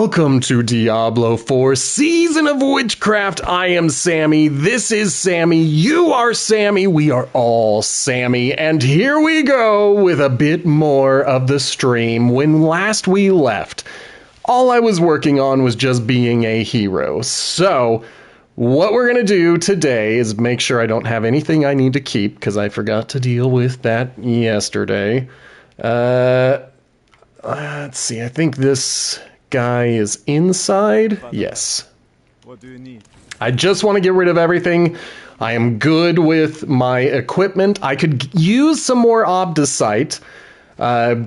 Welcome to Diablo 4 Season of Witchcraft. I am Sammy. This is Sammy. You are Sammy. We are all Sammy. And here we go with a bit more of the stream. When last we left, all I was working on was just being a hero. So what we're going to do today is make sure I don't have anything I need to keep, because I forgot to deal with that yesterday. Let's see. I think this guy is inside. Yes. What do you need? I just want to get rid of everything. I am good with my equipment. I could use some more Undercity.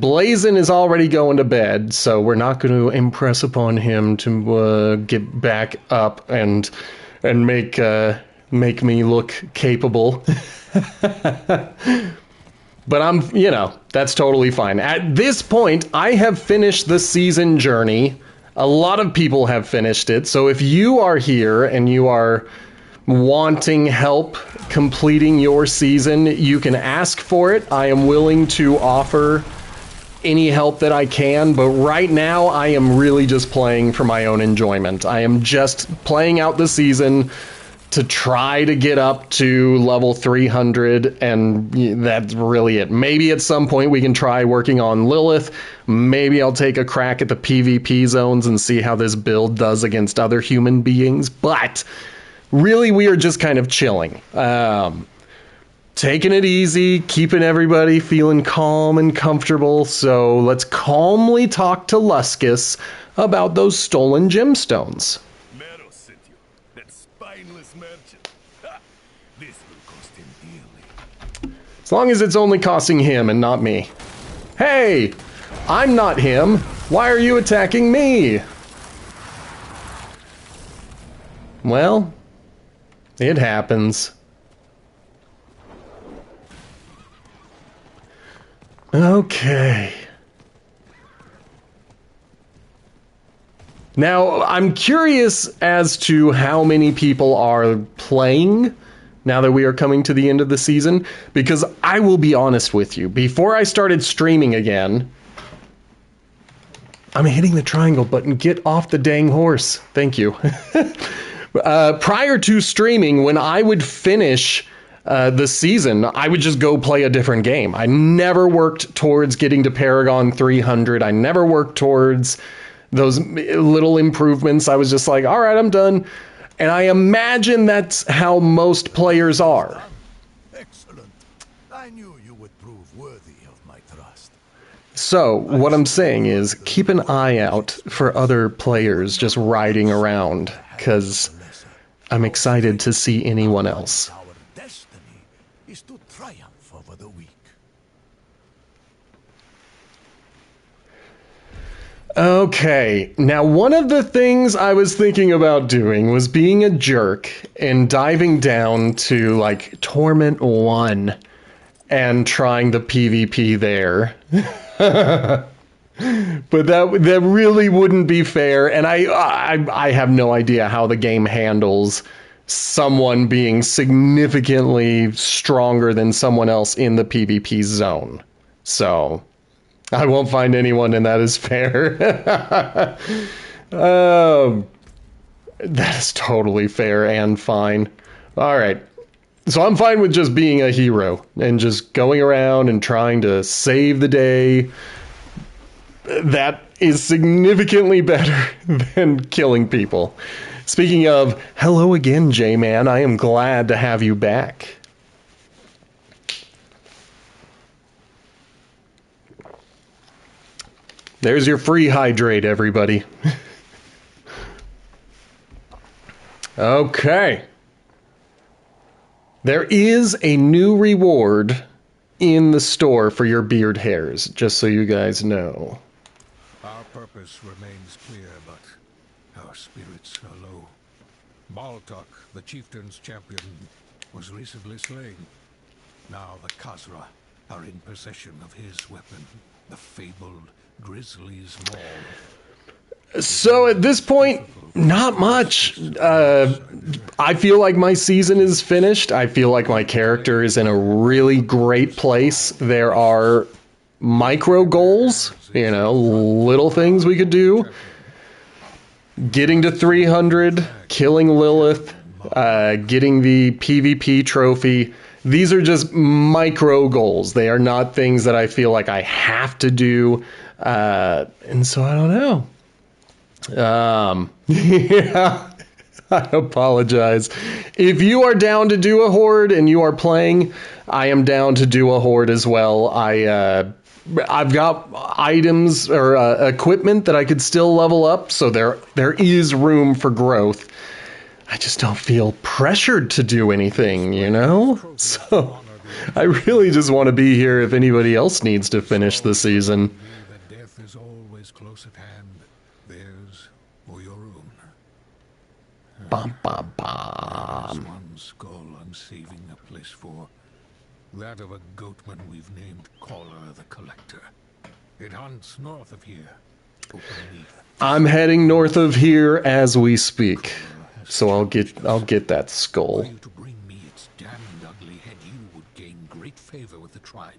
Blazin is already going to bed, so we're not going to impress upon him to get back up and make me look capable. But I'm, that's totally fine. At this point, I have finished the season journey. A lot of people have finished it. So if you are here and you are wanting help completing your season, you can ask for it. I am willing to offer any help that I can. But right now, I am really just playing for my own enjoyment. I am just playing out the season to try to get up to level 300, and that's really it. Maybe at some point we can try working on Lilith. Maybe I'll take a crack at the PvP zones and see how this build does against other human beings. But really, we are just kind of chilling. Taking it easy, keeping everybody feeling calm and comfortable. So let's calmly talk to Luskus about those stolen gemstones. As long as it's only costing him and not me. Hey! I'm not him! Why are you attacking me? Well, it happens. Okay. Now, I'm curious as to how many people are playing now that we are coming to the end of the season, because I will be honest with you, before I started streaming again, I'm hitting the triangle button, get off the dang horse, thank you. Prior to streaming, when I would finish the season, I would just go play a different game. I never worked towards getting to Paragon 300, I never worked towards those little improvements. I was just like, all right, I'm done. And I imagine that's how most players are. Excellent. I knew you would prove worthy of my trust. So, what I'm saying is, keep an eye out for other players just riding around, because I'm excited to see anyone else. Our destiny is to triumph over the weak. Okay, now one of the things I was thinking about doing was being a jerk and diving down to, like, Torment 1 and trying the PvP there. But that really wouldn't be fair, and I have no idea how the game handles someone being significantly stronger than someone else in the PvP zone. So I won't find anyone, and that is fair. That is totally fair and fine. All right. So I'm fine with just being a hero and just going around and trying to save the day. That is significantly better than killing people. Speaking of, hello again, J-Man. I am glad to have you back. There's your free hydrate, everybody. Okay. There is a new reward in the store for your beard hairs, just so you guys know. Our purpose remains clear, but our spirits are low. Baltok, the chieftain's champion, was recently slain. Now the Khazra are in possession of his weapon, the fabled Grizzly's Maul. So at this point, not much. I feel like my season is finished. I feel like my character is in a really great place. There are micro goals, little things we could do. getting to 300, killing Lilith, getting the PvP trophy. These are just micro goals. They are not things that I feel like I have to do. And so I don't know. Yeah, I apologize. If you are down to do a Horde and you are playing, I am down to do a Horde as well. I've got items or equipment that I could still level up, so there is room for growth. I just don't feel pressured to do anything, you know? So I really just want to be here if anybody else needs to finish the season. That death is always close at hand, theirs or your own. Bum, bum, There's bum. one skull I'm saving a place for. That of a goatman we've named Caller the Collector. It hunts north of here. I'm heading north of here as we speak. So I'll get that skull. Were you to bring me its damned ugly head, you would gain great favor with the tribe.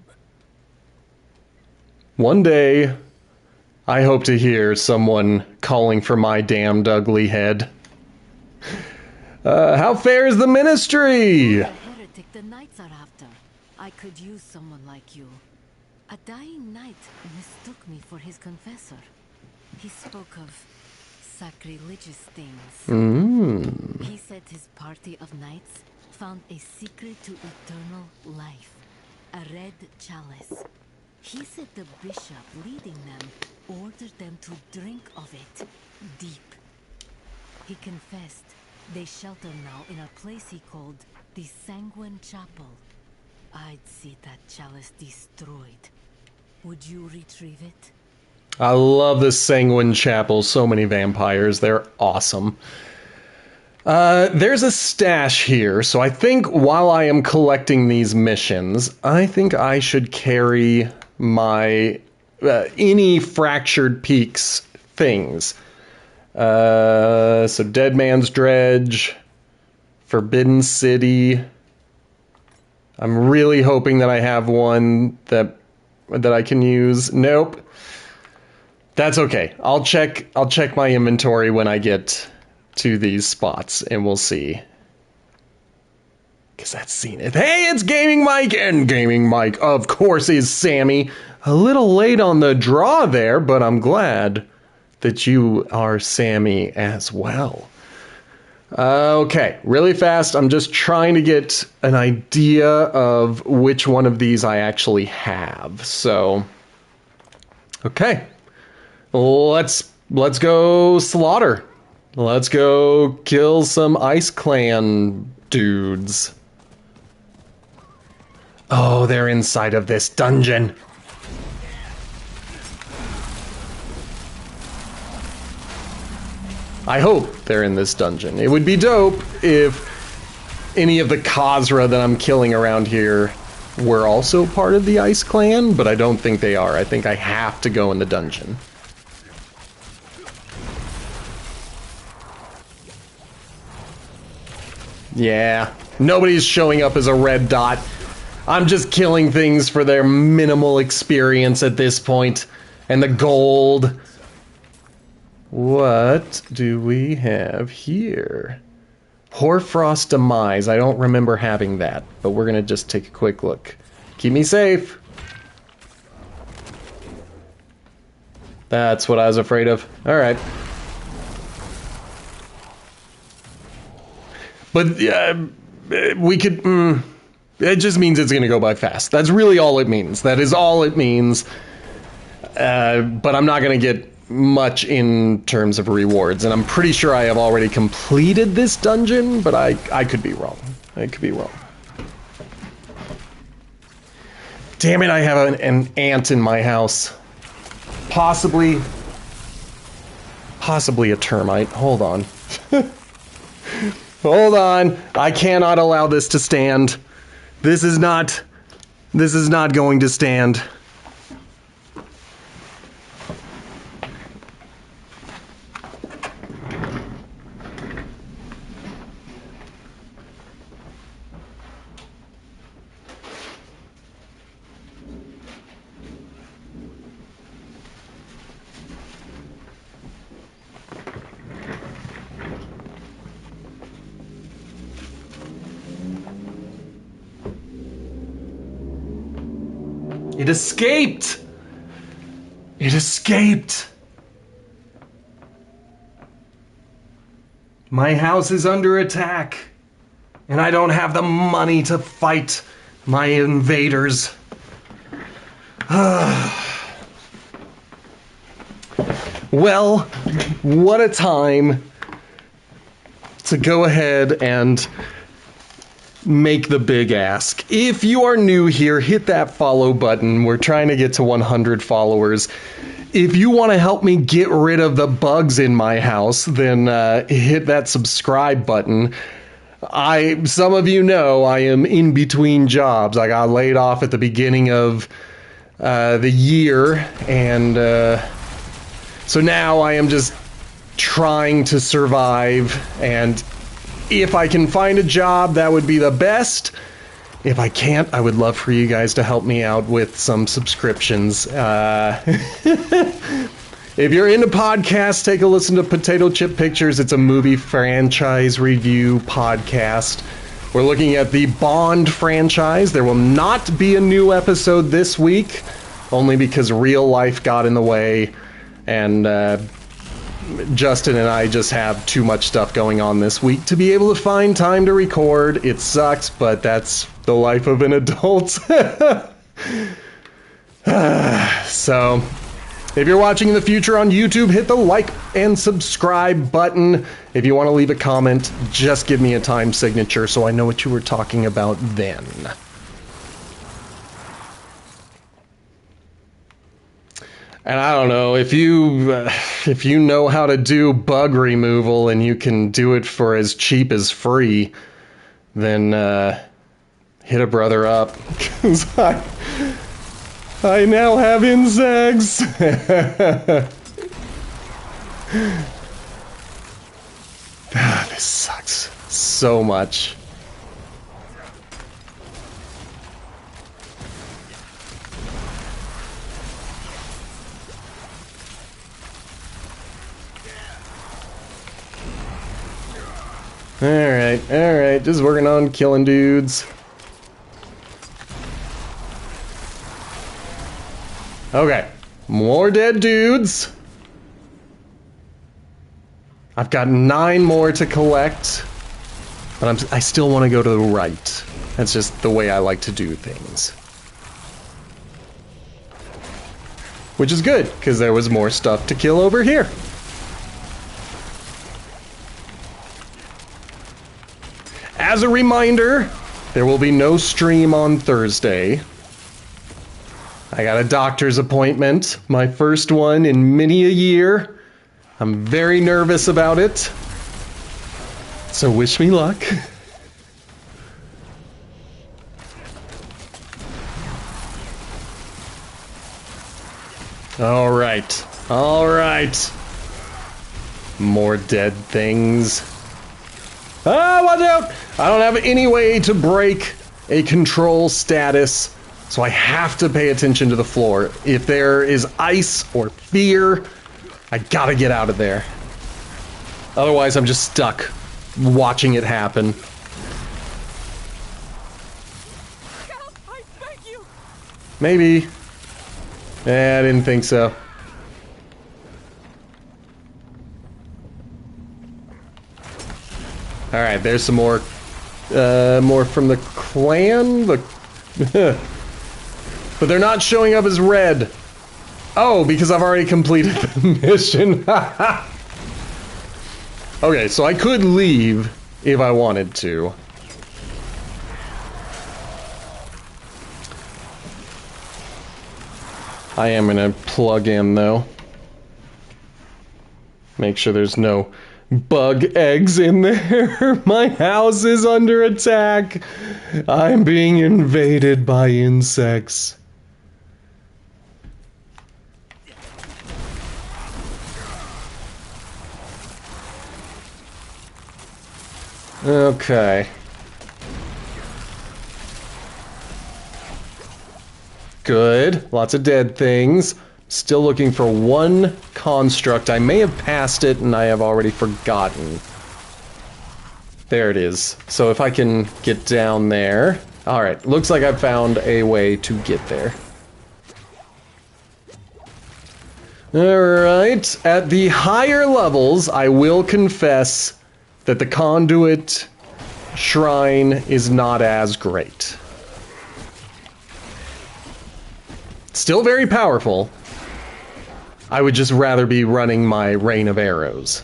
One day, I hope to hear someone calling for my damned ugly head. How fares the ministry? The heretic the knights are after. I could use someone like you. A dying knight mistook me for his confessor. He spoke of sacrilegious things. He said his party of knights found a secret to eternal life. A red chalice. He said the bishop leading them ordered them to drink of it deep. He confessed they shelter now in a place he called the Sanguine Chapel. I'd see that chalice destroyed. Would you retrieve it? I love this Sanguine Chapel. So many vampires. They're awesome. There's a stash here, so I think while I am collecting these missions, I think I should carry my any Fractured Peaks things. So Dead Man's Dredge, Forbidden City. I'm really hoping that I have one that I can use. Nope. That's okay. I'll check my inventory when I get to these spots and we'll see. Cause that's Zenith. Hey, it's Gaming Mike, and Gaming Mike, of course, is Sammy. A little late on the draw there, but I'm glad that you are Sammy as well. Okay, really fast. I'm just trying to get an idea of which one of these I actually have. So, okay. Let's go slaughter. Let's go kill some Ice Clan dudes. Oh, they're inside of this dungeon. I hope they're in this dungeon. It would be dope if any of the Khazra that I'm killing around here were also part of the Ice Clan, but I don't think they are. I think I have to go in the dungeon. Yeah, nobody's showing up as a red dot. I'm just killing things for their minimal experience at this point. And the gold. What do we have here? Hoarfrost Demise. I don't remember having that, but we're gonna just take a quick look. Keep me safe. That's what I was afraid of. Alright. But we could... it just means it's going to go by fast. That's really all it means. That is all it means. But I'm not going to get much in terms of rewards. And I'm pretty sure I have already completed this dungeon, but I could be wrong. I could be wrong. Damn it, I have an ant in my house. Possibly a termite. Hold on. Hold on. I cannot allow this to stand. This is not going to stand. It escaped! It escaped! My house is under attack, and I don't have the money to fight my invaders. Well, what a time to go ahead and make the big ask. If you are new here, hit that follow button. We're trying to get to 100 followers. If you want to help me get rid of the bugs in my house, then hit that subscribe button. Some of you know I am in between jobs. I got laid off at the beginning of the year, and so now I am just trying to survive, and if I can find a job, that would be the best. If I can't, I would love for you guys to help me out with some subscriptions. If you're into podcasts, take a listen to Potato Chip Pictures. It's a movie franchise review podcast. We're looking at the Bond franchise. There will not be a new episode this week, only because real life got in the way, and Justin and I just have too much stuff going on this week to be able to find time to record. It sucks, but that's the life of an adult. So, if you're watching in the future on YouTube, hit the like and subscribe button. If you want to leave a comment, just give me a time signature so I know what you were talking about then. And I don't know, if you know how to do bug removal and you can do it for as cheap as free, then hit a brother up, because I now have insects. This sucks so much. Alright, just working on killing dudes. Okay, more dead dudes. I've got 9 more to collect, but I still want to go to the right. That's just the way I like to do things. Which is good, because there was more stuff to kill over here. As a reminder, there will be no stream on Thursday. I got a doctor's appointment, my first one in many a year. I'm very nervous about it, so wish me luck. All right. More dead things. Ah, watch out! I don't have any way to break a control status, so I have to pay attention to the floor. If there is ice or fear, I gotta get out of there. Otherwise, I'm just stuck watching it happen. Help, I beg you. Maybe. I didn't think so. Alright, there's some more from the clan. But they're not showing up as red. Oh, because I've already completed the mission. Okay, so I could leave if I wanted to. I am gonna plug in, though. Make sure there's no bug eggs in there. My house is under attack. I'm being invaded by insects. Okay. Good. Lots of dead things. Still looking for one construct. I may have passed it and I have already forgotten. There it is. So if I can get down there. Alright, looks like I've found a way to get there. Alright, at the higher levels, I will confess that the conduit shrine is not as great. Still very powerful. I would just rather be running my rain of arrows.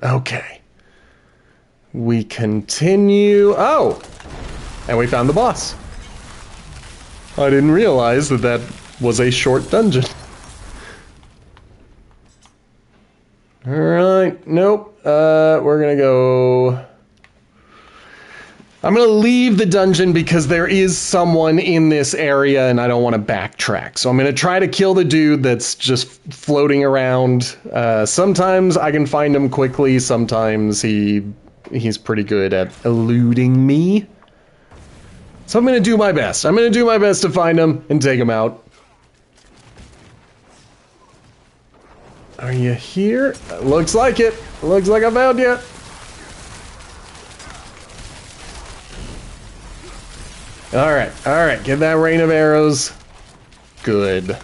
Okay. We continue. Oh! And we found the boss. I didn't realize that that was a short dungeon. Alright, nope. We're gonna go... I'm gonna leave the dungeon because there is someone in this area and I don't want to backtrack. So I'm gonna try to kill the dude that's just floating around. Sometimes I can find him quickly, sometimes he's pretty good at eluding me. So I'm gonna do my best. I'm gonna do my best to find him and take him out. Are you here? Looks like it. Looks like I found you. Alright, get that rain of arrows. Good.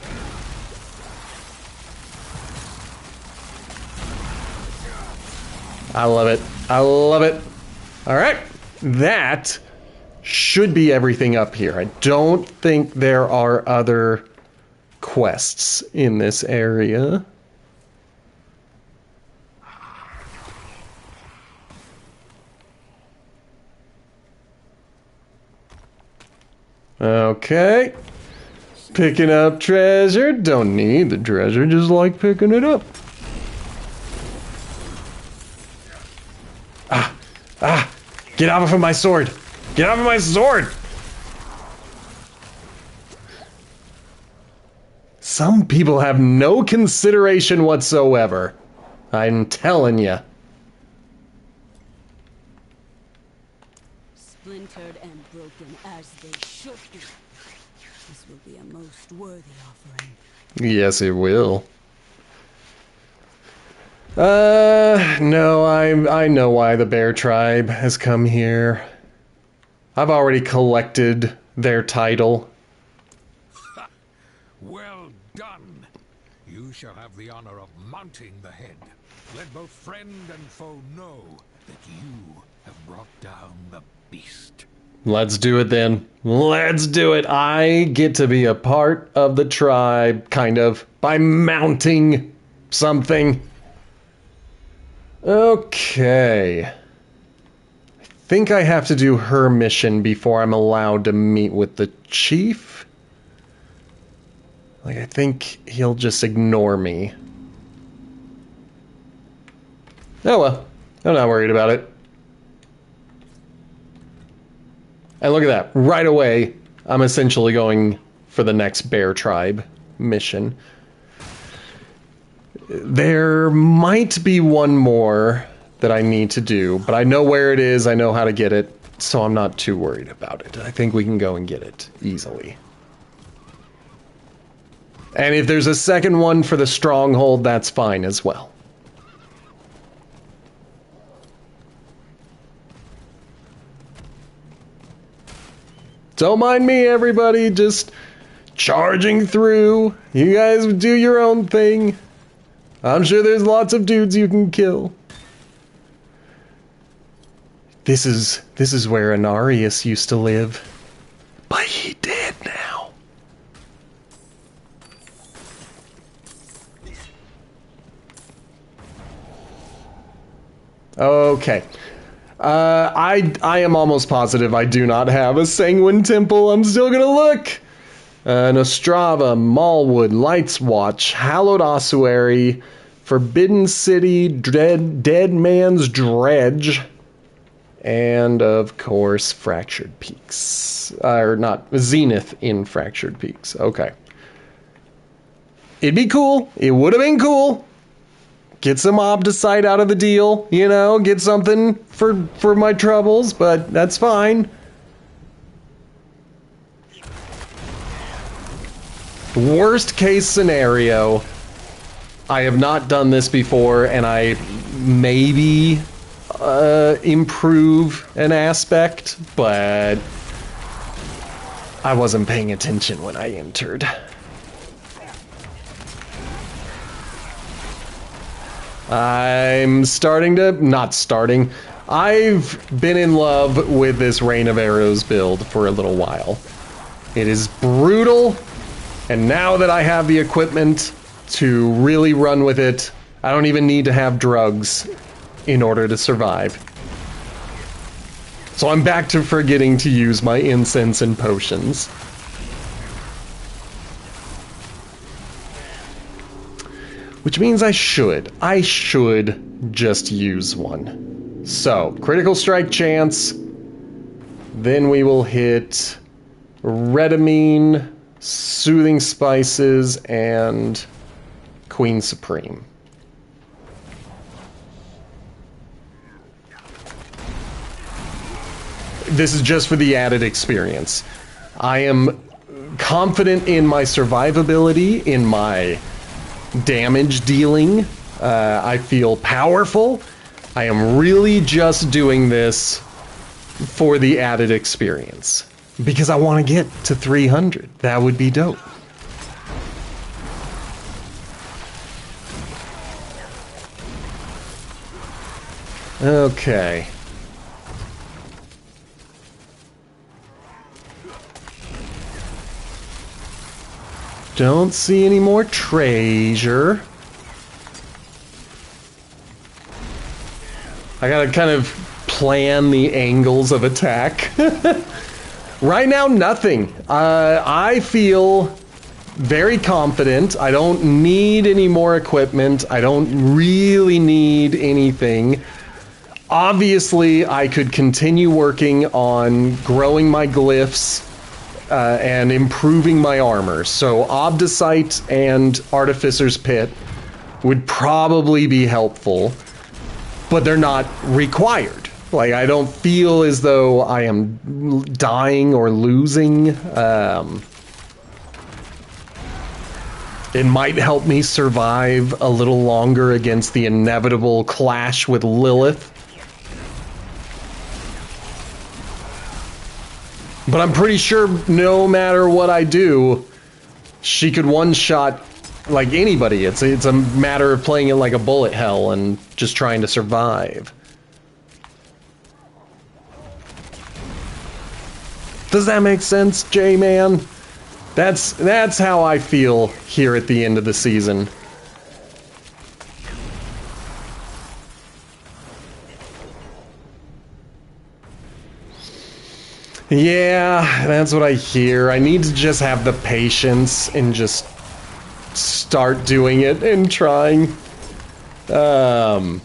I love it. I love it. Alright, that should be everything up here. I don't think there are other quests in this area. Okay. Picking up treasure. Don't need the treasure, just like picking it up. Get off of my sword! Get off of my sword! Some people have no consideration whatsoever. I'm telling you. Splintered and broken as they should be. This will be a most worthy offering. Yes, it will. No, I know why the bear tribe has come here. I've already collected their title. Well done. You shall have the honor of mounting the head. Let both friend and foe know that you have brought down the beast. Let's do it then. Let's do it. I get to be a part of the tribe, kind of, by mounting something. Okay. I think I have to do her mission before I'm allowed to meet with the chief. Like, I think he'll just ignore me. Oh well. I'm not worried about it. And look at that. Right away, I'm essentially going for the next bear tribe mission. There might be one more that I need to do, but I know where it is, I know how to get it, so I'm not too worried about it. I think we can go and get it easily. And if there's a second one for the stronghold, that's fine as well. Don't mind me, everybody, just charging through. You guys do your own thing. I'm sure there's lots of dudes you can kill. This is where Anarius used to live. But he dead now. Okay. I am almost positive I do not have a Sanguine Temple. I'm still gonna look. Nostrava, Mallwood, Lights Watch, Hallowed Ossuary, Forbidden City, Dead Man's Dredge, and of course Fractured Peaks. Or not, Zenith in Fractured Peaks. Okay. It'd be cool. It would have been cool. Get some Obdicite out of the deal, you know, get something for my troubles, but that's fine. Worst case scenario, I have not done this before, and I maybe improve an aspect, but I wasn't paying attention when I entered. I'm starting to... Not starting. I've been in love with this Rain of Arrows build for a little while. It is brutal, and now that I have the equipment to really run with it, I don't even need to have drugs in order to survive. So I'm back to forgetting to use my incense and potions. Which means I should just use one. So, critical strike chance. Then we will hit Redamine, Soothing Spices, and Queen Supreme. This is just for the added experience. I am confident in my survivability, in my damage dealing. I feel powerful. I am really just doing this for the added experience. Because I want to get to 300. That would be dope. Okay. Don't see any more treasure. I gotta kind of plan the angles of attack. Right now, nothing. I feel very confident. I don't need any more equipment. I don't really need anything. Obviously, I could continue working on growing my glyphs and improving my armor. So Obdicite and Artificer's Pit would probably be helpful, but they're not required. Like, I don't feel as though I am dying or losing. It might help me survive a little longer against the inevitable clash with Lilith. But I'm pretty sure no matter what I do, she could one-shot like anybody. It's a matter of playing it like a bullet hell and just trying to survive. Does that make sense, J-Man? That's how I feel here at the end of the season. Yeah, that's what I hear. I need to just have the patience and just start doing it and trying. And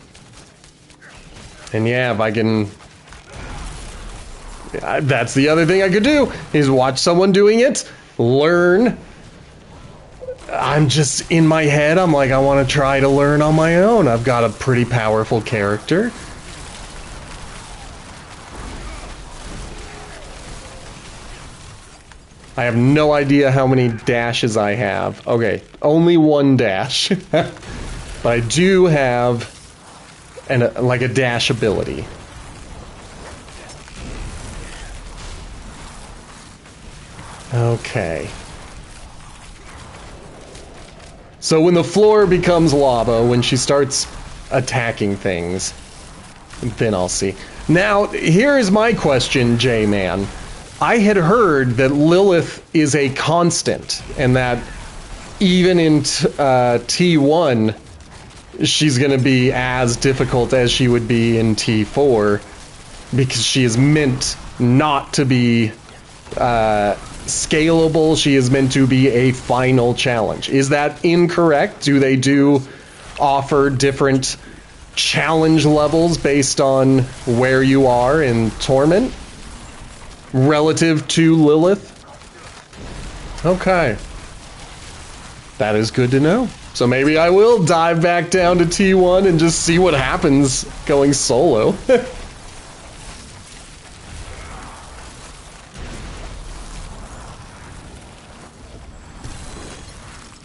yeah, if I can... That's the other thing I could do, is watch someone doing it, learn. I'm just, in my head, I'm like, I want to try to learn on my own. I've got a pretty powerful character. I have no idea how many dashes I have. Okay, only one dash. But I do have like a dash ability. Okay. So when the floor becomes lava, when she starts attacking things, then I'll see. Now, here is my question, J-Man. I had heard that Lilith is a constant, and that even in T1, she's going to be as difficult as she would be in T4, because she is meant not to be scalable. She is meant to be a final challenge. Is that incorrect? Do they offer different challenge levels based on where you are in Torment relative to Lilith? Okay. That is good to know. So maybe I will dive back down to T1 and just see what happens going solo.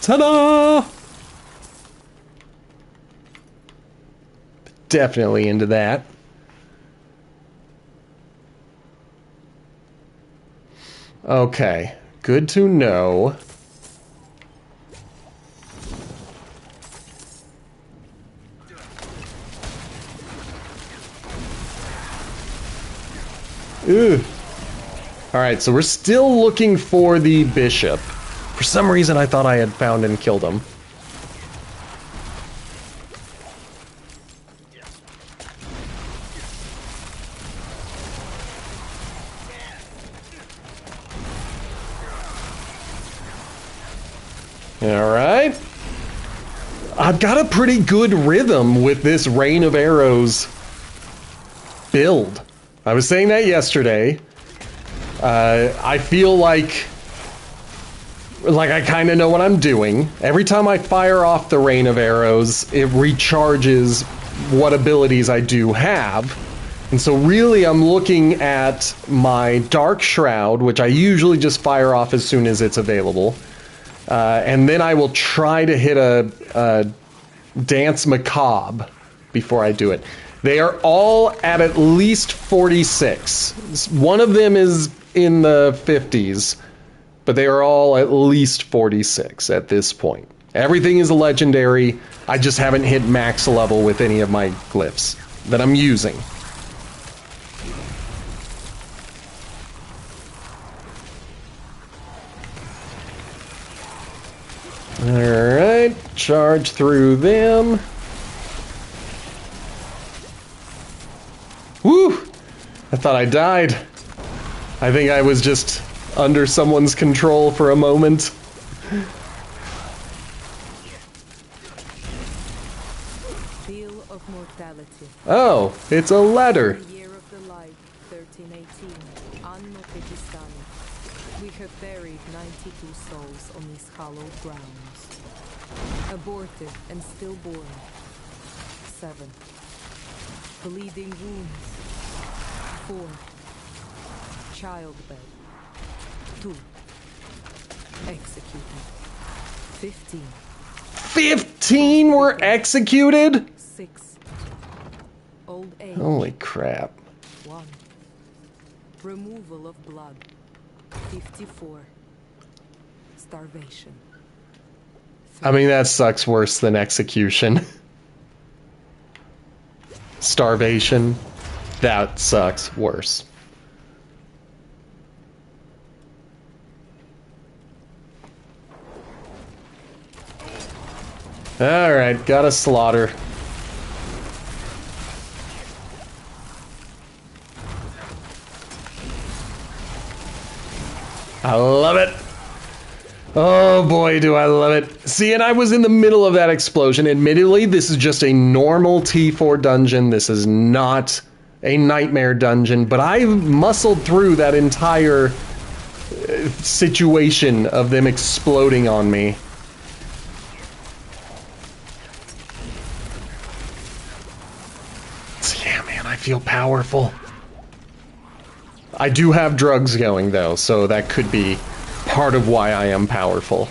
Ta-da! Definitely into that. Okay, good to know. Ugh. Alright, so we're still looking for the bishop. For some reason I thought I had found and killed him. Alright. I've got a pretty good rhythm with this Rain of Arrows build. I was saying that yesterday. I feel like I kind of know what I'm doing. Every time I fire off the Rain of Arrows, it recharges what abilities I do have. And so really I'm looking at my Dark Shroud, which I usually just fire off as soon as it's available. And then I will try to hit a Dance Macabre before I do it. They are all at least 46. One of them is in the 50s, but they are all at least 46 at this point. Everything is a legendary. I just haven't hit max level with any of my glyphs that I'm using. Alright, charge through them. Woo! I thought I died. I think I was just under someone's control for a moment. Seal of mortality. Oh, it's a letter. Year of the light, 1318. Anno Pakistani. We have buried 92 souls on these hallowed grounds. Aborted and stillborn. 7. Bleeding wounds. 4. Childbed. 2. Executed. 15. 15 were executed? 6. Old age. Holy crap. 1. Removal of blood. 54. Starvation. I mean, that sucks worse than execution. Starvation. That sucks worse. Alright, gotta slaughter. I love it. Oh boy, do I love it. See, and I was in the middle of that explosion. Admittedly, this is just a normal T4 dungeon. This is not a nightmare dungeon, but I muscled through that entire situation of them exploding on me. So yeah, man, I feel powerful. I do have drugs going, though, so that could be part of why I am powerful.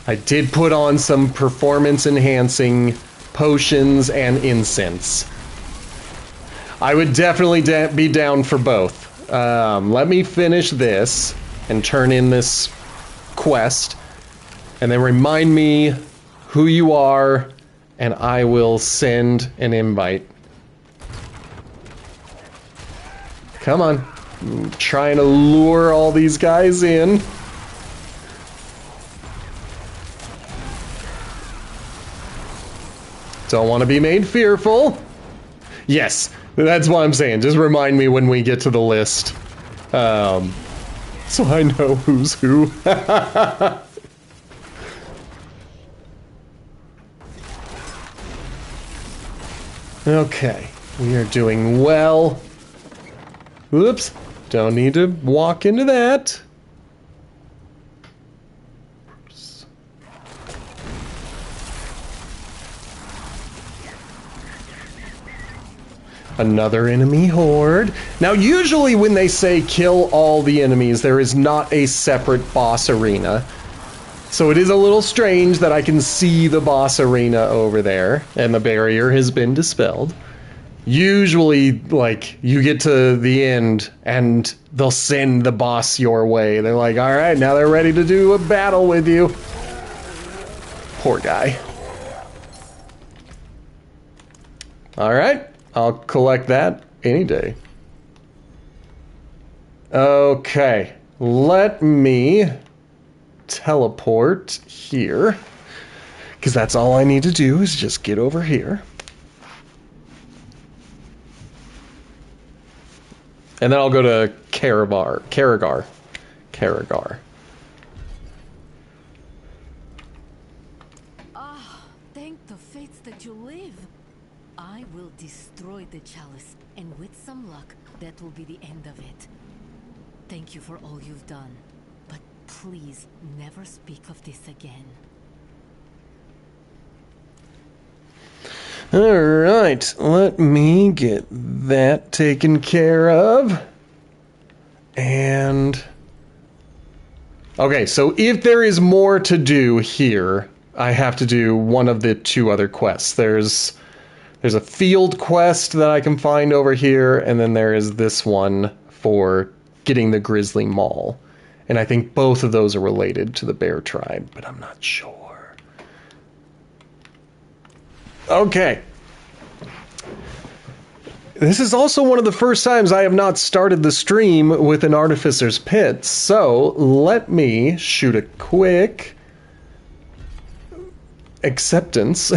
I did put on some performance-enhancing potions and incense. I would definitely be down for both. Let me finish this and turn in this quest, and then remind me who you are, and I will send an invite. Come on. I'm trying to lure all these guys in. Don't want to be made fearful. Yes, that's what I'm saying. Just remind me when we get to the list. So I know who's who. Okay, we are doing well. Oops, don't need to walk into that. Another enemy horde. Now, usually when they say kill all the enemies, there is not a separate boss arena. So it is a little strange that I can see the boss arena over there, and the barrier has been dispelled. Usually, like, you get to the end and they'll send the boss your way. They're like, all right, now they're ready to do a battle with you. Poor guy. All right, I'll collect that any day. Okay, let me teleport here, because that's all I need to do is just get over here. And then I'll go to Karagar. Thank the fates that you live. I will destroy the chalice, and with some luck, that will be the end of it. Thank you for all you've done, but please never speak of this again. Alright, let me get that taken care of. And... okay, so if there is more to do here, I have to do one of the two other quests. There's a field quest that I can find over here, and then there is this one for getting the Grizzly Maul. And I think both of those are related to the Bear Tribe, but I'm not sure. Okay. This is also one of the first times I have not started the stream with an Artificer's Pit, so let me shoot a quick acceptance.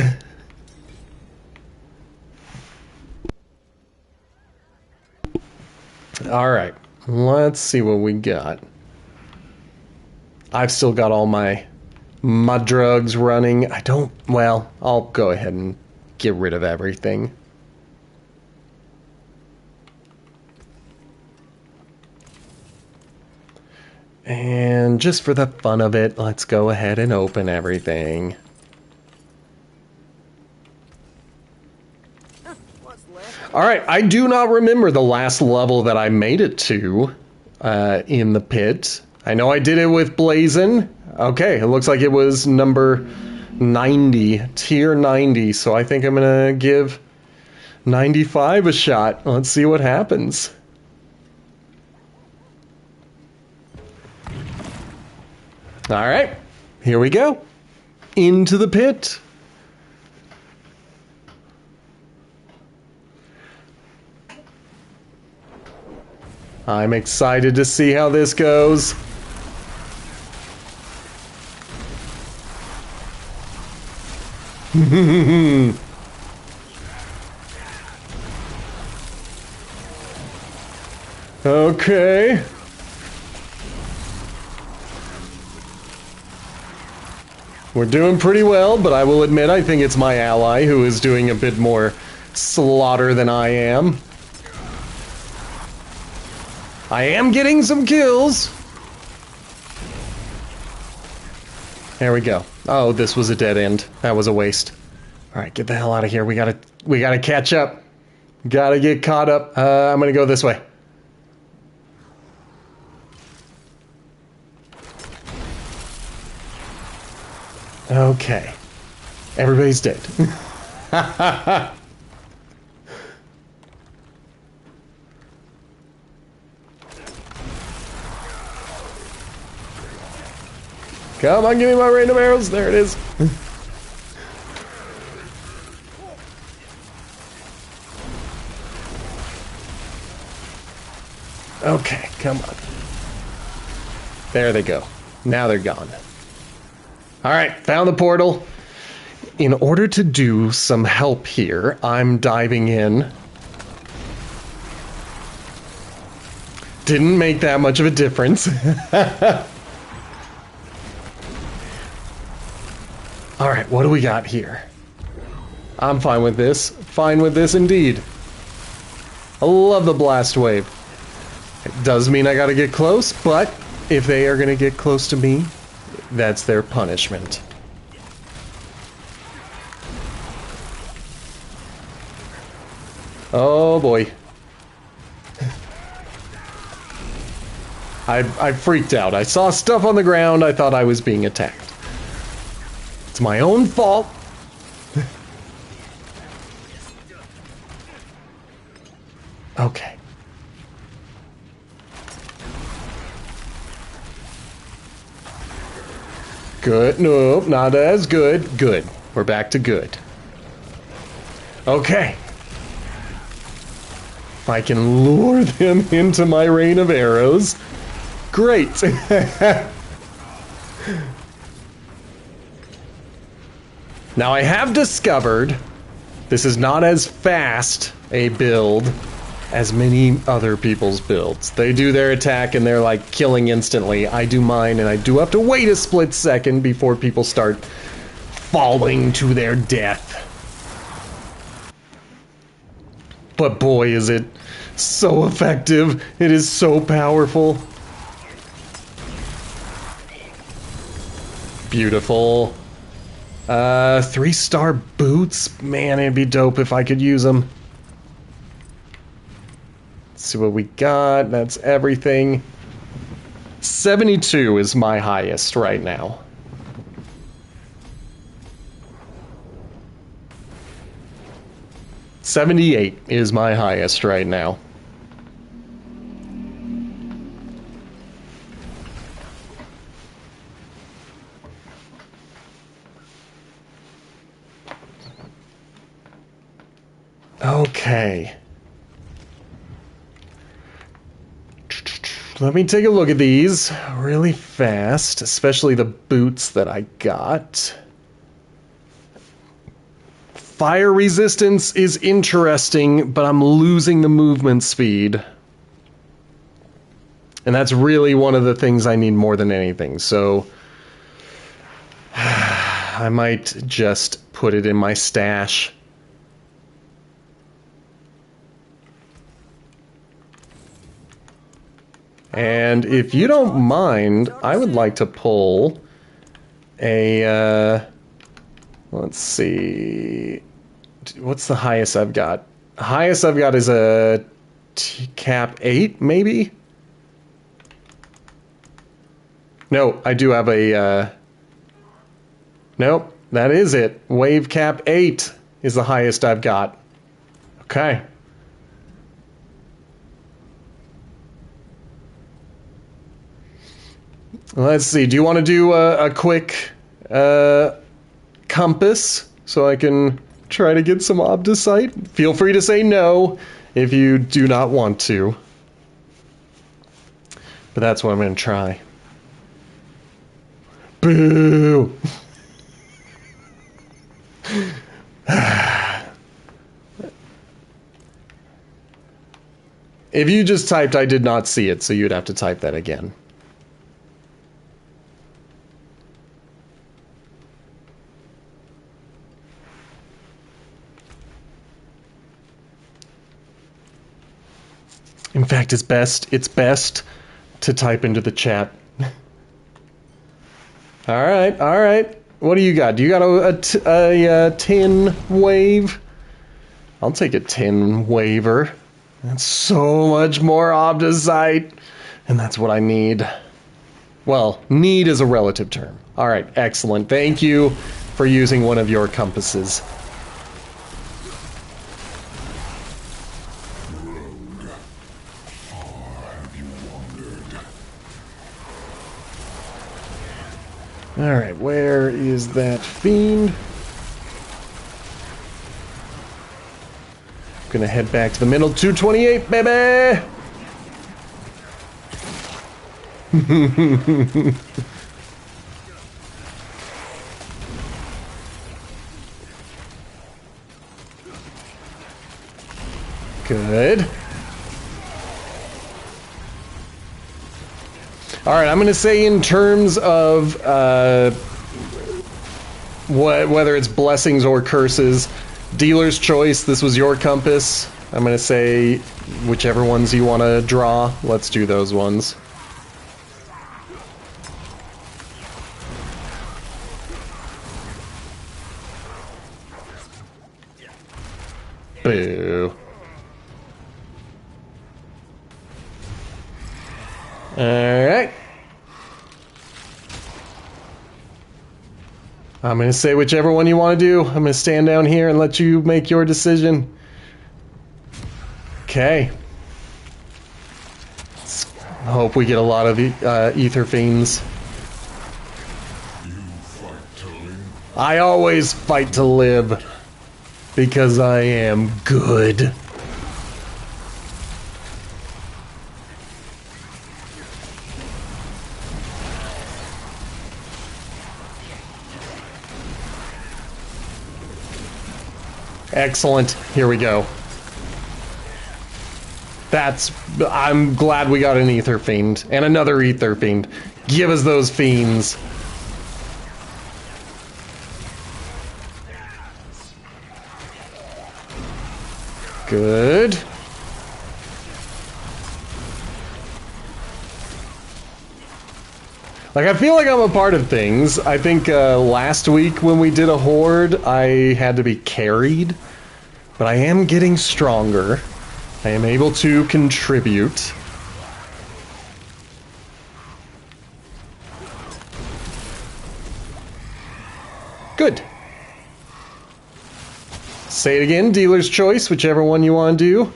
Alright, let's see what we got. I've still got all my drugs running. Well, I'll go ahead and get rid of everything. And just for the fun of it, let's go ahead and open everything. Alright, I do not remember the last level that I made it to in the pit. I know I did it with Blazin. Okay, it looks like it was number 90, tier 90, so I think I'm gonna give 95 a shot. Let's see what happens. Alright, here we go. Into the pit. I'm excited to see how this goes. Okay. We're doing pretty well, but I will admit I think it's my ally who is doing a bit more slaughter than I am. I am getting some kills. There we go. Oh, this was a dead end. That was a waste. All right, get the hell out of here. We gotta catch up. Gotta get caught up. I'm gonna go this way. Okay. Everybody's dead. Come on, give me my random arrows. There it is. Okay, come on. There they go. Now they're gone. Alright, found the portal. In order to do some help here, I'm diving in. Didn't make that much of a difference. Alright, what do we got here? I'm fine with this. Fine with this indeed. I love the blast wave. It does mean I gotta get close, but if they are gonna get close to me, that's their punishment. Oh boy. I freaked out. I saw stuff on the ground. I thought I was being attacked. It's my own fault. Okay. Good. Nope, not as good. Good. We're back to good. Okay. If I can lure them into my rain of arrows, great. Now I have discovered this is not as fast a build as many other people's builds. They do their attack and they're like killing instantly. I do mine and I do have to wait a split second before people start falling to their death. But boy, is it so effective. It is so powerful. Beautiful. 3-star boots? Man, it'd be dope if I could use them. Let's see what we got. That's everything. 72 is my highest right now. $78 is my highest right now. Okay. Let me take a look at these really fast, especially the boots that I got. Fire resistance is interesting, but I'm losing the movement speed. And that's really one of the things I need more than anything, so I might just put it in my stash. And if you don't mind, I would like to pull a, let's see, what's the highest I've got? The highest I've got is a cap 8, maybe? No, I do have a, nope, that is it. Wave cap 8 is the highest I've got. Okay. Let's see, do you want to do a quick compass so I can try to get some Undercity? Feel free to say no if you do not want to. But that's what I'm going to try. Boo! If you just typed I did not see it, so you'd have to type that again. In fact, it's best to type into the chat. All right. What do you got? Do you got a tin wave? I'll take a tin waver. That's so much more Undercity, and that's what I need. Well, need is a relative term. All right, excellent. Thank you for using one of your compasses. Alright, where is that fiend? Gonna head back to the middle. 228, baby! Good. Alright, I'm going to say in terms of whether it's blessings or curses, dealer's choice, this was your compass. I'm going to say whichever ones you want to draw, let's do those ones. Boo. Alright. I'm going to say whichever one you want to do. I'm going to stand down here and let you make your decision. Okay. Hope we get a lot of the ether fiends. I always fight to live because I am good. Excellent. Here we go. I'm glad we got an ether fiend and another ether fiend. Give us those fiends. Good. Like, I feel like I'm a part of things. I think last week when we did a horde, I had to be carried. But I am getting stronger. I am able to contribute. Good. Say it again, dealer's choice, whichever one you want to do.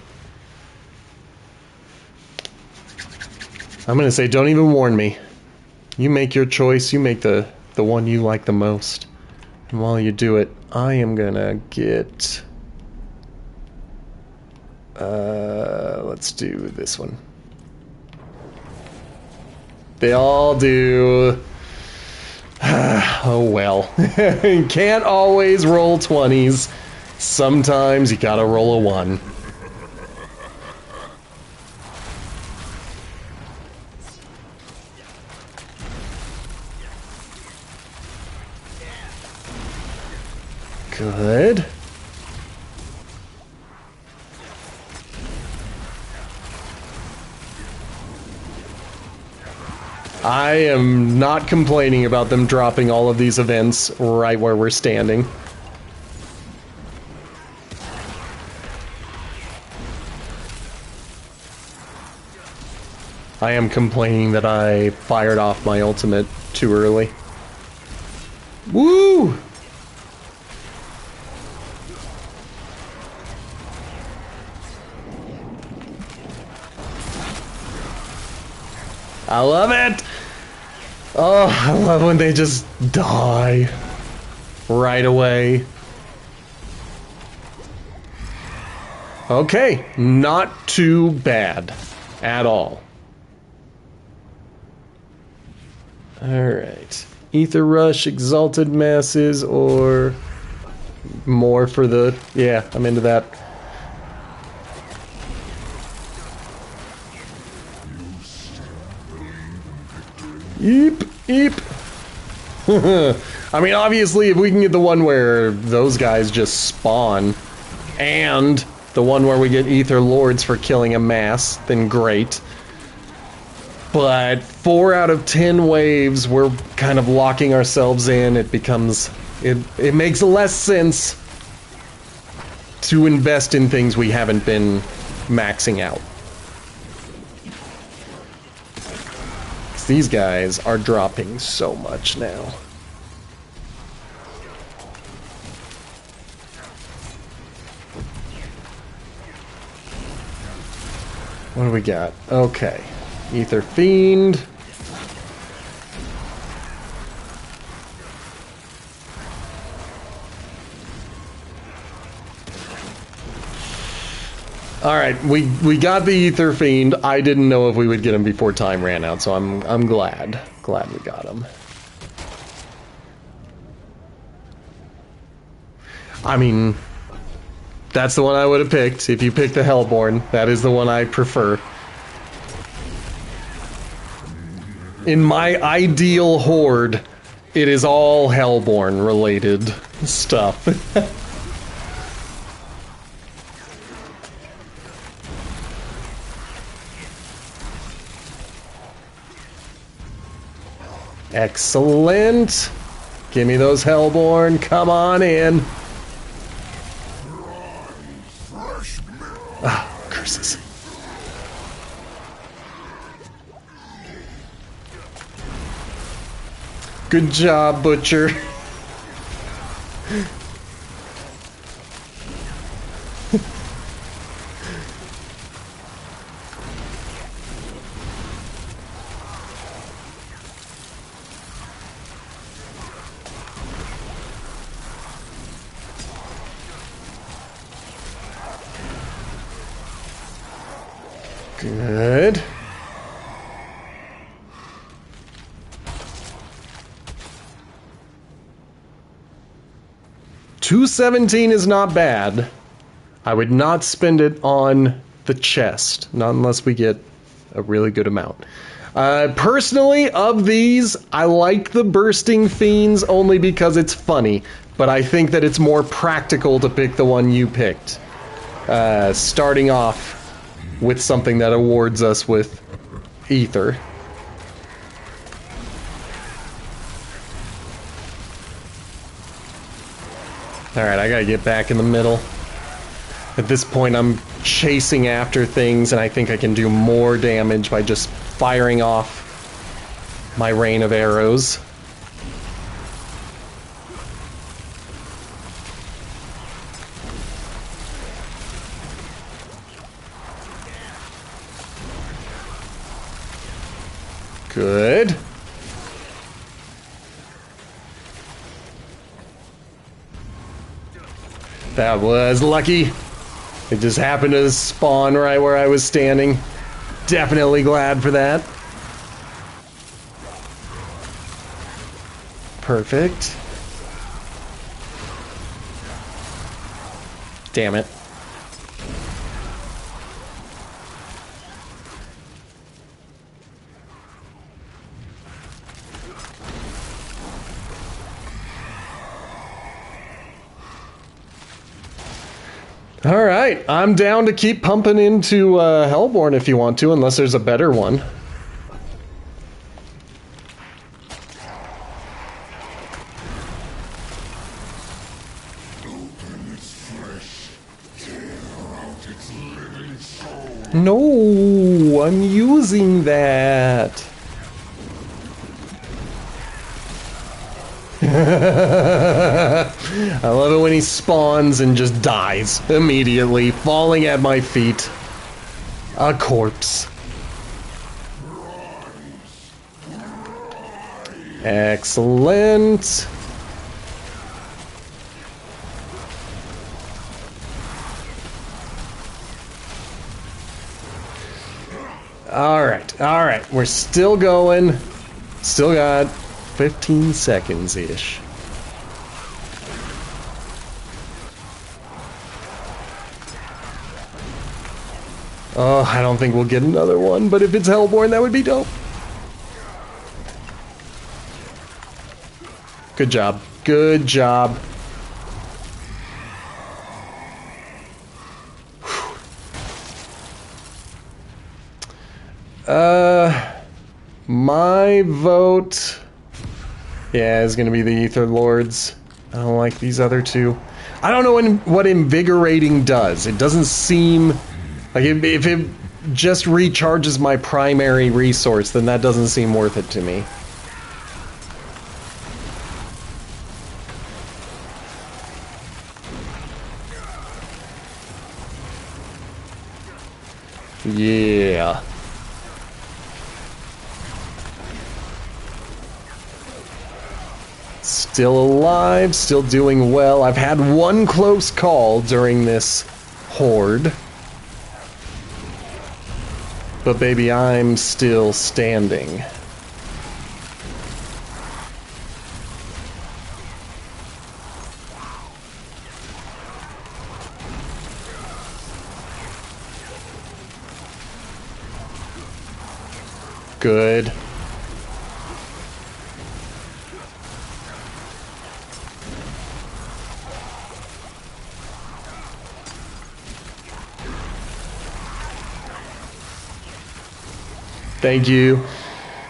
I'm going to say, don't even warn me. You make your choice, you make the one you like the most. And while you do it, I am going to get... let's do this one. They all do. Oh well. You can't always roll 20s. Sometimes you gotta roll a 1. Good. I am not complaining about them dropping all of these events right where we're standing. I am complaining that I fired off my ultimate too early. Woo! I love it! Oh, I love when they just die right away. Okay, not too bad at all. Alright. Ether Rush, Exalted Masses, or more for the... Yeah, I'm into that. Eep, eep. I mean, obviously, if we can get the one where those guys just spawn, and the one where we get Ether Lords for killing a mass, then great. But 4 out of 10 waves, we're kind of locking ourselves in. It becomes... It makes less sense to invest in things we haven't been maxing out. These guys are dropping so much now. What do we got? Okay. Ether Fiend. Alright, we got the Ether Fiend. I didn't know if we would get him before time ran out, so I'm glad. Glad we got him. I mean, that's the one I would have picked. If you picked the Hellborn, that is the one I prefer. In my ideal horde, it is all Hellborn related stuff. Excellent. Give me those Hellborn. Come on in. Ah, curses. Good job, Butcher. Good. $217 is not bad. I would not spend it on the chest, not unless we get a really good amount. Personally, of these, I like the Bursting Fiends only because it's funny, but I think that it's more practical to pick the one you picked. Starting off with something that awards us with ether. Alright, I gotta get back in the middle. At this point, I'm chasing after things, and I think I can do more damage by just firing off my rain of arrows. Good. That was lucky. It just happened to spawn right where I was standing. Definitely glad for that. Perfect. Damn it. Alright, I'm down to keep pumping into Hellborn if you want to, unless there's a better one. No, I'm using that. I love it when he spawns and just dies immediately, falling at my feet. A corpse. Excellent. Alright, we're still going. Still got 15 seconds-ish. Oh, I don't think we'll get another one, but if it's Hellborn, that would be dope. Good job. Good job. My vote, yeah, is going to be the Ether Lords. I don't like these other two. I don't know what Invigorating does. It doesn't seem like if it just recharges my primary resource, then that doesn't seem worth it to me. Yeah. Still alive, still doing well. I've had one close call during this horde. But baby, I'm still standing. Good. Thank you.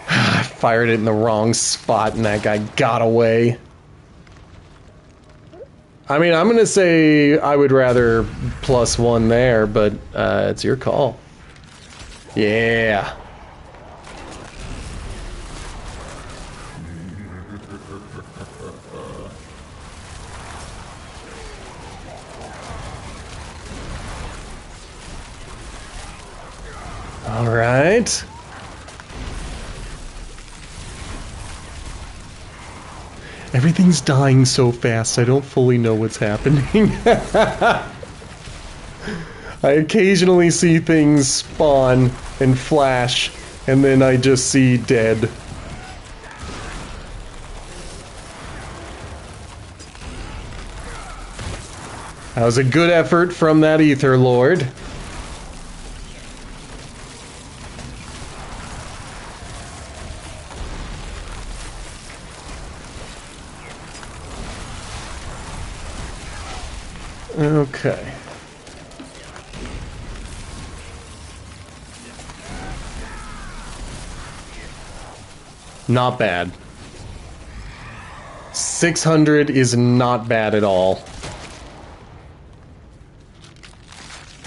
I fired it in the wrong spot and that guy got away. I mean, I'm gonna say I would rather +1 there, but it's your call. Yeah. All right. Everything's dying so fast, I don't fully know what's happening. I occasionally see things spawn and flash, and then I just see dead. That was a good effort from that Ether Lord. Okay. Not bad. 600 is not bad at all.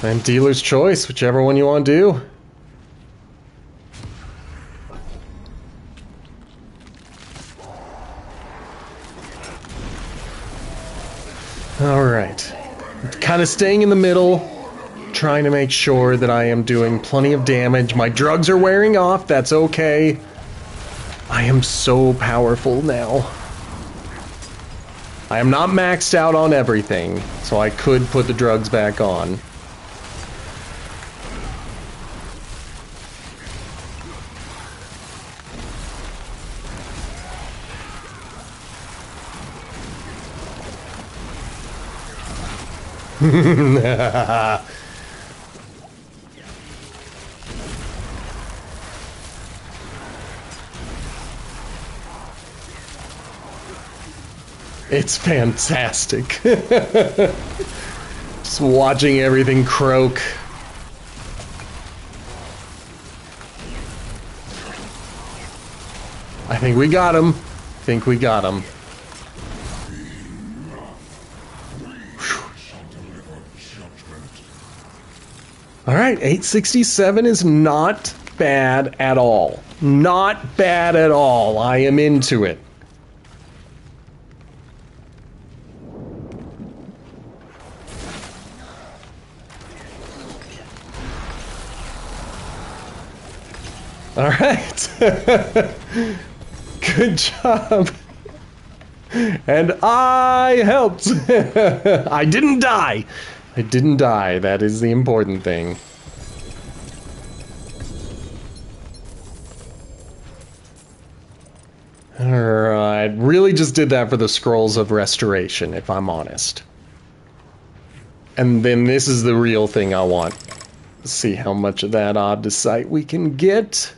And dealer's choice, whichever one you want to do. Alright. Kind of staying in the middle, trying to make sure that I am doing plenty of damage. My drugs are wearing off, that's okay. I am so powerful now. I am not maxed out on everything, so I could put the drugs back on. It's fantastic. Just watching everything croak. I think we got him. Alright, 867 is not bad at all. Not bad at all. I am into it. Alright. Good job. And I helped. I didn't die. I didn't die. That is the important thing. Alright. Really just did that for the Scrolls of Restoration, if I'm honest. And then this is the real thing I want. Let's see how much of that Undercity we can get.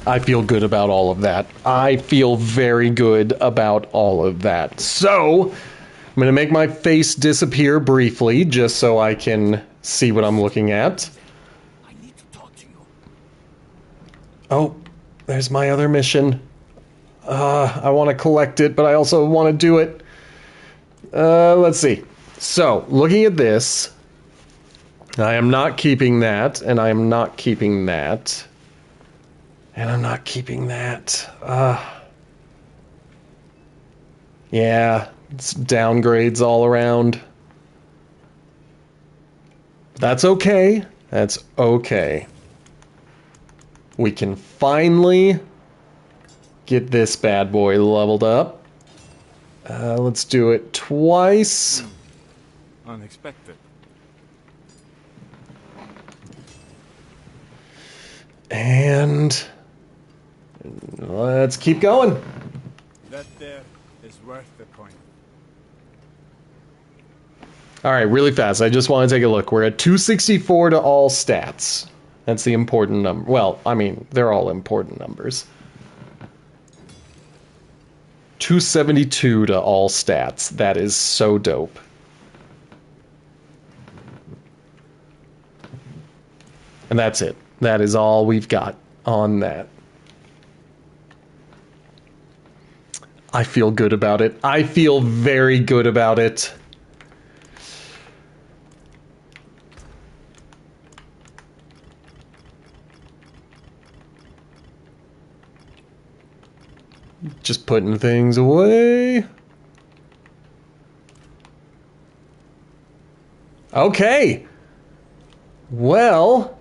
I feel good about all of that. I feel very good about all of that. So, I'm going to make my face disappear briefly, just so I can see what I'm looking at. I need to talk to you. Oh, there's my other mission. I want to collect it, but I also want to do it. Let's see. So, looking at this, I am not keeping that, and I am not keeping that. And I'm not keeping that. Yeah, it's downgrades all around. That's okay. That's okay. We can finally get this bad boy leveled up. Let's do it twice. Unexpected. And let's keep going. That there is worth the coin. All right, really fast. I just want to take a look. We're at 264 to all stats. That's the important number. Well, I mean, they're all important numbers. 272 to all stats. That is so dope. And that's it. That is all we've got on that. I feel good about it. I feel very good about it. Just putting things away. Okay. Well,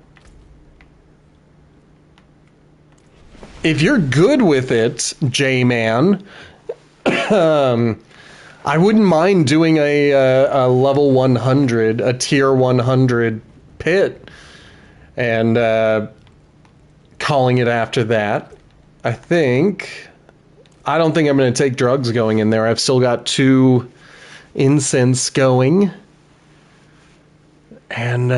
if you're good with it, J-Man, I wouldn't mind doing a level 100, a tier 100 pit, and calling it after that. I don't think I'm going to take drugs going in there. I've still got 2 incense going. And,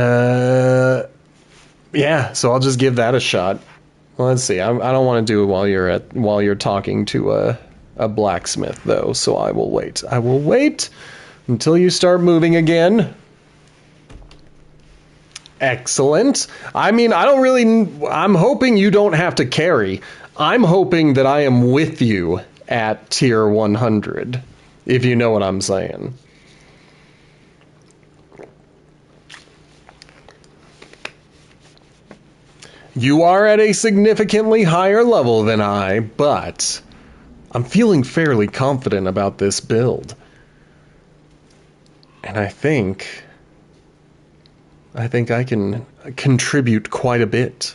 yeah, so I'll just give that a shot. Well, let's see. I don't want to do it while you're talking to a blacksmith, though, so I will wait. I will wait until you start moving again. Excellent. I mean, I'm hoping you don't have to carry. I'm hoping that I am with you at tier 100, if you know what I'm saying. You are at a significantly higher level than I, but I'm feeling fairly confident about this build. And I think I can contribute quite a bit.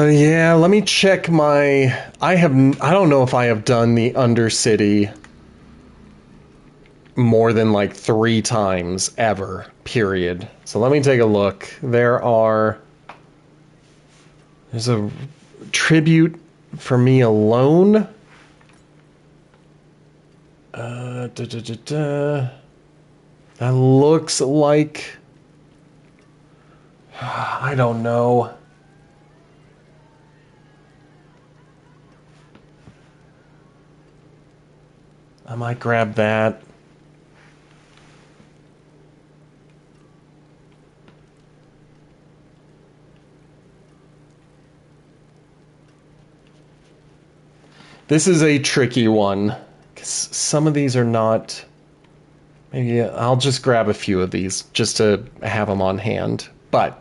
Yeah, let me check my... I don't know if I have done the Undercity more than like 3 times ever, period. So let me take a look. There's a tribute for me alone. That looks like... I don't know. I might grab that. This is a tricky one, because some of these are not... Maybe I'll just grab a few of these, just to have them on hand. But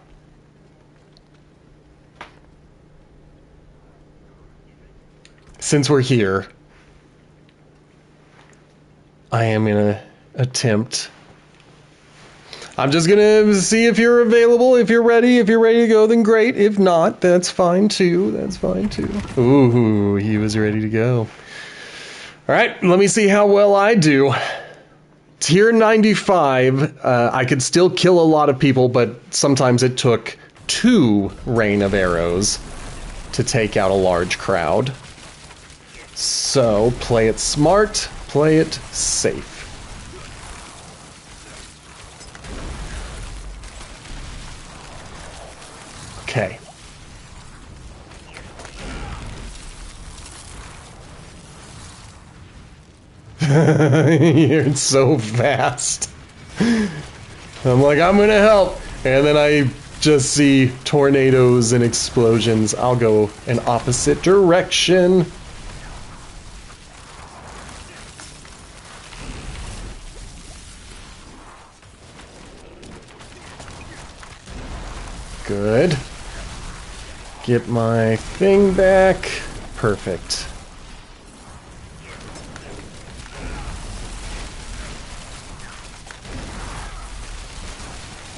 since we're here, I am going to attempt. I'm just going to see if you're available, if you're ready. If you're ready to go, then great. If not, that's fine too. That's fine too. Ooh, he was ready to go. All right, let me see how well I do. Tier 95, I could still kill a lot of people, but sometimes it took 2 rain of arrows to take out a large crowd. So, play it smart, play it safe. Okay. You're so fast. I'm like, I'm gonna help. And then I just see tornadoes and explosions. I'll go an opposite direction. Good. Get my thing back. Perfect.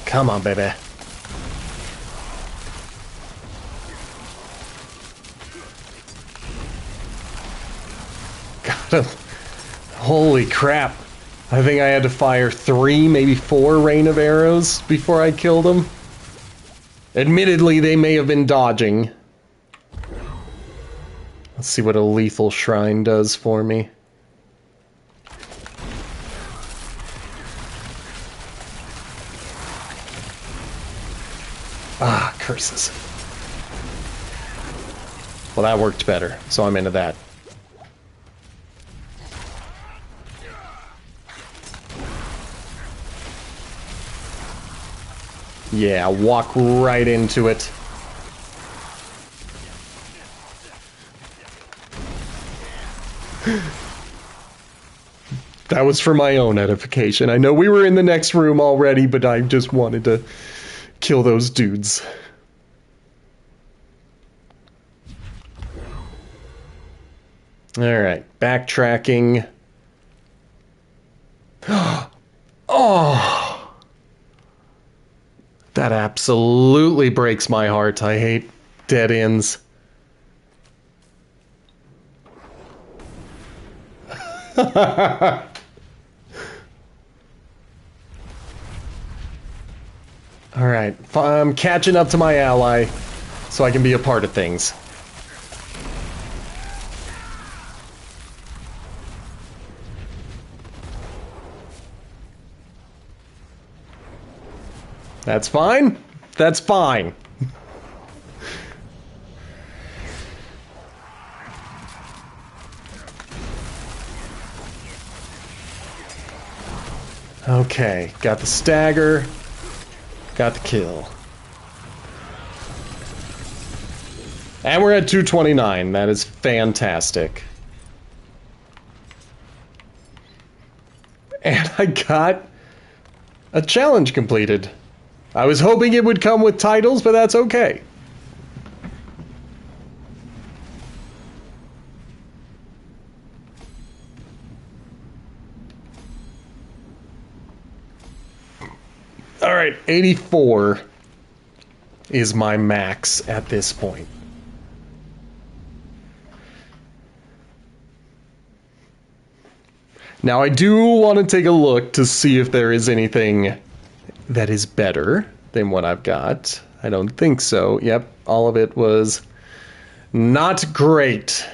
Come on, baby. Got him. Holy crap. I think I had to fire 3, maybe 4 rain of arrows before I killed him. Admittedly, they may have been dodging. Let's see what a lethal shrine does for me. Ah, curses. Well, that worked better, so I'm into that. Yeah, walk right into it. That was for my own edification. I know we were in the next room already, but I just wanted to kill those dudes. Alright, backtracking. Oh Oh! That absolutely breaks my heart. I hate dead ends. Alright, I'm catching up to my ally so I can be a part of things. That's fine. That's fine. Okay, got the stagger. Got the kill. And we're at 229. That is fantastic. And I got a challenge completed. I was hoping it would come with titles, but that's okay. Alright, 84 is my max at this point. Now I do want to take a look to see if there is anything that is better than what I've got. I don't think so. Yep, all of it was not great.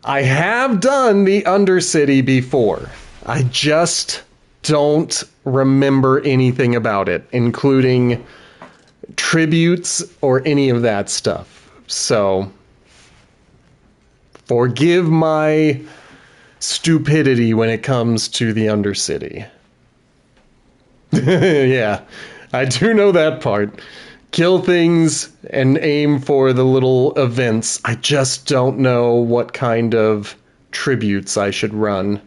I have done the Undercity before. I just don't remember anything about it, including tributes or any of that stuff. So, forgive my stupidity when it comes to the Undercity. Yeah, I do know that part. Kill things and aim for the little events. I just don't know what kind of tributes I should run.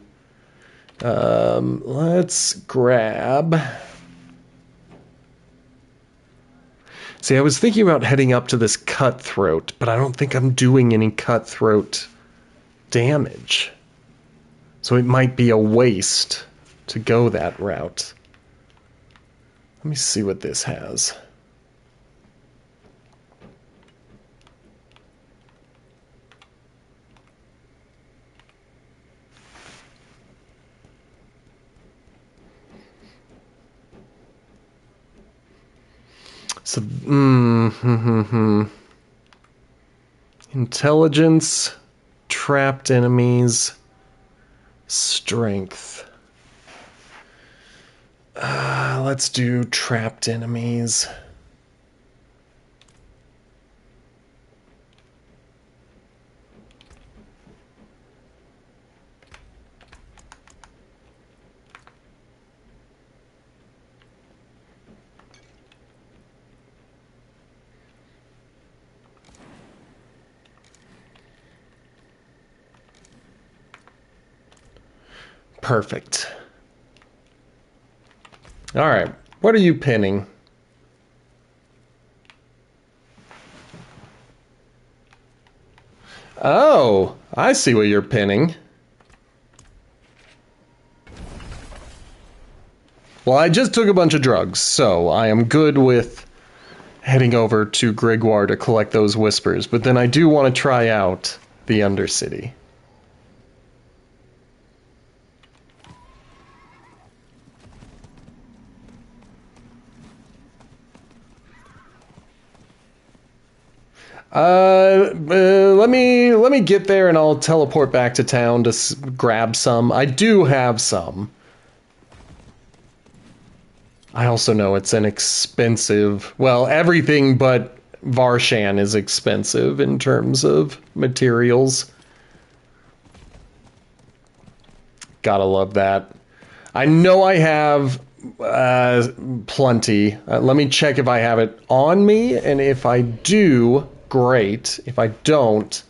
Let's grab... See, I was thinking about heading up to this cutthroat, but I don't think I'm doing any cutthroat damage. So it might be a waste to go that route. Let me see what this has. So, intelligence, trapped enemies, strength. Let's do trapped enemies. Perfect. All right, what are you pinning? Oh, I see what you're pinning. Well, I just took a bunch of drugs, so I am good with heading over to Grigwar to collect those whispers, but then I do want to try out the Undercity. Let me get there and I'll teleport back to town to grab some. I do have some. I also know it's an expensive... Well, everything but Varshan is expensive in terms of materials. Gotta love that. I know I have plenty. Let me check if I have it on me, and if I do, great. If I don't,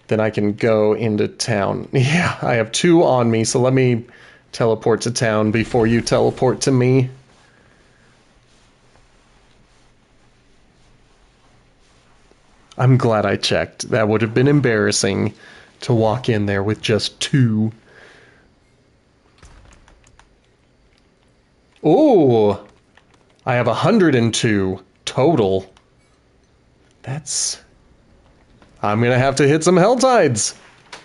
then I can go into town. Yeah, I have 2 on me, so let me teleport to town before you teleport to me. I'm glad I checked. That would have been embarrassing to walk in there with just 2. Oh, I have 102 total. That's... I'm going to have to hit some Hell Tides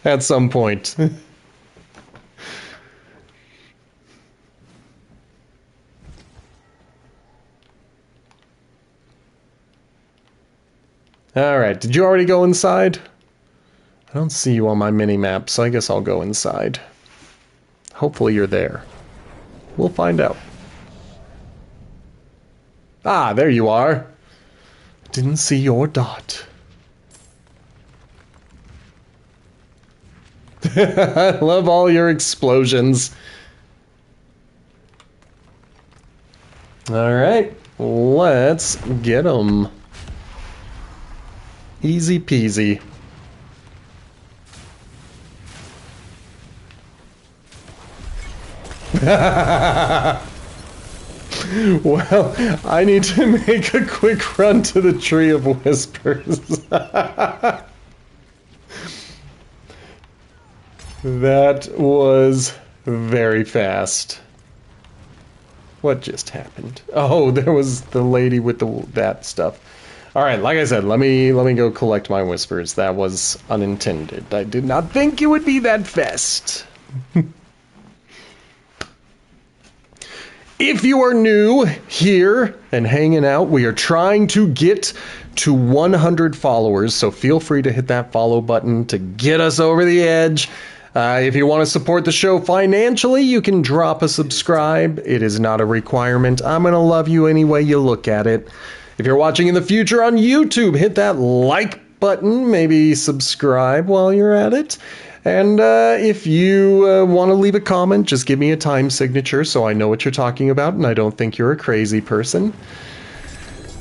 at some point. Alright, did you already go inside? I don't see you on my mini-map, so I guess I'll go inside. Hopefully you're there. We'll find out. Ah, there you are. Didn't see your dot. I love all your explosions. Alright, let's get them. Easy peasy. Well, I need to make a quick run to the Tree of Whispers. That was very fast. What just happened? Oh, there was the lady with that stuff. All right, like I said, let me go collect my whispers. That was unintended. I did not think it would be that fast. If you are new here and hanging out, we are trying to get to 100 followers, so feel free to hit that follow button to get us over the edge. If you want to support the show financially, you can drop a subscribe. It is not a requirement. I'm going to love you any way you look at it. If you're watching in the future on YouTube, hit that like button, maybe subscribe while you're at it. And if you want to leave a comment, just give me a time signature so I know what you're talking about and I don't think you're a crazy person.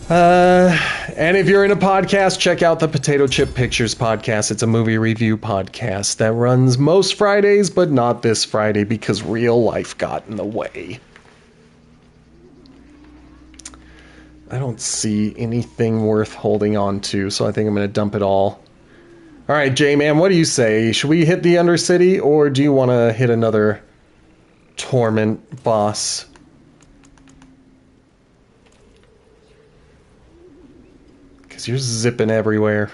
And if you're in a podcast, check out the Potato Chip Pictures podcast. It's a movie review podcast that runs most Fridays, but not this Friday because real life got in the way. I don't see anything worth holding on to, so I think I'm going to dump it all. All right, J-Man, what do you say? Should we hit the Undercity, or do you want to hit another Torment Boss? Because you're zipping everywhere.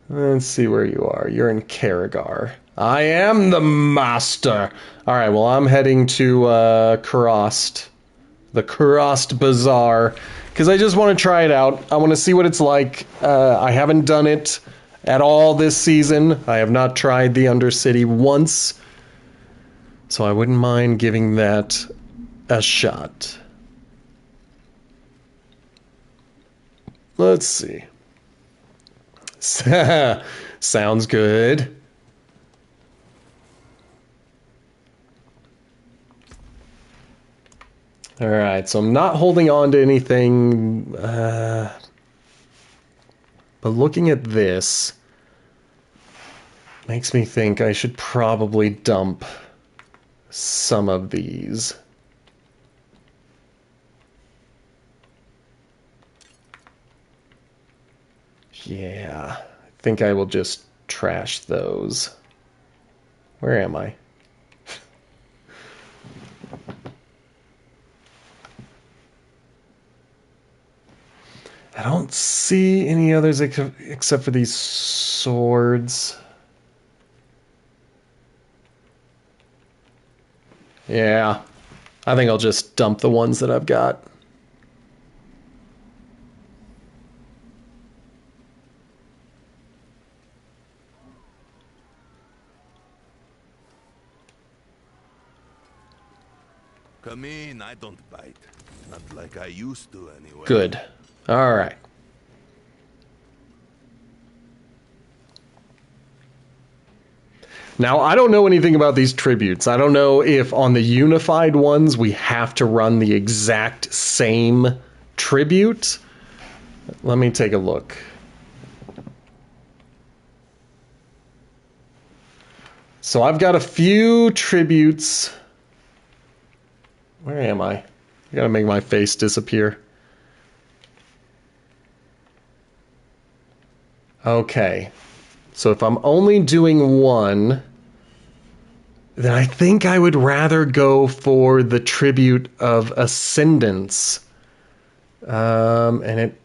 Let's see where you are. You're in Karagar. I am the master. All right, well, I'm heading to Kurost. The Kurost Bazaar. Because I just want to try it out. I want to see what it's like. I haven't done it at all this season. I have not tried the Undercity once. So I wouldn't mind giving that a shot. Let's see. Sounds good. All right, so I'm not holding on to anything, but looking at this makes me think I should probably dump some of these. Yeah, I think I will just trash those. Where am I? I don't see any others except for these swords. Yeah, I think I'll just dump the ones that I've got. Come in, I don't bite. Not like I used to anyway. Good. All right. Now, I don't know anything about these tributes. I don't know if on the unified ones we have to run the exact same tribute. Let me take a look. So I've got a few tributes. Where am I? I gotta make my face disappear. Okay. So if I'm only doing one, then I think I would rather go for the Tribute of Ascendance. And it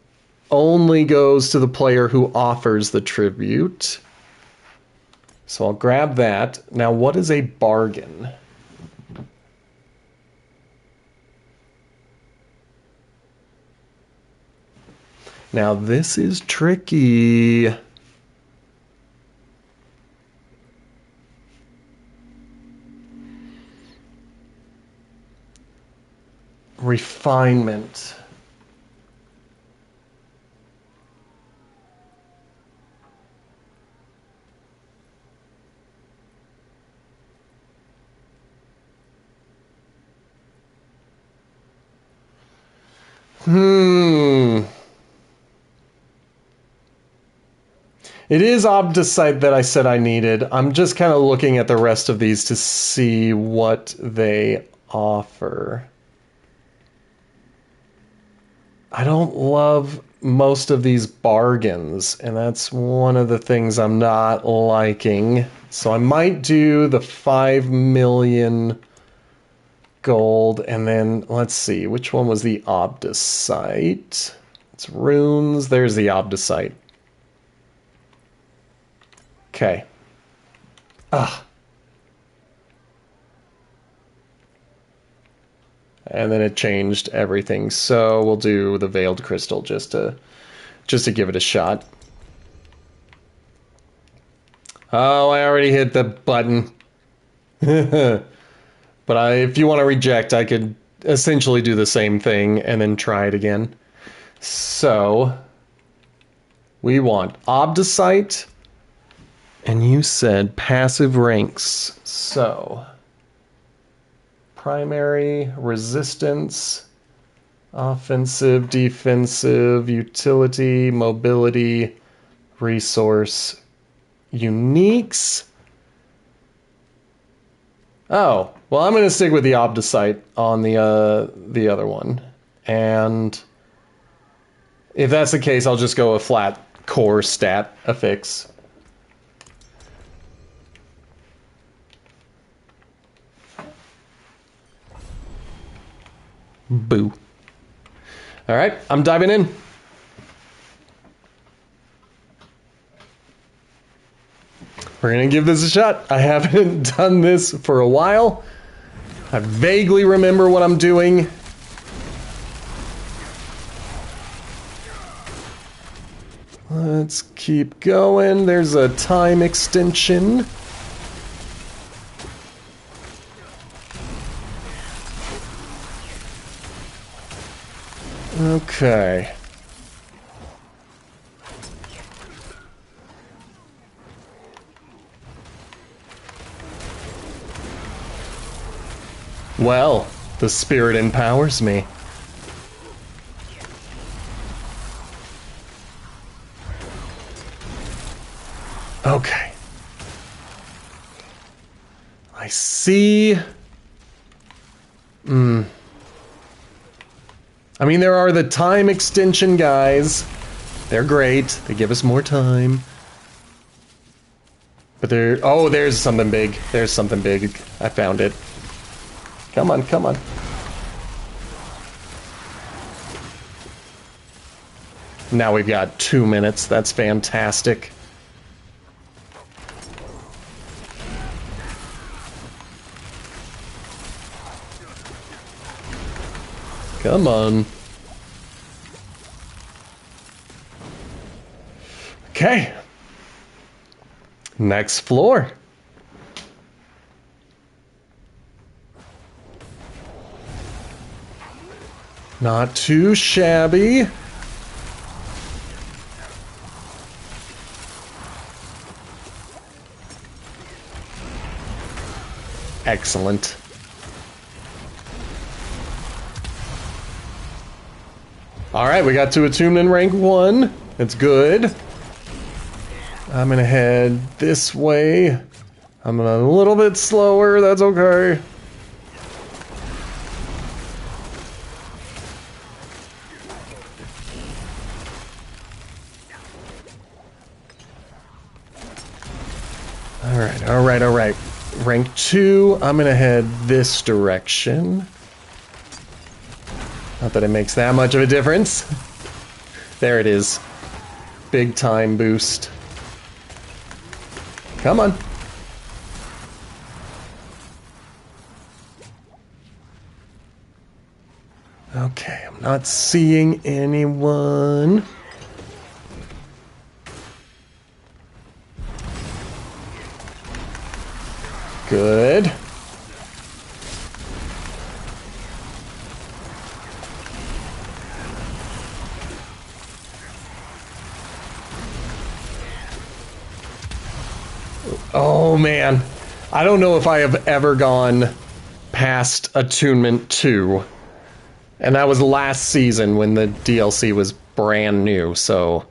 only goes to the player who offers the tribute. So I'll grab that. Now, what is a bargain? Now, this is tricky. Refinement. It is Obdicite that I said I needed. I'm just kind of looking at the rest of these to see what they offer. I don't love most of these bargains, and that's one of the things I'm not liking. So I might do the 5 million gold, and then let's see, which one was the Obdicite? It's runes. There's the Obdicite. Okay. And then it changed everything. So we'll do the Veiled Crystal just to give it a shot. Oh, I already hit the button. But if you want to reject, I could essentially do the same thing and then try it again. So we want Obdicite, and you said passive ranks. So primary, resistance, offensive, defensive, utility, mobility, resource, uniques. Oh, well, I'm going to stick with the Obdicite on the other one. And if that's the case, I'll just go a flat core stat affix. Boo. All right, I'm diving in. We're going to give this a shot. I haven't done this for a while. I vaguely remember what I'm doing. Let's keep going. There's a time extension. Okay. Well, the spirit empowers me. Okay. I see. I mean, there are the time extension guys. They're great. They give us more time. But there... Oh, there's something big. There's something big. I found it. Come on, come on. Now we've got 2 minutes. That's fantastic. Come on. Okay. Next floor. Not too shabby. Excellent. All right, we got to attunement rank 1. That's good. I'm gonna head this way. I'm a little bit slower, that's okay. rank 2. I'm gonna head this direction. Not that it makes that much of a difference. There it is. Big time boost. Come on. Okay, I'm not seeing anyone. Good. Oh man, I don't know if I have ever gone past Attunement 2. And that was last season when the DLC was brand new, so...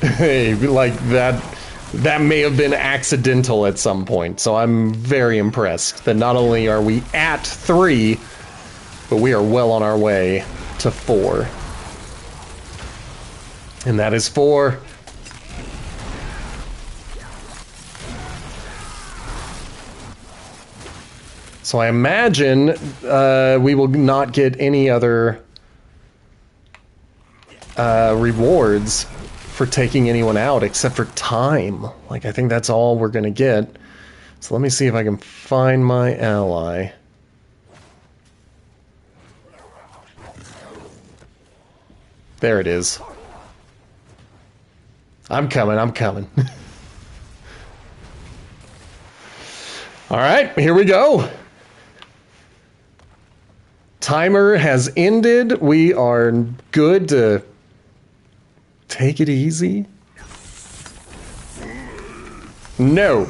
Hey, like that may have been accidental at some point, so I'm very impressed that not only are we at 3, but we are well on our way to 4. And that is 4. So I imagine we will not get any other rewards for taking anyone out except for time. Like, I think that's all we're gonna get. So let me see if I can find my ally. There it is. I'm coming, I'm coming. Alright, here we go. Timer has ended. We are good to take it easy. No.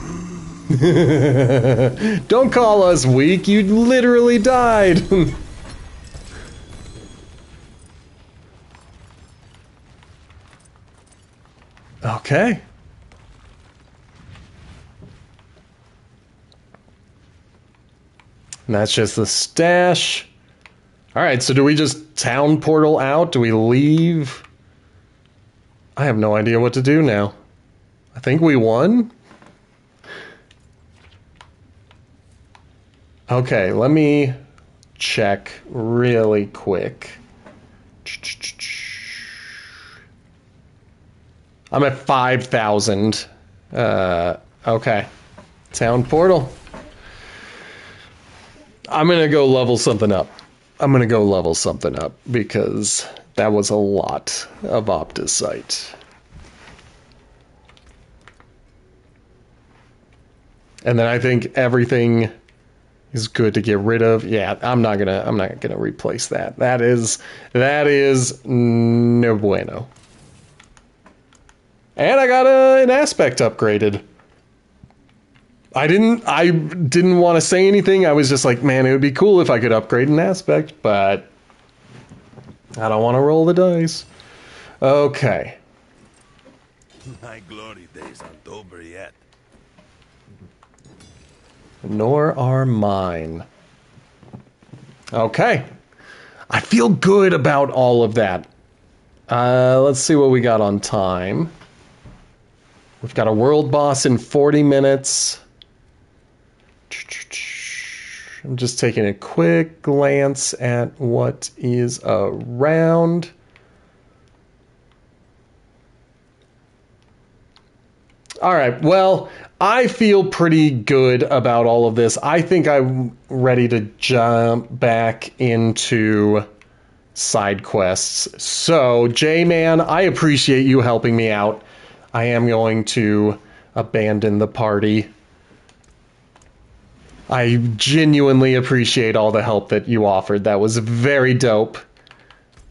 Don't call us weak. You literally died. Okay. And that's just the stash. Alright, so do we just town portal out? Do we leave? I have no idea what to do now. I think we won? Okay, let me check really quick. I'm at 5,000. Okay. Town portal. I'm gonna go level something up. Because that was a lot of Opticite. And then I think everything is good to get rid of. Yeah, I'm not gonna replace that. That is no bueno. And I got an aspect upgraded. I didn't want to say anything. I was just like, man, it would be cool if I could upgrade an aspect, but I don't want to roll the dice. Okay. My glory days aren't over yet. Nor are mine. Okay. I feel good about all of that. Let's see what we got on time. We've got a world boss in 40 minutes. I'm just taking a quick glance at what is around. All right, well, I feel pretty good about all of this. I think I'm ready to jump back into side quests. So, J-Man, I appreciate you helping me out. I am going to abandon the party. I genuinely appreciate all the help that you offered. That was very dope.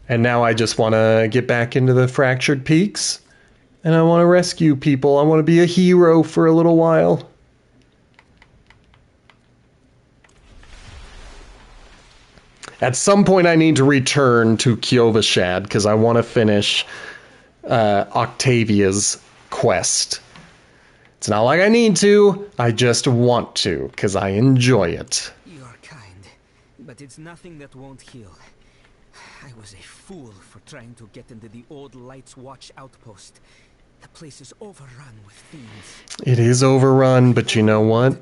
And now I just want to get back into the Fractured Peaks. And I want to rescue people. I want to be a hero for a little while. At some point I need to return to Kyovashad because I want to finish Octavia's quest. It's not like I need to, I just want to, because I enjoy it. You are kind, but it's nothing that won't heal. I was a fool for trying to get into the old Lights Watch outpost. The place is overrun with fiends. It is overrun, but you know what?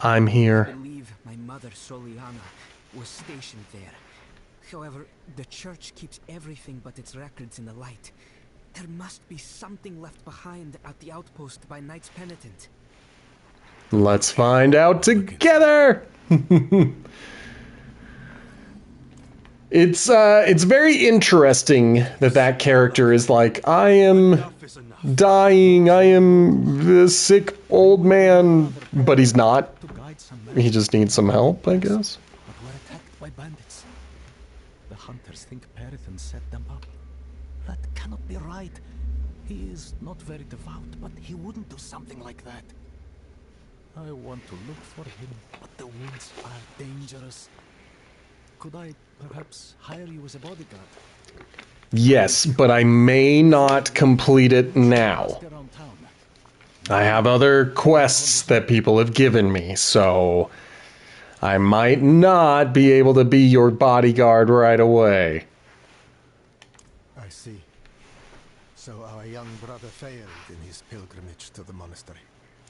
I'm I here. believe my mother Soliana was stationed there. However, the church keeps everything but its records in the light. There must be something left behind at the outpost by Knights Penitent. Let's find out together! It's very interesting that that character is like, I am dying, I am the sick old man, but he's not. He just needs some help, I guess. But were attacked by bandits. The hunters think Perithan set them up. That cannot be right. He is not very devout, but he wouldn't do something like that. I want to look for him, but the woods are dangerous. Could I perhaps hire you as a bodyguard? Yes, but I may not complete it now. Around town. I have other quests that people have given me, so I might not be able to be your bodyguard right away. I see. So our young brother failed in his pilgrimage to the monastery.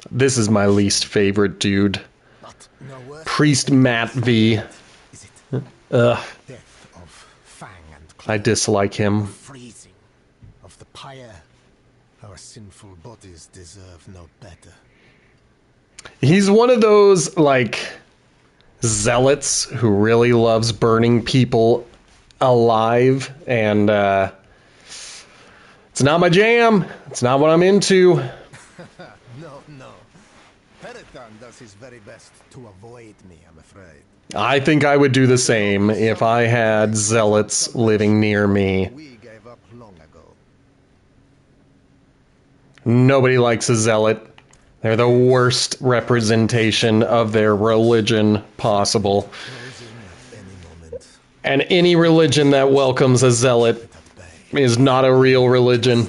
This is my least favorite dude. But no worse. Priest Matt V. Is it? Ugh, Death of fang and claw. I dislike him. Freezing of the pyre. Our sinful bodies deserve no better. He's one of those, like, zealots who really loves burning people alive, and, it's not my jam. It's not what I'm into. No. Perithan does his very best to avoid me, I'm afraid. I think I would do the same if I had zealots living near me. We gave up long ago. Nobody likes a zealot. They're the worst representation of their religion possible. Closing at any moment. And any religion that welcomes a zealot is not a real religion.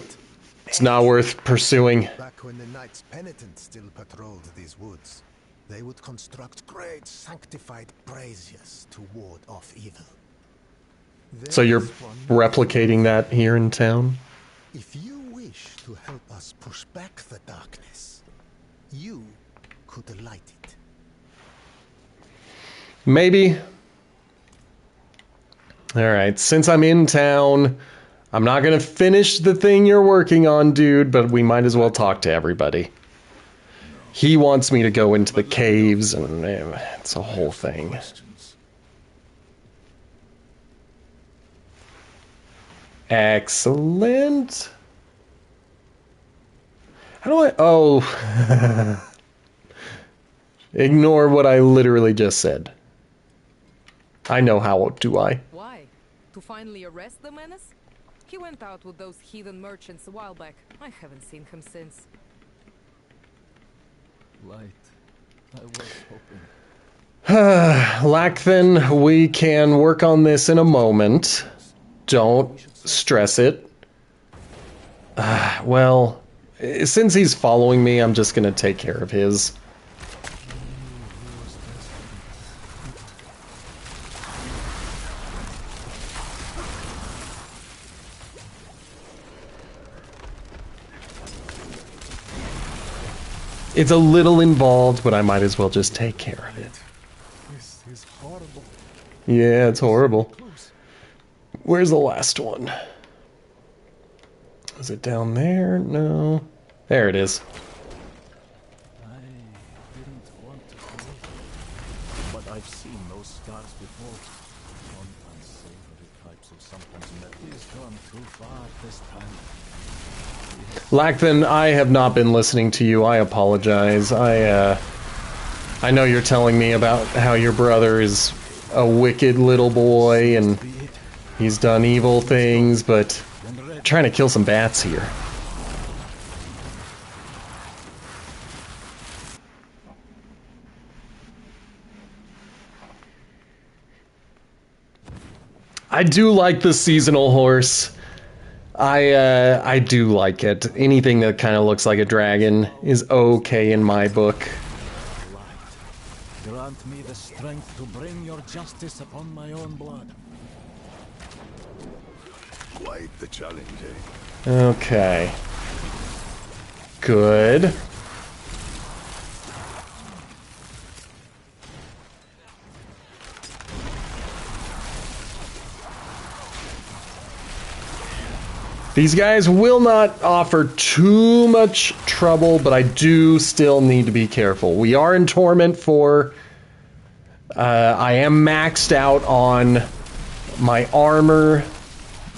It's not worth pursuing. Back when the Knights Penitent still patrolled these woods, they would construct great sanctified braziers to ward off evil. So you're There is one- replicating that here in town? If you wish to help us push back the darkness, you could light it. Maybe. Alright, since I'm in town, I'm not gonna finish the thing you're working on, dude, but we might as well talk to everybody. He wants me to go into the caves, and it's a whole thing. Questions. Excellent. How do I... Oh. Ignore what I literally just said. I know how do I. Why? To finally arrest the menace? He went out with those heathen merchants a while back. I haven't seen him since. Light. I was hoping. Lacthan, we can work on this in a moment. Don't stress it. Well, since he's following me, I'm just gonna take care of his. It's a little involved, but I might as well just take care of it. This is horrible. Yeah, it's horrible. Where's the last one? Is it down there? No. There it is. I didn't want to go, but I've seen those scars before. One unsavory types of sometimes met. He's gone too far this time. Lacthan, I have not been listening to you. I apologize. I know you're telling me about how your brother is a wicked little boy and he's done evil things, but I'm trying to kill some bats here. I do like the seasonal horse. I do like it. Anything that kind of looks like a dragon is okay in my book. Light, grant me the strength to bring your justice upon my own blood. Quite the challenge, eh? Okay. Good. These guys will not offer too much trouble, but I do still need to be careful. We are in Torment 4. I am maxed out on my armor.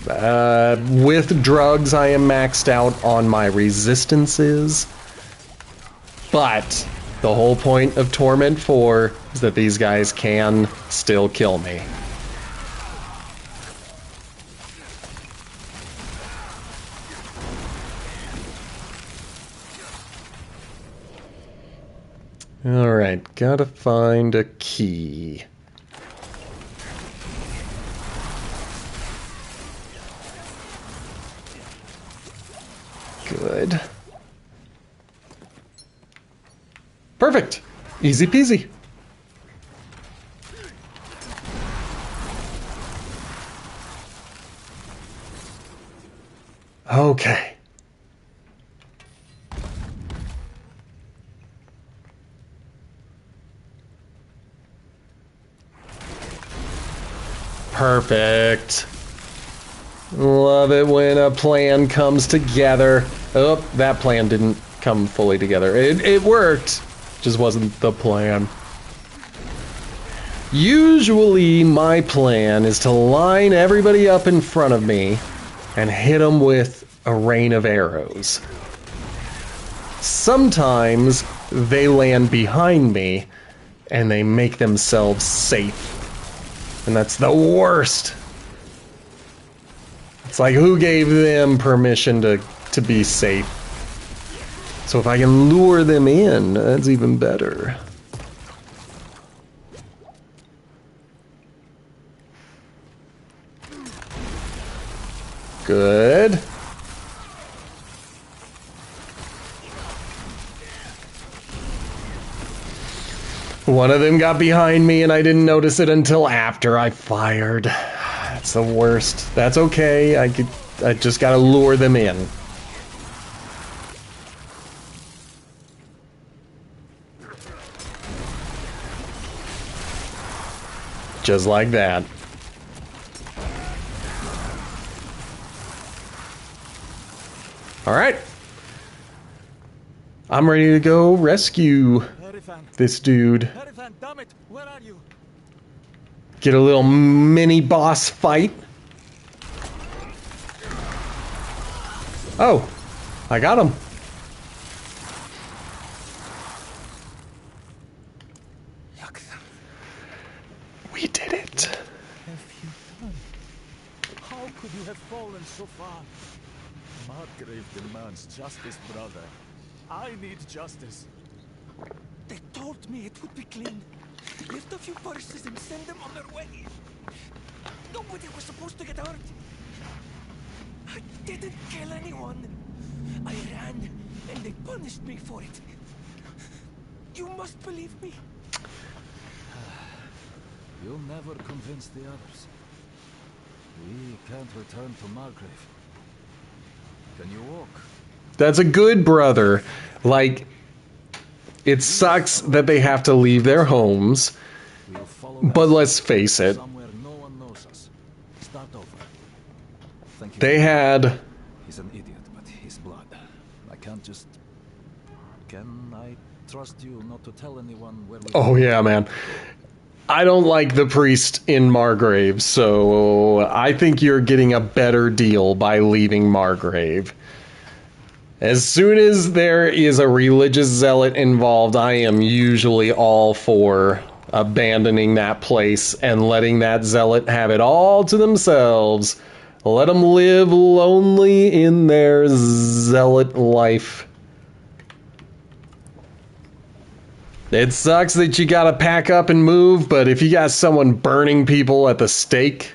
With drugs, I am maxed out on my resistances. But the whole point of Torment 4 is that these guys can still kill me. Alright, gotta find a key. Good. Perfect! Easy peasy. Okay. Perfect. Love it when a plan comes together. Oh, that plan didn't come fully together. It worked, just wasn't the plan. Usually my plan is to line everybody up in front of me and hit them with a rain of arrows. Sometimes they land behind me and they make themselves safe. And that's the worst. It's like, who gave them permission to be safe? So if I can lure them in, that's even better. Good. One of them got behind me and I didn't notice it until after I fired. That's the worst. That's okay. I just gotta lure them in. Just like that. Alright. I'm ready to go rescue this dude. Damn it, where are you? Get a little mini boss fight. Oh, I got him. We did it. Have you done? How could you have fallen so far? Margrave demands justice, brother. I need justice. They told me it would be clean. Lift a few purses and send them on their way. Nobody was supposed to get hurt. I didn't kill anyone. I ran, and they punished me for it. You must believe me. You'll never convince the others. We can't return to Margrave. Can you walk? That's a good brother. Like, it sucks that they have to leave their homes, but let's face it. They had... He's an idiot, but his blood. I can't just... Can I trust you not to tell anyone where we... Oh yeah, man. I don't like the priest in Margrave, so I think you're getting a better deal by leaving Margrave. As soon as there is a religious zealot involved, I am usually all for abandoning that place and letting that zealot have it all to themselves. Let them live lonely in their zealot life. It sucks that you gotta pack up and move, but if you got someone burning people at the stake,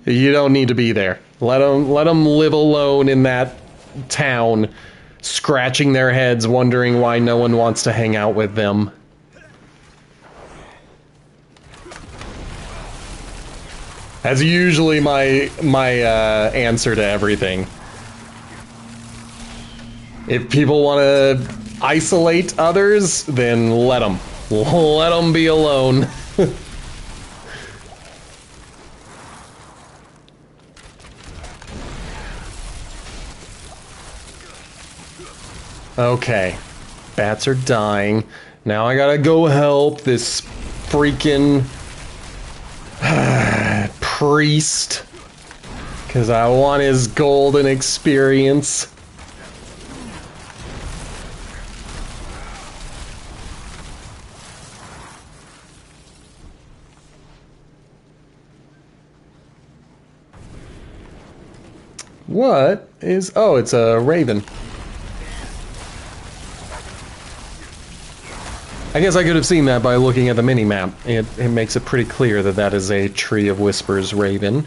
you don't need to be there. Let them live alone in that town, scratching their heads, wondering why no one wants to hang out with them. That's usually my answer to everything. If people want to isolate others, then let them. Let them be alone. Okay. Bats are dying. Now I gotta go help this freaking priest. Because I want his golden experience. What is... Oh, it's a raven. I guess I could have seen that by looking at the mini-map. It makes it pretty clear that that is a Tree of Whispers raven.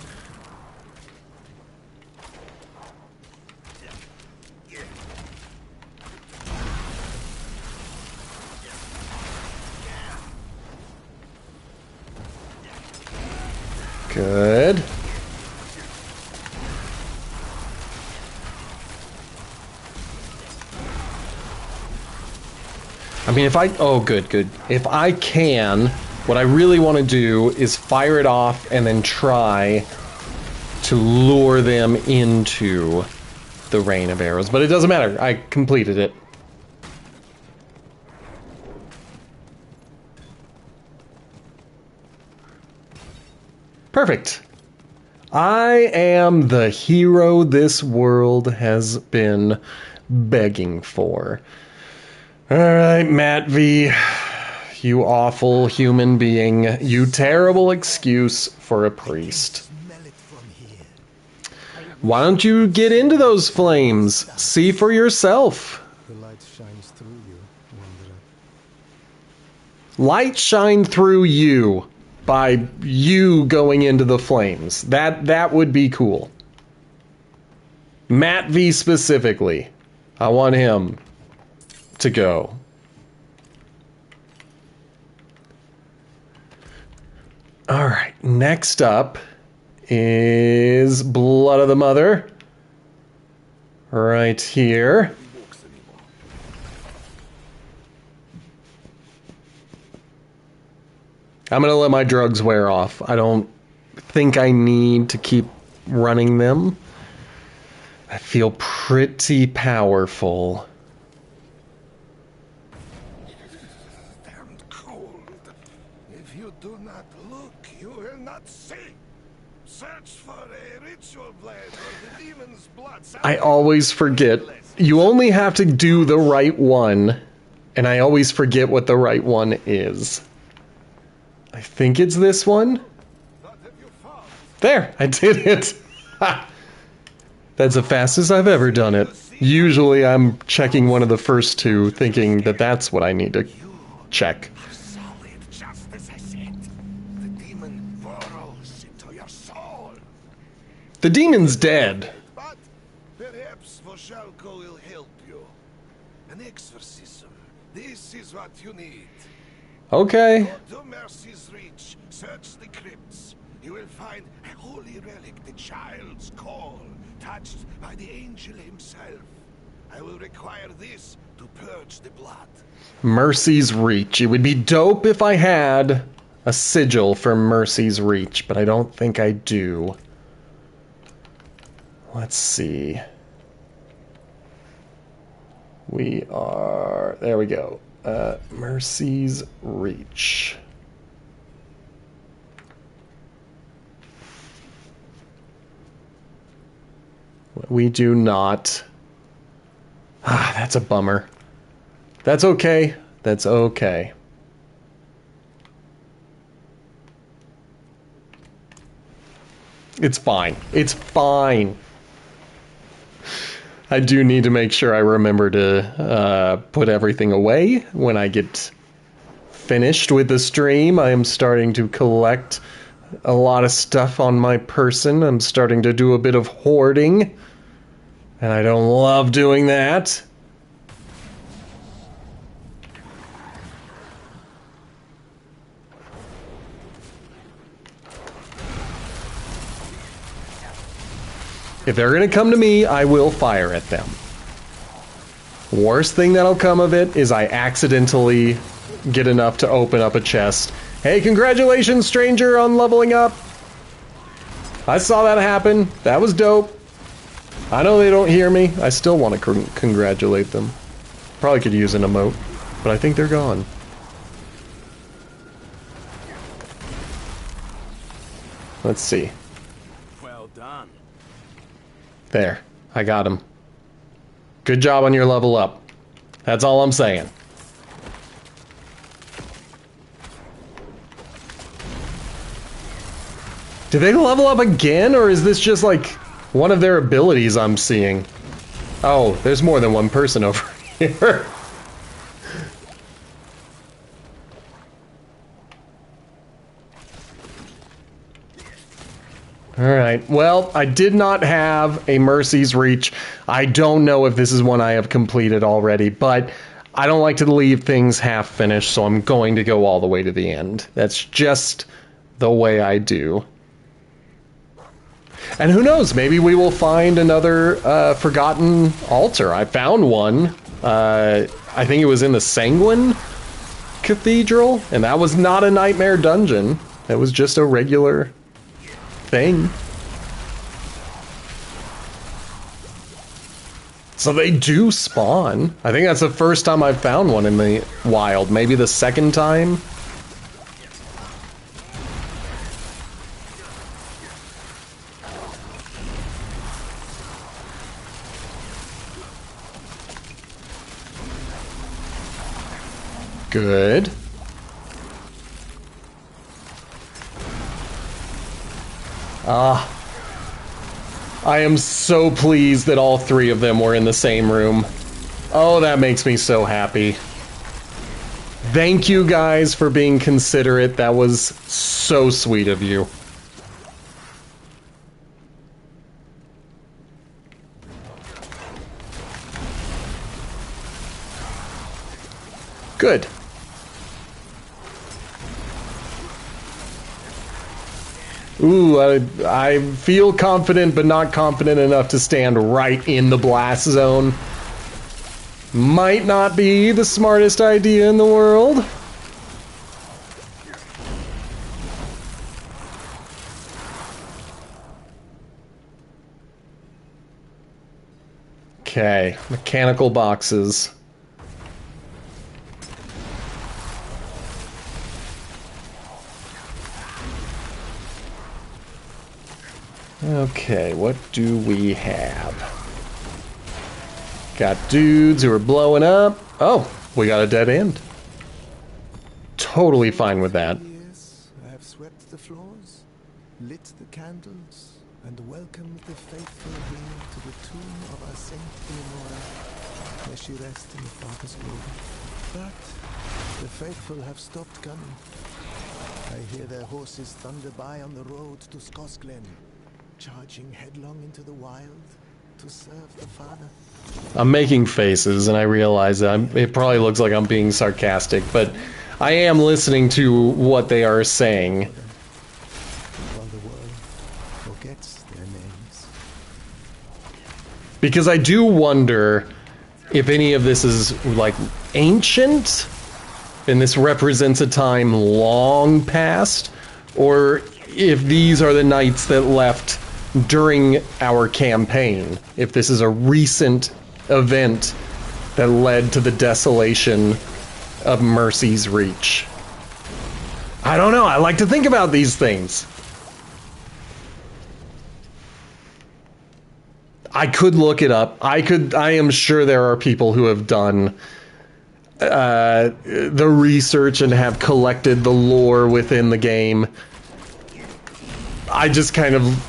Good. I mean, if I... Oh, good, good. If I can, what I really want to do is fire it off and then try to lure them into the rain of arrows. But it doesn't matter. I completed it. Perfect. I am the hero this world has been begging for. Alright, Matt V. You awful human being. You terrible excuse for a priest. Why don't you get into those flames? See for yourself. The light shines through you, Wanderer. Light shine through you by you going into the flames. That would be cool. Matt V specifically. I want him to go. All right, next up is Blood of the Mother. Right here. I'm gonna let my drugs wear off. I don't think I need to keep running them. I feel pretty powerful. If you do not look, you will not see. Search for a ritual blade or the demon's blood. I always forget. You only have to do the right one, and I always forget what the right one is. I think it's this one. There, I did it. That's the fastest I've ever done it. Usually I'm checking one of the first two, thinking that that's what I need to check. The demon's dead. But perhaps Voshalko will help you. An exorcism. This is what you need. Okay. Go to Mercy's Reach. Search the crypts. You will find a holy relic, the child's call, touched by the angel himself. I will require this to purge the blood. Mercy's Reach. It would be dope if I had a sigil for Mercy's Reach, but I don't think I do. Let's see. We are... There we go. Mercy's Reach. We do not. Ah, that's a bummer. That's okay. That's okay. It's fine. It's fine. I do need to make sure I remember to put everything away when I get finished with the stream. I am starting to collect a lot of stuff on my person. I'm starting to do a bit of hoarding, and I don't love doing that. If they're going to come to me, I will fire at them. Worst thing that'll come of it is I accidentally get enough to open up a chest. Hey, congratulations, stranger, on leveling up. I saw that happen. That was dope. I know they don't hear me. I still want to congratulate them. Probably could use an emote, but I think they're gone. Let's see. Well done. There. I got him. Good job on your level up. That's all I'm saying. Did they level up again, or is this just like one of their abilities I'm seeing? Oh, there's more than one person over here. Alright, well, I did not have a Mercy's Reach. I don't know if this is one I have completed already, but I don't like to leave things half finished, so I'm going to go all the way to the end. That's just the way I do. And who knows, maybe we will find another forgotten altar. I found one. I think it was in the Sanguine Cathedral, and that was not a nightmare dungeon. That was just a regular thing. So they do spawn. I think that's the first time I've found one in the wild. Maybe the second time. Good. I am so pleased that all three of them were in the same room. Oh, that makes me so happy. Thank you guys for being considerate. That was so sweet of you. Good. Ooh, I feel confident, but not confident enough to stand right in the blast zone. Might not be the smartest idea in the world. Okay, mechanical boxes. Okay, what do we have? Got dudes who are blowing up. Oh, we got a dead end. Totally fine with that. Yes, I have swept the floors, lit the candles, and welcomed the faithful here to the tomb of our Saint Leonora. May she rest in the Father's glory. But the faithful have stopped coming. I hear their horses thunder by on the road to Skosglen, charging headlong into the wild to serve the Father. I'm making faces, and I realize that it probably looks like I'm being sarcastic, but I am listening to what they are saying. While the world forgets their names. Because I do wonder if any of this is, like, ancient, and this represents a time long past, or if these are the knights that left during our campaign, if this is a recent event that led to the desolation of Mercy's Reach. I don't know, I like to think about these things. I could look it up. I am sure there are people who have done the research and have collected the lore within the game. I just kind of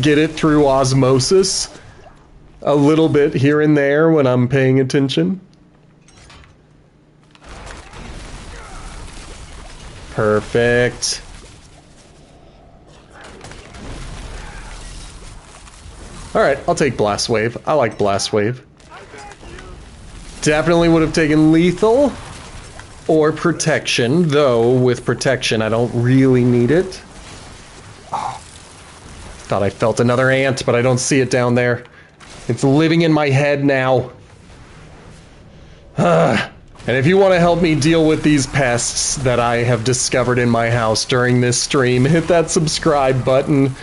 get it through osmosis a little bit here and there when I'm paying attention. Perfect. Alright, I'll take Blast Wave. I like Blast Wave. Definitely would have taken Lethal or Protection, though with Protection I don't really need it. Thought I felt another ant, but I don't see it down there. It's living in my head now. And if you want to help me deal with these pests that I have discovered in my house during this stream, hit that subscribe button.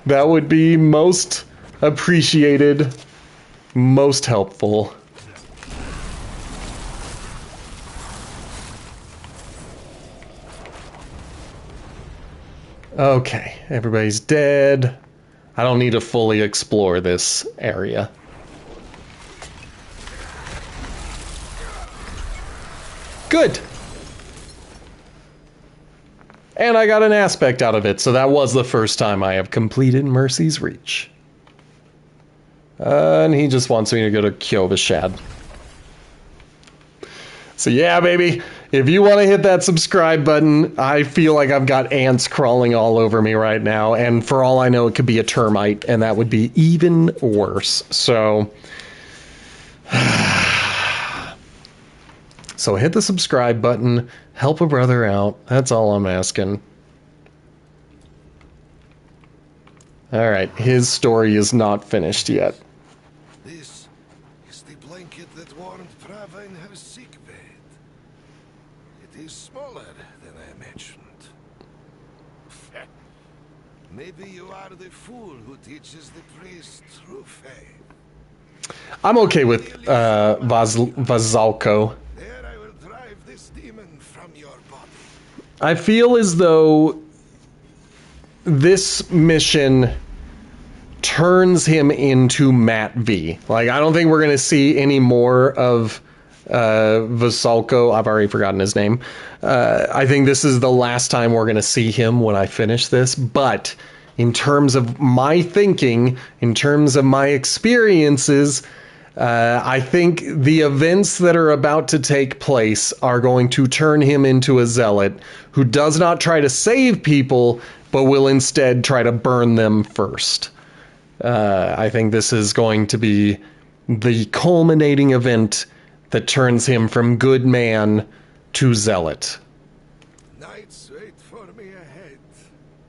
That would be most appreciated, most helpful. Okay, everybody's dead. I don't need to fully explore this area. Good. And I got an aspect out of it, so that was the first time I have completed Mercy's Reach. And he just wants me to go to Kyovashad. So yeah, baby, if you want to hit that subscribe button, I feel like I've got ants crawling all over me right now, and for all I know, it could be a termite, and that would be even worse. So... So hit the subscribe button, help a brother out, that's all I'm asking. Alright, his story is not finished yet. This is the blanket that warmed Prava in her sick bed. It is smaller than I imagined. Maybe you are the fool who teaches the priest true faith. I'm okay with Vazalko. I feel as though this mission turns him into Matt V. Like, I don't think we're going to see any more of Vasalko. I've already forgotten his name. I think this is the last time we're going to see him when I finish this. But in terms of my thinking, in terms of my experiences, I think the events that are about to take place are going to turn him into a zealot who does not try to save people, but will instead try to burn them first. I think this is going to be the culminating event that turns him from good man to zealot. Knights wait for me ahead,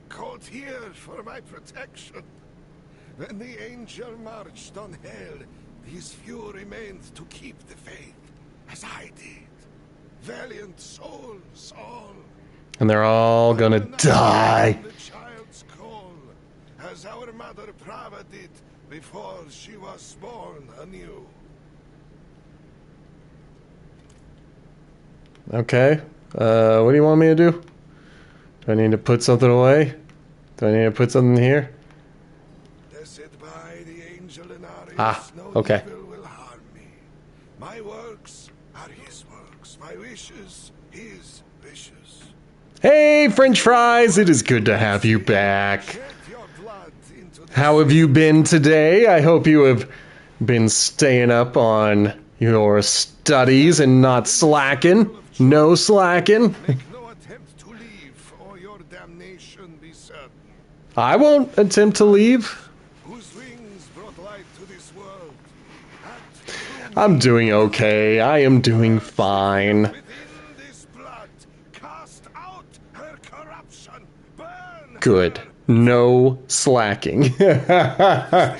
caught here for my protection. When the angel marched on hell, his few remained to keep the faith, as I did. Valiant souls, all. And they're all gonna die. The child's call, as our mother Prava did before she was born anew. Okay. What do you want me to do? Do I need to put something away? Do I need to put something here? Ah, okay. Will harm me. My works are his works. My wishes, his wishes. Hey, French fries! It is good to have you back. How have you been today? I hope you have been staying up on your studies and not slacking. No slacking. Make no attempt to leave, or your damnation be certain. I won't attempt to leave. I'm doing okay. I am doing fine. Good. No slacking. I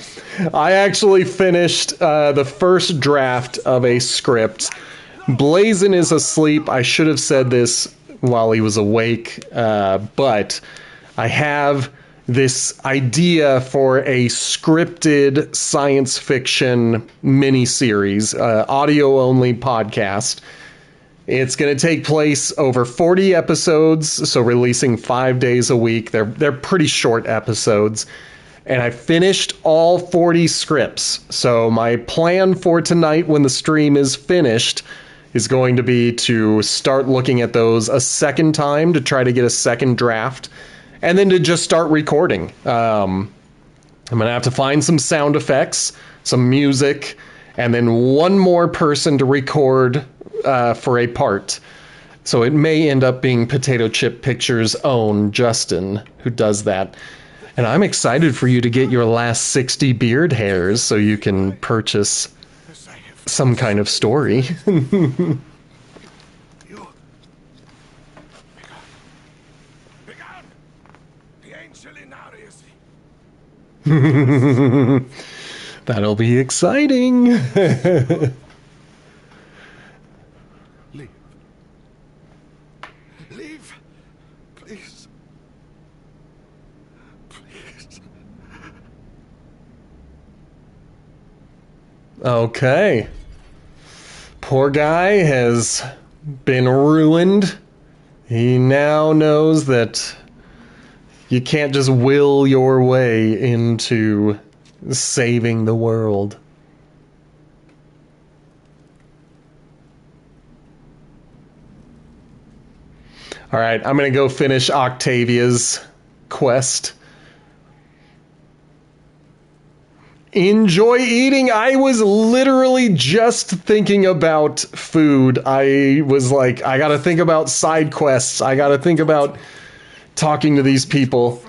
actually finished the first draft of a script. Blazin is asleep. I should have said this while he was awake, but I have this idea for a scripted science fiction miniseries, audio-only podcast. It's going to take place over 40 episodes, so releasing 5 days a week. They're pretty short episodes. And I finished all 40 scripts. So my plan for tonight when the stream is finished is going to be to start looking at those a second time to try to get a second draft. And then to just start recording. I'm going to have to find some sound effects, some music, and then one more person to record for a part. So it may end up being Potato Chip Pictures' own Justin who does that. And I'm excited for you to get your last 60 beard hairs so you can purchase some kind of story. That'll be exciting. Leave. Please. Please. Okay. Poor guy has been ruined. He now knows that you can't just will your way into saving the world. All right, I'm going to go finish Octavia's quest. Enjoy eating. I was literally just thinking about food. I was like, I gotta think about side quests. I gotta think about talking to these people.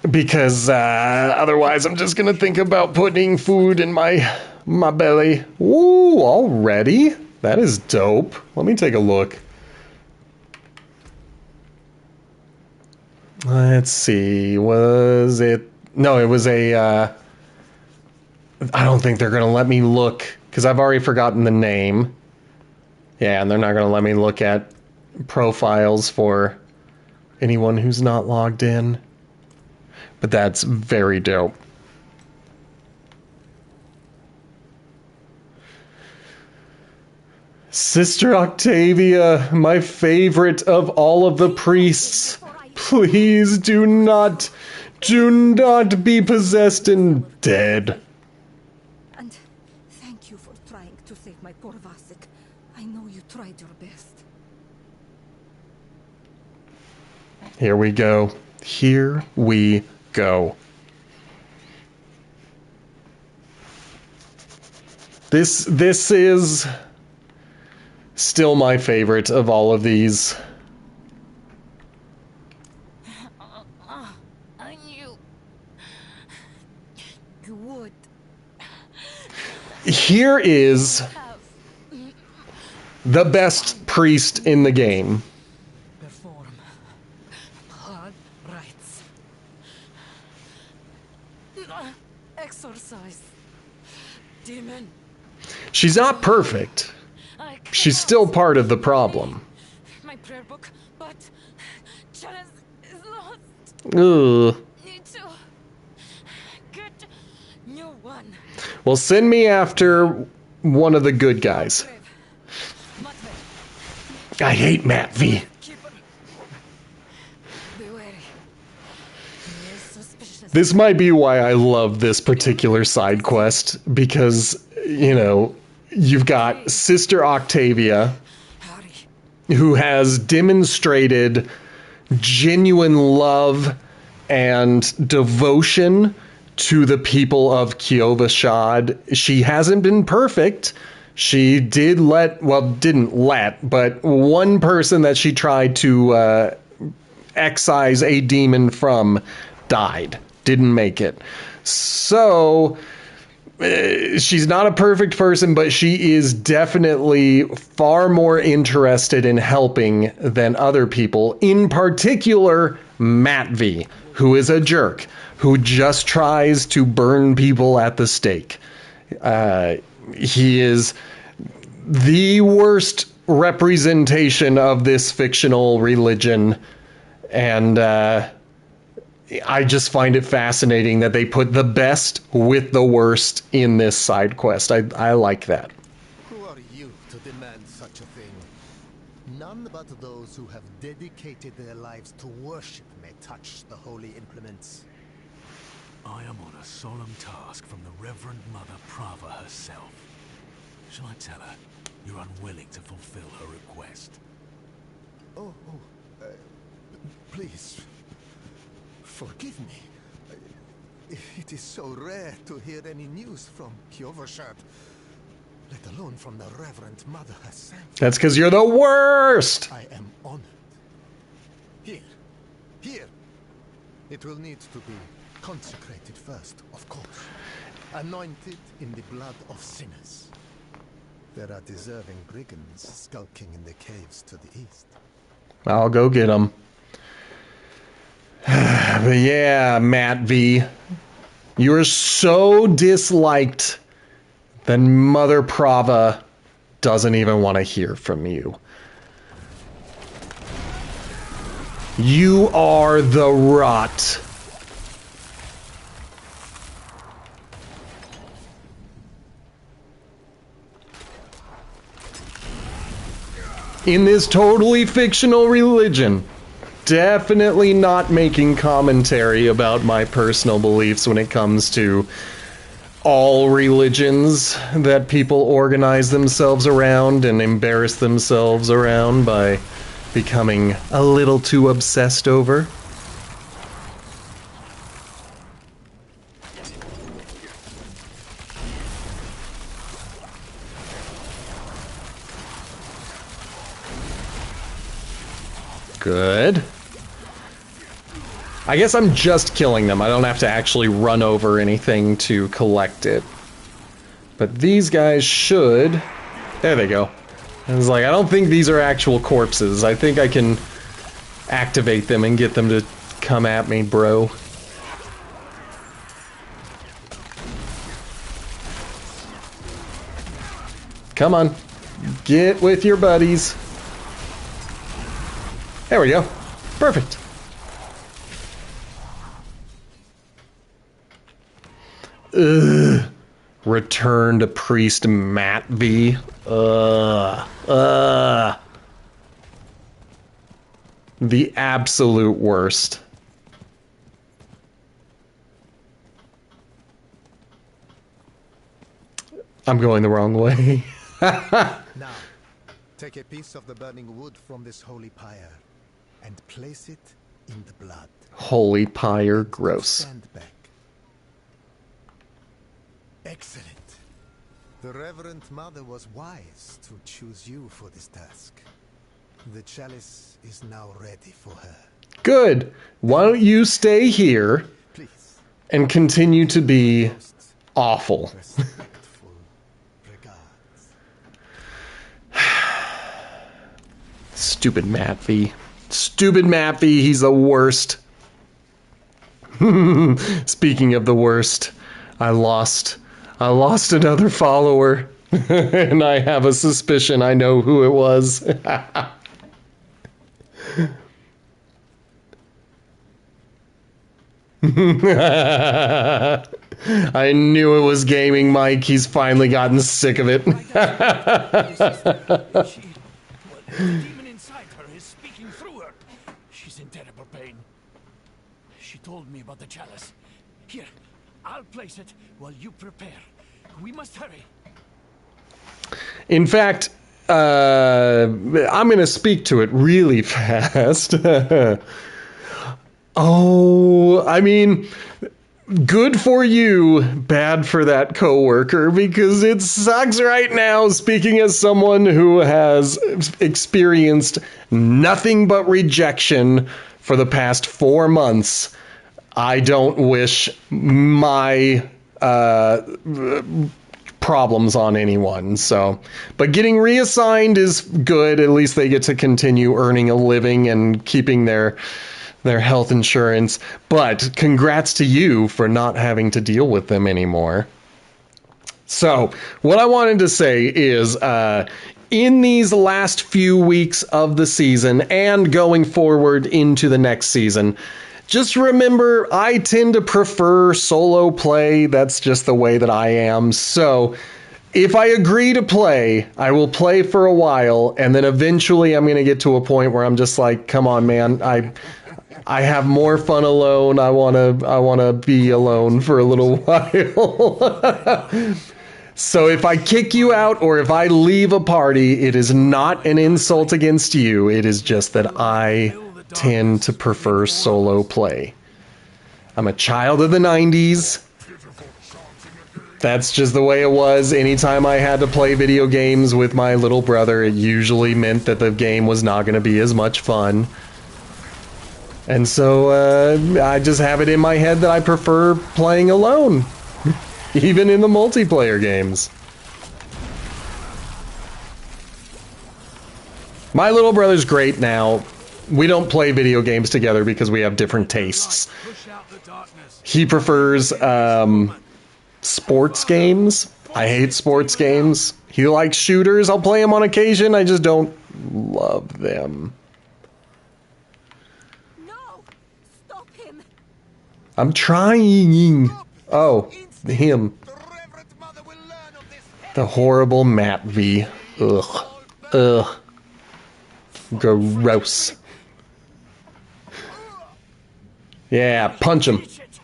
Because otherwise I'm just gonna think about putting food in my belly. Ooh, already? That is dope. Let me take a look. Let's see. Was it... No, it was a... I don't think they're going to let me look, because I've already forgotten the name. Yeah, and they're not going to let me look at profiles for anyone who's not logged in. But that's very dope. Sister Octavia, my favorite of all of the priests. Please do not be possessed and dead. And thank you for trying to save my poor Vasek. I know you tried your best. Here we go. Here we go. This is still my favorite of all of these. I knew you would. Here is the best priest in the game. Perform hard rites. Exorcise. Demon. She's not perfect. She's still part of the problem. My prayer book, but chalice is lost. Ugh. Need to get new one. Well, send me after one of the good guys. I hate Matt V. This might be why I love this particular side quest, because, you know, you've got Sister Octavia, who has demonstrated genuine love and devotion to the people of Kiovashad. She hasn't been perfect. She didn't let, but one person that she tried to excise a demon from died. Didn't make it. So she's not a perfect person, but she is definitely far more interested in helping than other people. In particular, Matt V, who is a jerk, who just tries to burn people at the stake. He is the worst representation of this fictional religion, and I just find it fascinating that they put the best with the worst in this side quest. I like that. Who are you to demand such a thing? None but those who have dedicated their lives to worship may touch the holy implements. I am on a solemn task from the Reverend Mother Prava herself. Shall I tell her you're unwilling to fulfill her request? Please, forgive me. It is so rare to hear any news from Kiovashad, let alone from the Reverend Mother herself. That's because you're the worst! I am honored. Here. It will need to be consecrated first, of course. Anointed in the blood of sinners. There are deserving brigands skulking in the caves to the east. I'll go get them. But yeah, Matt V, you're so disliked that Mother Prava doesn't even want to hear from you. You are the rot. In this totally fictional religion, definitely not making commentary about my personal beliefs when it comes to all religions that people organize themselves around and embarrass themselves around by becoming a little too obsessed over. Good. I guess I'm just killing them. I don't have to actually run over anything to collect it. But these guys should... There they go. I was like, I don't think these are actual corpses. I think I can activate them and get them to come at me, bro. Come on. Get with your buddies. There we go. Perfect. Ugh. Return to Priest Matt V. The absolute worst. I'm going the wrong way. Now, take a piece of the burning wood from this holy pyre and place it in the blood. Holy pyre, gross. Stand back. Excellent. The Reverend Mother was wise to choose you for this task. The chalice is now ready for her. Good. Why don't you stay here Please. and continue to be awful? Respectful regards. Stupid Matt V. Stupid Matt V, he's the worst. Speaking of the worst, I lost another follower. And I have a suspicion I know who it was. I knew it was Gaming Mike. He's finally gotten sick of it. The demon inside her is speaking through her. She's in terrible pain. She told me about the chalice. Here, I'll place it while you prepare. We must hurry. In fact, I'm going to speak to it really fast. Oh, I mean, good for you, bad for that coworker, because it sucks right now, speaking as someone who has experienced nothing but rejection for the past 4 months. I don't wish my problems on anyone, so. But getting reassigned is good. At least they get to continue earning a living and keeping their health insurance. But congrats to you for not having to deal with them anymore. So, what I wanted to say is, in these last few weeks of the season and going forward into the next season, just remember, I tend to prefer solo play. That's just the way that I am. So if I agree to play, I will play for a while, and then eventually I'm going to get to a point where I'm just like, come on, man, I have more fun alone. I want to be alone for a little while. So if I kick you out or if I leave a party, it is not an insult against you. It is just that I tend to prefer solo play. I'm a child of the 90s. That's just the way it was. Anytime I had to play video games with my little brother, it usually meant that the game was not going to be as much fun. And so I just have it in my head that I prefer playing alone, even in the multiplayer games. My little brother's great now. We don't play video games together because we have different tastes. He prefers sports games. I hate sports games. He likes shooters. I'll play them on occasion. I just don't love them. I'm trying. Oh, him. The Reverend Mother will learn of this. The horrible Matt V. Ugh. Ugh. Gross. Yeah, punch him. Teach it.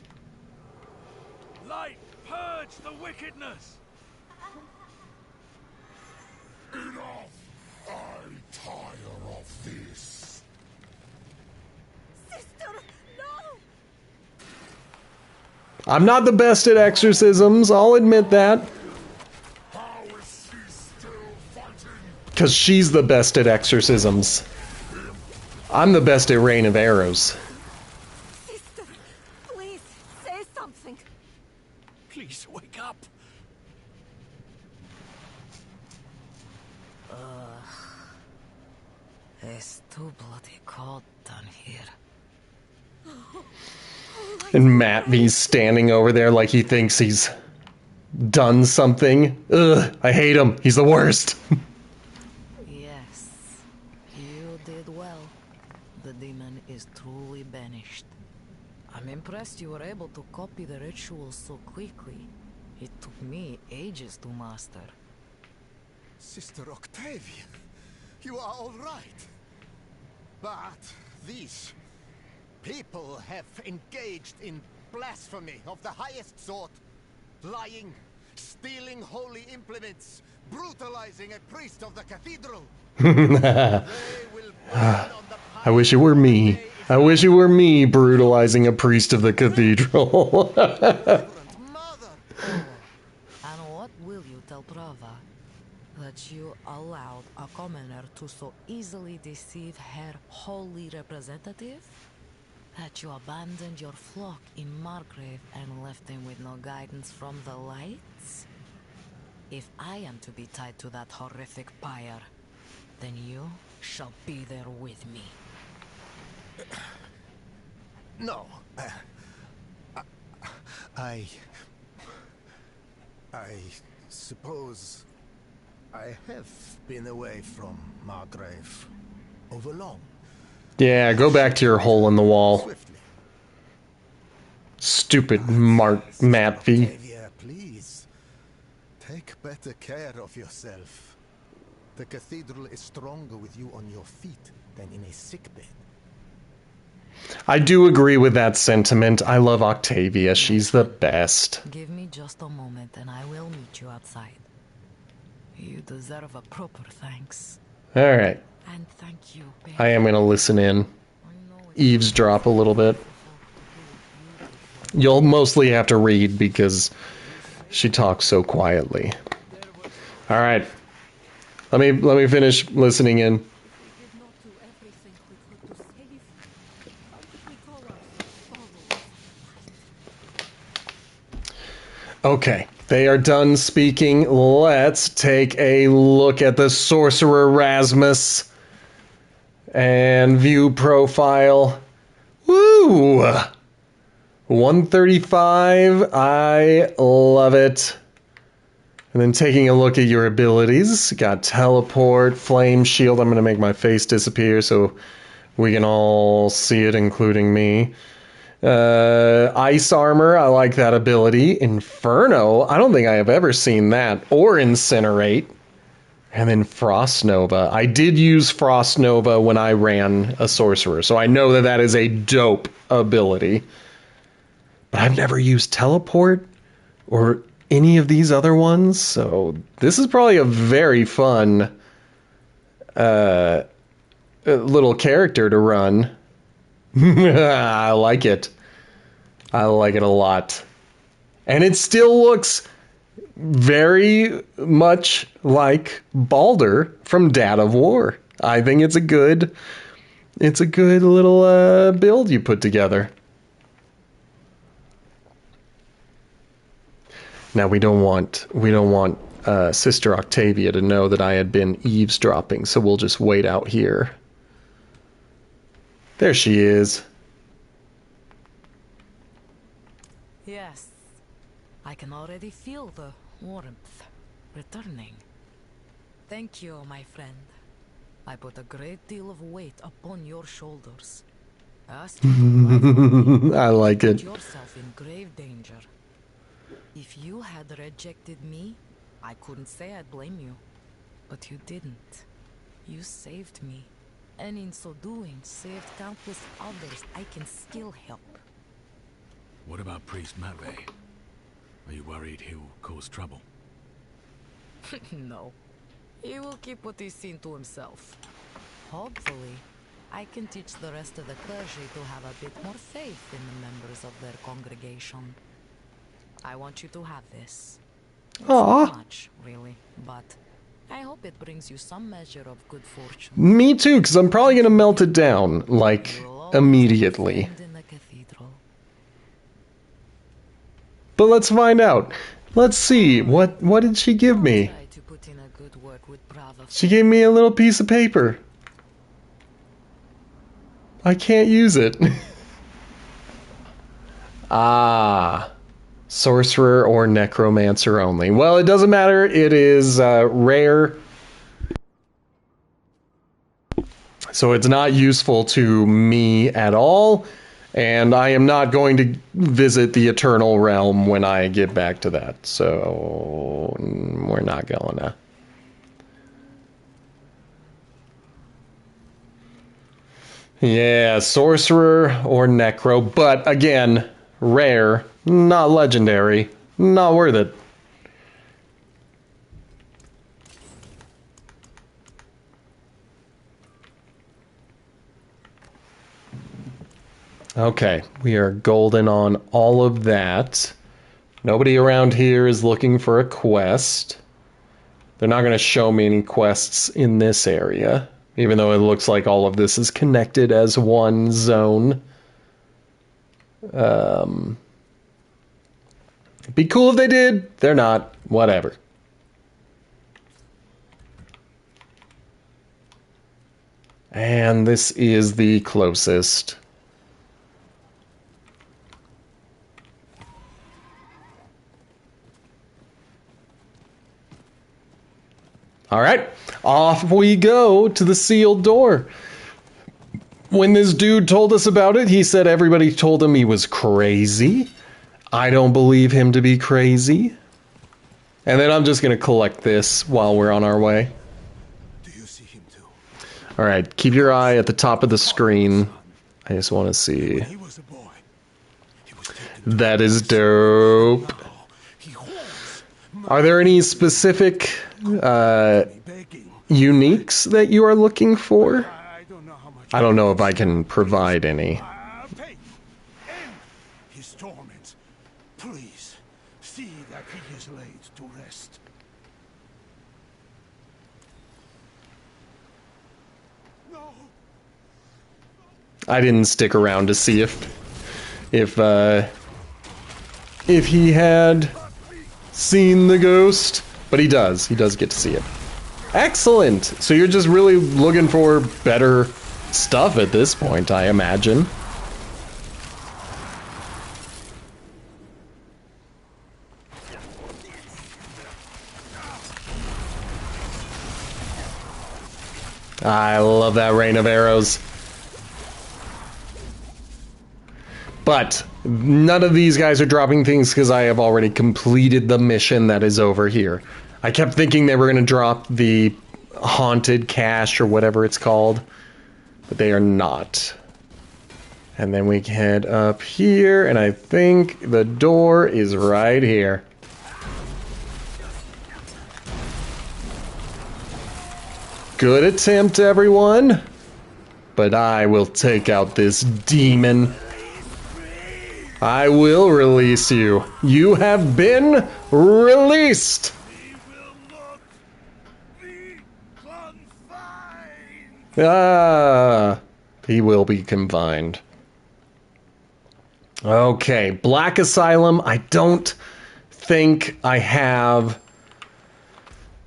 Light, purge the wickedness. Enough! I tire of this. Sister, no! I'm not the best at exorcisms, I'll admit that. How is she still fighting? Because she's the best at exorcisms. I'm the best at rain of arrows. Sister, please, say something. Please wake up. It's too bloody cold down here. And Matt V's standing over there like he thinks he's done something. Ugh, I hate him. He's the worst. Yes, you did well. The demon is truly banished. I'm impressed you were able to copy the ritual so quickly. It took me ages to master. Sister Octavia, you are all right. But these people have engaged in blasphemy of the highest sort. Lying, stealing holy implements, brutalizing a priest of the cathedral. They will burn on the I wish it were me. I wish it were me brutalizing a priest of the cathedral. Mother. And what will you tell Prava? That you allowed a commoner to so easily deceive her holy representative? That you abandoned your flock in Margrave and left them with no guidance from the lights? If I am to be tied to that horrific pyre, then you shall be there with me. No. I suppose I have been away from Margrave overlong. Yeah, go back to your hole in the wall. Swiftly. Stupid Matt V. Octavia, please. Take better care of yourself. The cathedral is stronger with you on your feet than in a sickbed. I do agree with that sentiment. I love Octavia. She's the best. Give me just a moment and I will meet you outside. You deserve a proper thanks. Alright. And thank you, babe. I am going to listen in. Eavesdrop a little bit. You'll mostly have to read because she talks so quietly. Alright. Let me finish listening in. We did not do everything we could to save you. We call ourselves followers. Okay, they are done speaking. Let's take a look at the Sorcerer Rasmus. And view profile. Woo! 135. I love it. And then taking a look at your abilities. Got teleport, flame shield. I'm going to make my face disappear so we can all see it, including me. Ice armor, I like that ability. Inferno, I don't think I have ever seen that. Or Incinerate. And then Frost Nova. I did use Frost Nova when I ran a sorcerer, so I know that that is a dope ability. But I've never used Teleport or any of these other ones, so this is probably a very fun little character to run. I like it. I like it a lot. And it still looks very much like Baldur from Dad of War. I think it's a good little build you put together. Now we don't want Sister Octavia to know that I had been eavesdropping, so we'll just wait out here. There she is. Yes, I can already feel the warmth returning. Thank you, my friend. I put a great deal of weight upon your shoulders. Asking I like put it. yourself in grave danger. If you had rejected me, I couldn't say I'd blame you. But you didn't. You saved me. And in so doing, saved countless others I can still help. What about Priest Malve? Are you worried he'll cause trouble? No. He will keep what he's seen to himself. Hopefully, I can teach the rest of the clergy to have a bit more faith in the members of their congregation. I want you to have this. It's Aw. not much, really, but I hope it brings you some measure of good fortune. Me too, because I'm probably going to melt it down, like, You'll always have a immediately. friend in the cathedral. But let's find out. Let's see, what did she give me? Try to put in a good word with Brava. She gave me a little piece of paper. I can't use it. Ah. Sorcerer or necromancer only. Well, it doesn't matter. It is rare. So it's not useful to me at all. And I am not going to visit the Eternal Realm when I get back to that. So we're not going to. Yeah, sorcerer or necro. But again, rare, not legendary, not worth it. Okay, we are golden on all of that. Nobody around here is looking for a quest. They're not going to show me any quests in this area, even though it looks like all of this is connected as one zone. It'd be cool if they did. They're not. Whatever. And this is the closest. All right, off we go to the sealed door. When this dude told us about it, he said everybody told him he was crazy. I don't believe him to be crazy. And then I'm just going to collect this while we're on our way. Do you see him too? All right, keep your eye at the top of the screen. I just want to see. He was a boy. He was taken That is dope. now. He holds Are there any specific begging. uniques that you are looking for? I don't know how much. I don't know if I can provide any. Faith. End his torments. Please see that he is laid to rest. No. I didn't stick around to see if he had seen the ghost, but he does. He does get to see it. Excellent. So you're just really looking for better stuff at this point, I imagine. I love that rain of arrows. But none of these guys are dropping things because I have already completed the mission that is over here. I kept thinking they were going to drop the haunted cache or whatever it's called, but they are not. And then we head up here, and I think the door is right here. Good attempt, everyone. But I will take out this demon. I will release you. You have been released. Ah, he will be confined. Okay, Black Asylum. I don't think I have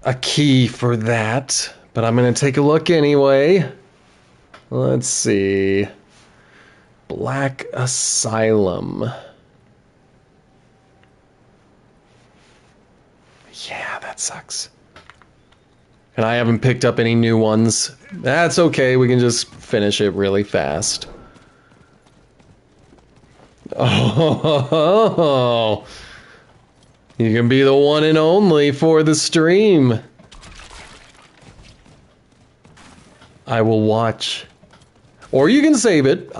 a key for that, but I'm going to take a look anyway. Let's see. Black Asylum. Yeah, that sucks. And I haven't picked up any new ones. That's okay, we can just finish it really fast. Oh, you can be the one and only for the stream. I will watch. Or you can save it.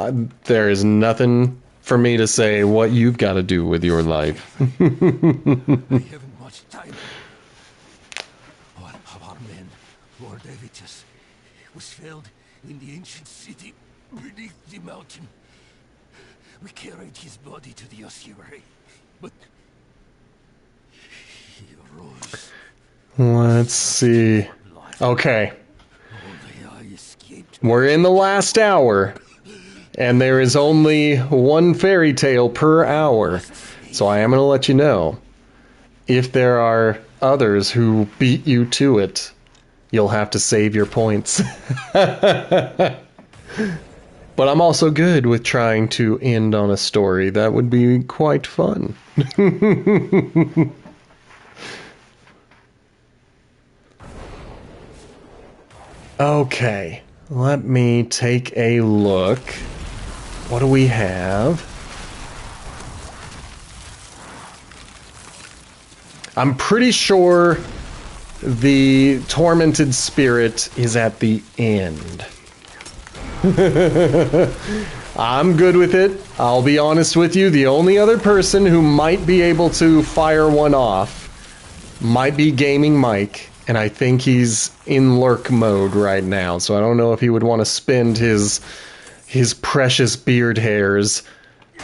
There is nothing for me to say what you've got to do with your life. I haven't much time. One of our men, Lord Evitus, was felled in the ancient city beneath the mountain. We carried his body to the ossuary, but he arose. Let's see. Okay. Only I escaped. We're in the last hour, and there is only one fairy tale per hour. So I am going to let you know. If there are others who beat you to it, you'll have to save your points. But I'm also good with trying to end on a story. That would be quite fun. Okay, let me take a look. What do we have? I'm pretty sure the tormented spirit is at the end. I'm good with it. I'll be honest with you, the only other person who might be able to fire one off might be Gaming Mike, and I think he's in lurk mode right now, so I don't know if he would want to spend his precious beard hairs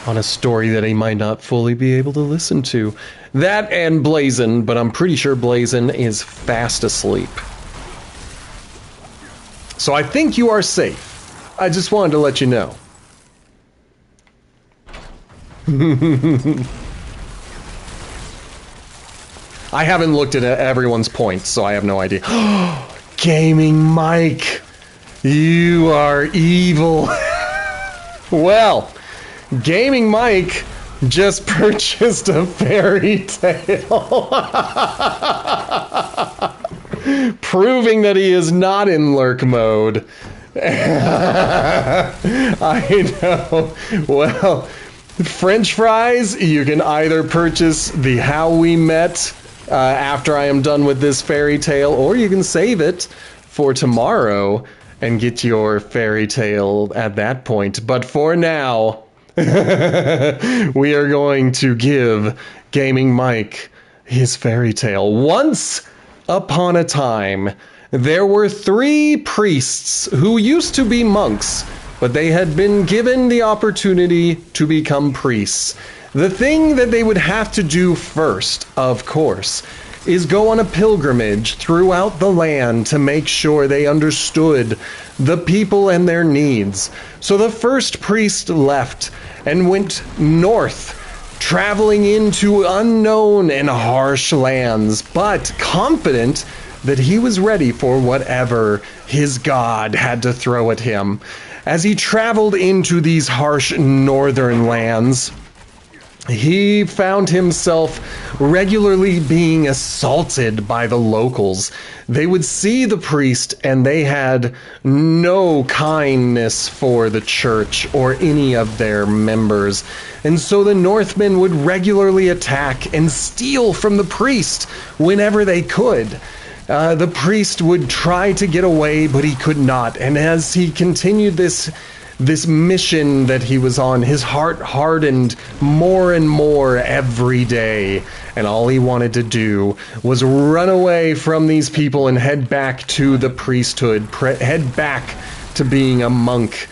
on a story that he might not fully be able to listen to. That and Blazin, but I'm pretty sure Blazin is fast asleep. So I think you are safe. I just wanted to let you know. I haven't looked at everyone's points, so I have no idea. Gaming Mike, you are evil. Well, Gaming Mike just purchased a fairy tale. Proving that he is not in lurk mode. I know. Well, French fries, you can either purchase the How We Met after I am done with this fairy tale, or you can save it for tomorrow and get your fairy tale at that point. But for now, we are going to give Gaming Mike his fairy tale. Once upon a time, there were 3 priests who used to be monks, but they had been given the opportunity to become priests. The thing that they would have to do first, of course, is go on a pilgrimage throughout the land to make sure they understood the people and their needs. So the first priest left and went north, traveling into unknown and harsh lands, but confident that he was ready for whatever his god had to throw at him. As he traveled into these harsh northern lands, he found himself regularly being assaulted by the locals. They would see the priest and they had no kindness for the church or any of their members. And so the Northmen would regularly attack and steal from the priest whenever they could. The priest would try to get away, but he could not. And as he continued this mission that he was on, his heart hardened more and more every day. And all he wanted to do was run away from these people and head back to the priesthood, head back to being a monk.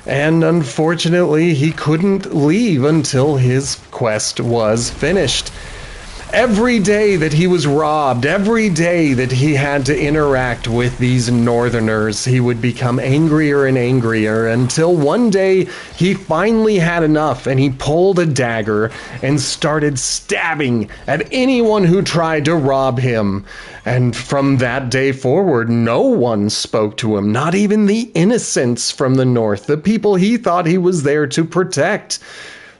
And unfortunately, he couldn't leave until his quest was finished. Every day that he was robbed, every day that he had to interact with these northerners, he would become angrier and angrier until one day he finally had enough and he pulled a dagger and started stabbing at anyone who tried to rob him. And from that day forward, no one spoke to him, not even the innocents from the north, the people he thought he was there to protect.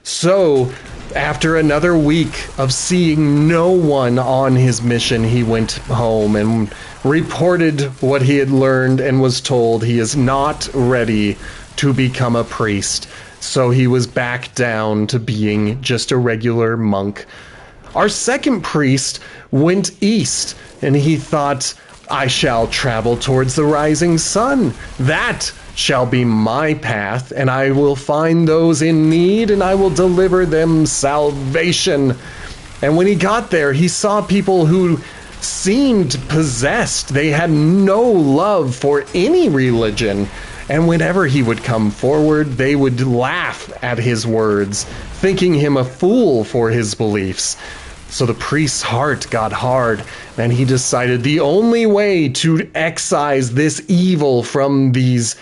So, after another week of seeing no one on his mission, he went home and reported what he had learned and was told he is not ready to become a priest. So he was back down to being just a regular monk. Our second priest went east, and he thought, I shall travel towards the rising sun. That shall be my path, and I will find those in need, and I will deliver them salvation. And when he got there, he saw people who seemed possessed. They had no love for any religion. And whenever he would come forward, they would laugh at his words, thinking him a fool for his beliefs. So the priest's heart got hard, and he decided the only way to excise this evil from these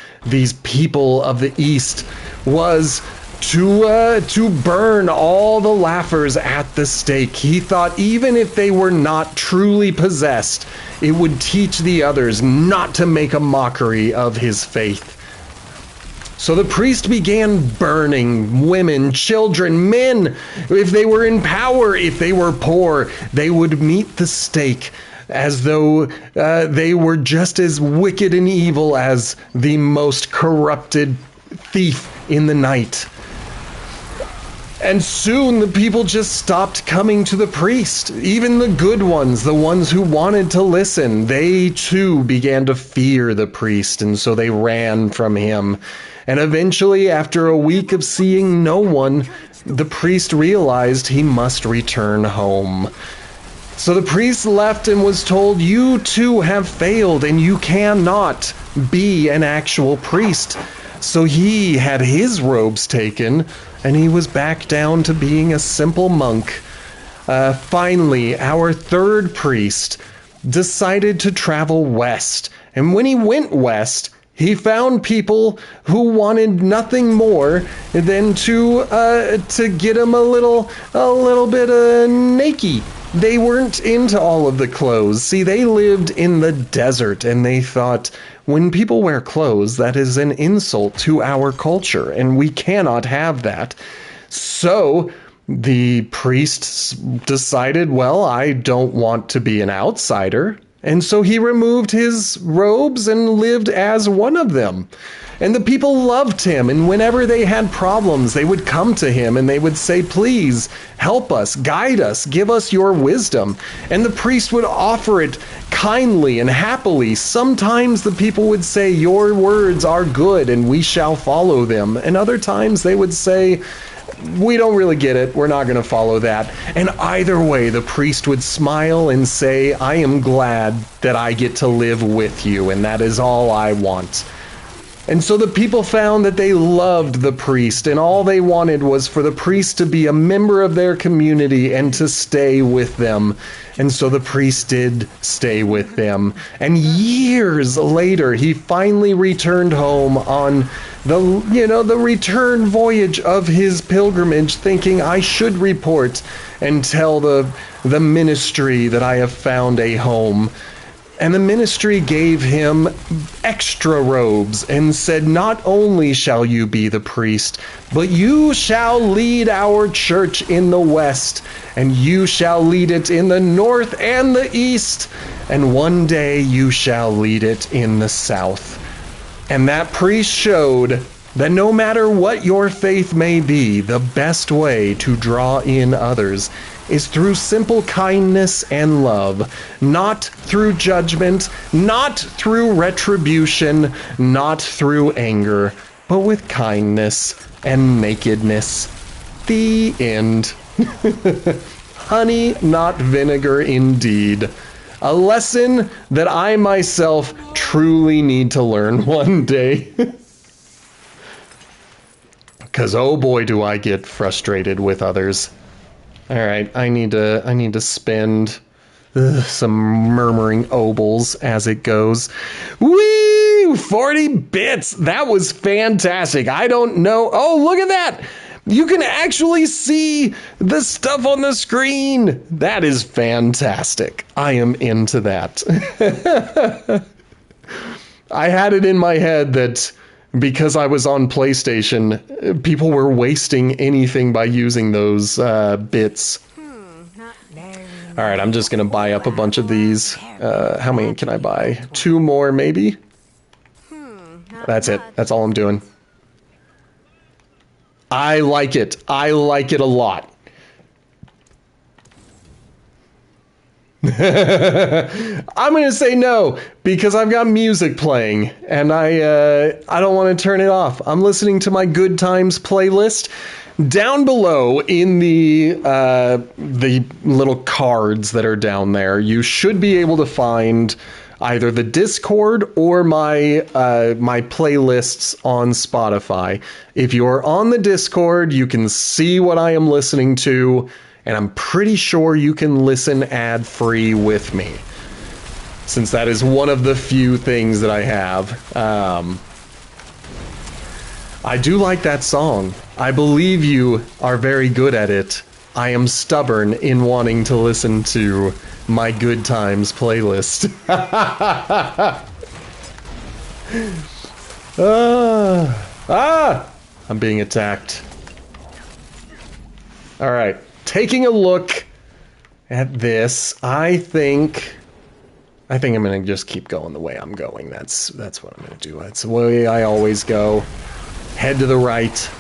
people of the East was to burn all the laughers at the stake. He thought even if they were not truly possessed, it would teach the others not to make a mockery of his faith. So the priest began burning women, children, men. If they were in power, if they were poor, they would meet the stake as though they were just as wicked and evil as the most corrupted thief in the night. And soon the people just stopped coming to the priest. Even the good ones, the ones who wanted to listen, they too began to fear the priest, and so they ran from him. And eventually, after a week of seeing no one, the priest realized he must return home. So the priest left and was told, you too have failed and you cannot be an actual priest. So he had his robes taken and he was back down to being a simple monk. Finally, our third priest decided to travel west. And when he went west, he found people who wanted nothing more than to get him a little bit naked. They weren't into all of the clothes. See, they lived in the desert, and they thought, when people wear clothes, that is an insult to our culture, and we cannot have that. So the priests decided, well, I don't want to be an outsider. And so he removed his robes and lived as one of them. And the people loved him, and whenever they had problems, they would come to him and they would say, please help us, guide us, give us your wisdom. And the priest would offer it kindly and happily. Sometimes the people would say, your words are good and we shall follow them. And other times they would say, we don't really get it, we're not going to follow that. And either way, the priest would smile and say, I am glad that I get to live with you, and that is all I want. And so the people found that they loved the priest, and all they wanted was for the priest to be a member of their community and to stay with them. And so the priest did stay with them. And years later, he finally returned home on the return voyage of his pilgrimage, thinking, I should report and tell the ministry that I have found a home. And the ministry gave him extra robes and said, not only shall you be the priest, but you shall lead our church in the west, and you shall lead it in the north and the east, and one day you shall lead it in the south. And that priest showed that no matter what your faith may be, the best way to draw in others is through simple kindness and love, not through judgment, not through retribution, not through anger, but with kindness and nakedness. The end. Honey, not vinegar, indeed. A lesson that I myself truly need to learn one day. Because oh boy, do I get frustrated with others. All right, I need to spend some murmuring obols as it goes. Woo! 40 bits! That was fantastic. I don't know. Oh, look at that! You can actually see the stuff on the screen. That is fantastic. I am into that. I had it in my head that because I was on PlayStation, people were wasting anything by using those bits. All right, I'm just going to buy up a bunch of these. How many can I buy? 2 more, maybe? That's it. That's all I'm doing. I like it. I like it a lot. I'm going to say no because I've got music playing and I don't want to turn it off. I'm listening to my Good Times playlist. Down below in the little cards that are down there, you should be able to find either the Discord or my my playlists on Spotify. If you're on the Discord, you can see what I am listening to, and I'm pretty sure you can listen ad-free with me, since that is one of the few things that I have. I do like that song. I believe you are very good at it. I am stubborn in wanting to listen to my Good Times playlist. I'm being attacked. All right, taking a look at this, I think I'm gonna just keep going the way I'm going. That's what I'm gonna do. That's the way I always go. Head to the right.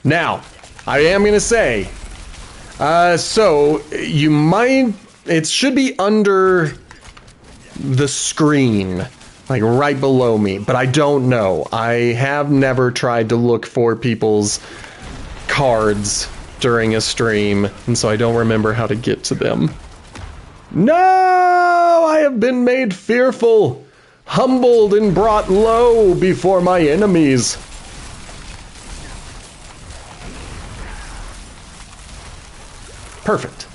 Now, I am gonna say, so you might, it should be under the screen, like right below me, but I don't know. I have never tried to look for people's cards during a stream, and so I don't remember how to get to them. No, I have been made fearful, humbled and brought low before my enemies. Perfect.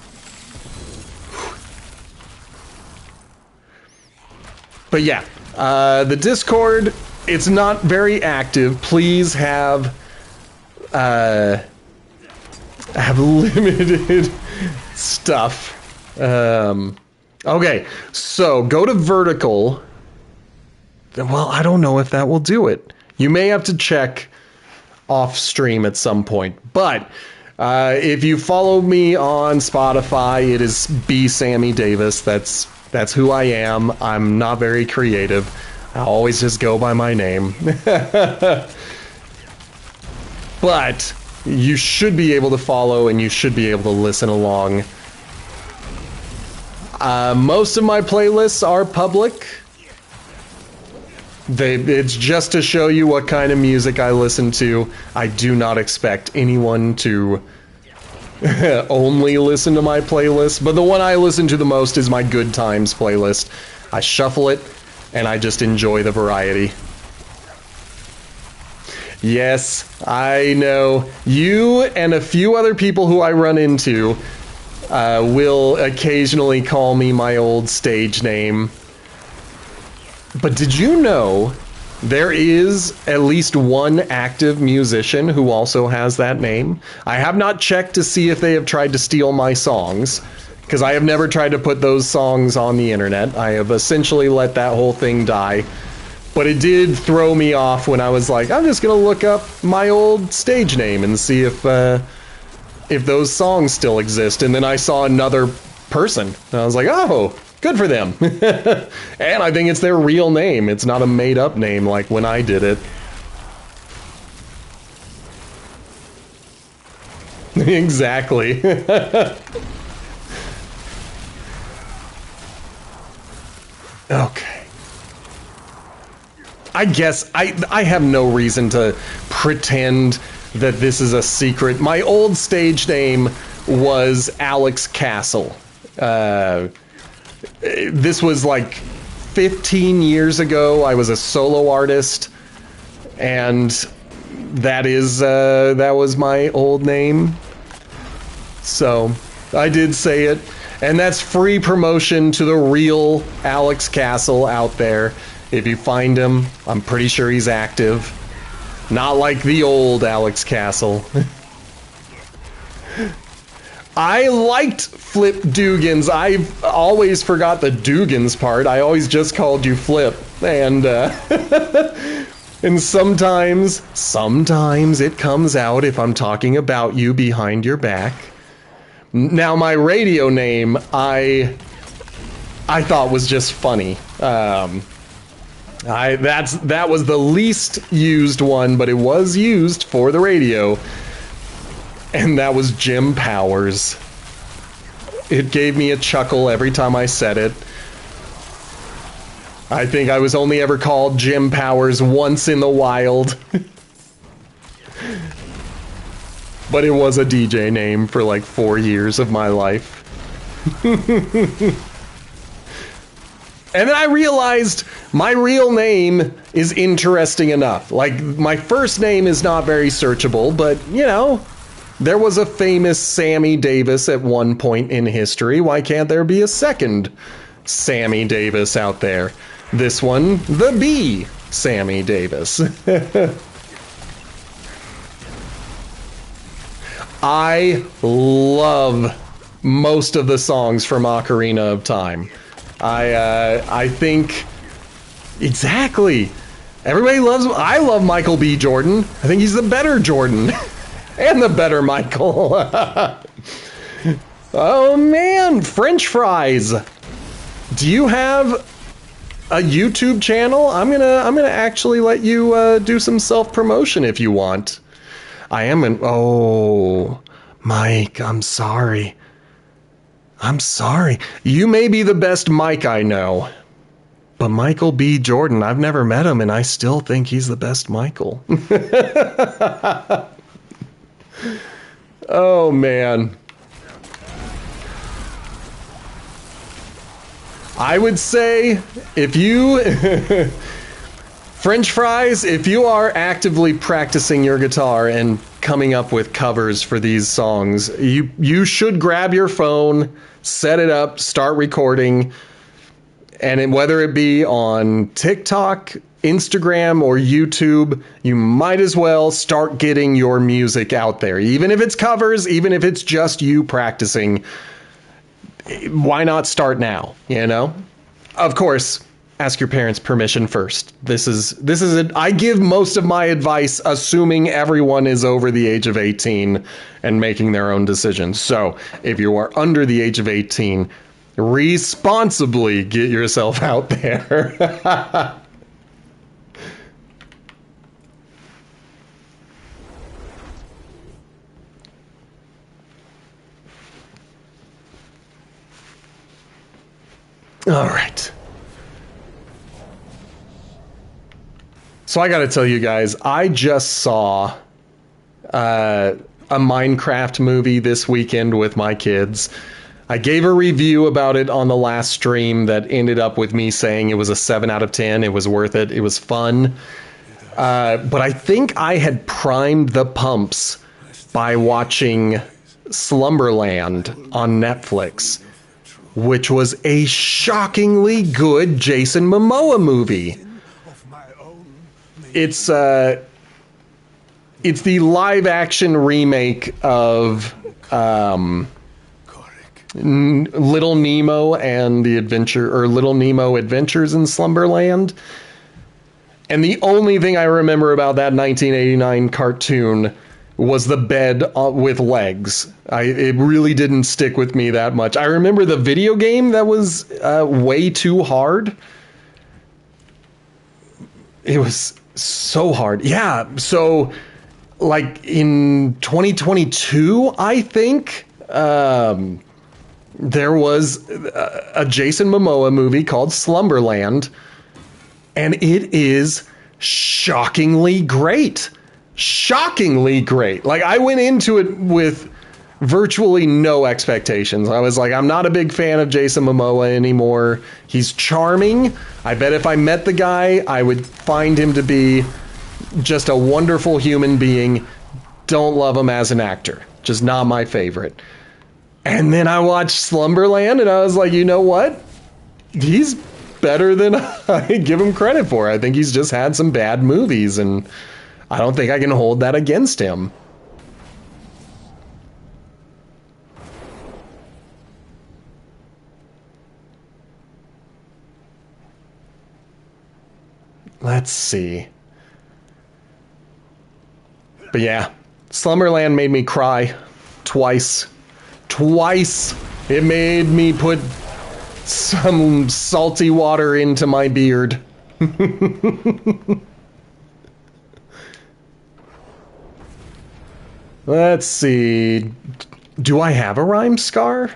But yeah, the Discord, it's not very active. Please have limited stuff. Okay, so go to vertical. Well, I don't know if that will do it. You may have to check off stream at some point, but if you follow me on Spotify, it is B Sammy Davis. That's who I am. I'm not very creative. I always just go by my name. But you should be able to follow and you should be able to listen along. Most of my playlists are public. It's just to show you what kind of music I listen to. I do not expect anyone to only listen to my playlist, but the one I listen to the most is my Good Times playlist. I shuffle it, and I just enjoy the variety. Yes, I know. You and a few other people who I run into will occasionally call me my old stage name. But did you know there is at least one active musician who also has that name? I have not checked to see if they have tried to steal my songs, because I have never tried to put those songs on the internet. I have essentially let that whole thing die. But it did throw me off when I was like, I'm just going to look up my old stage name and see if those songs still exist. And then I saw another person, and I was like, oh, good for them. And I think it's their real name. It's not a made-up name like when I did it. Exactly. Okay. I guess I have no reason to pretend that this is a secret. My old stage name was Alex Castle. This was like 15 years ago. I was a solo artist, and that was my old name. So I did say it, and that's free promotion to the real Alex Castle out there. If you find him, I'm pretty sure he's active. Not like the old Alex Castle. I liked Flip Dugans. I've always forgot the Dugans part. I always just called you Flip. And and sometimes it comes out if I'm talking about you behind your back. Now my radio name I thought was just funny. That was the least used one, but it was used for the radio. And that was Jim Powers. It gave me a chuckle every time I said it. I think I was only ever called Jim Powers once in the wild. But it was a DJ name for like 4 years of my life. And then I realized my real name is interesting enough. Like, my first name is not very searchable, but, you know, there was a famous Sammy Davis at one point in history. Why can't there be a second Sammy Davis out there? This one, the B Sammy Davis. I love most of the songs from Ocarina of Time. I think exactly. Everybody loves. I love Michael B. Jordan. I think he's the better Jordan and the better Michael. Oh man, French fries. Do you have a YouTube channel? I'm gonna actually let you do some self-promotion if you want. I am an. Oh, Mike, I'm sorry. I'm sorry. You may be the best Mike I know. But Michael B. Jordan, I've never met him, and I still think he's the best Michael. Oh, man. I would say, if you... French fries, if you are actively practicing your guitar and coming up with covers for these songs, you should grab your phone, set it up, start recording, and whether it be on TikTok, Instagram, or YouTube, you might as well start getting your music out there. Even if it's covers, even if it's just you practicing, why not start now, you know? Of course, ask your parents' permission first. I give most of my advice assuming everyone is over the age of 18 and making their own decisions. So if you are under the age of 18, responsibly get yourself out there. All right. So I gotta tell you guys, I just saw a Minecraft movie this weekend with my kids. I gave a review about it on the last stream that ended up with me saying it was a 7 out of 10. It was worth it. It was fun. But I think I had primed the pumps by watching Slumberland on Netflix, which was a shockingly good Jason Momoa movie. It's the live action remake of Little Nemo and the Adventure, or Little Nemo Adventures in Slumberland. And the only thing I remember about that 1989 cartoon was the bed with legs. It really didn't stick with me that much. I remember the video game that was way too hard. It was so hard. Yeah, so like in 2022, I think, there was a Jason Momoa movie called Slumberland, and it is shockingly great. Shockingly great. Like, I went into it with virtually no expectations. I was like, I'm not a big fan of Jason Momoa anymore. He's charming. I bet if I met the guy, I would find him to be just a wonderful human being. Don't love him as an actor. Just not my favorite. And then I watched Slumberland, and I was like, you know what? He's better than I give him credit for. I think he's just had some bad movies, and I don't think I can hold that against him. Let's see. But yeah, Slumberland made me cry twice. Twice. It made me put some salty water into my beard. Let's see. Do I have a rhyme scar?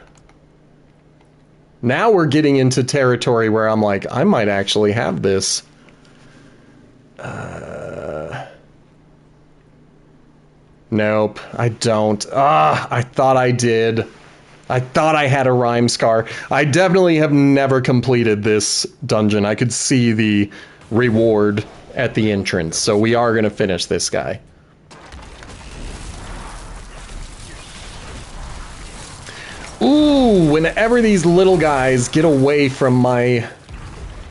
Now we're getting into territory where I'm like, I might actually have this. Nope, I don't. I thought I did. I thought I had a rhyme scar. I definitely have never completed this dungeon. I could see the reward at the entrance, so we are going to finish this guy. Ooh, whenever these little guys get away from my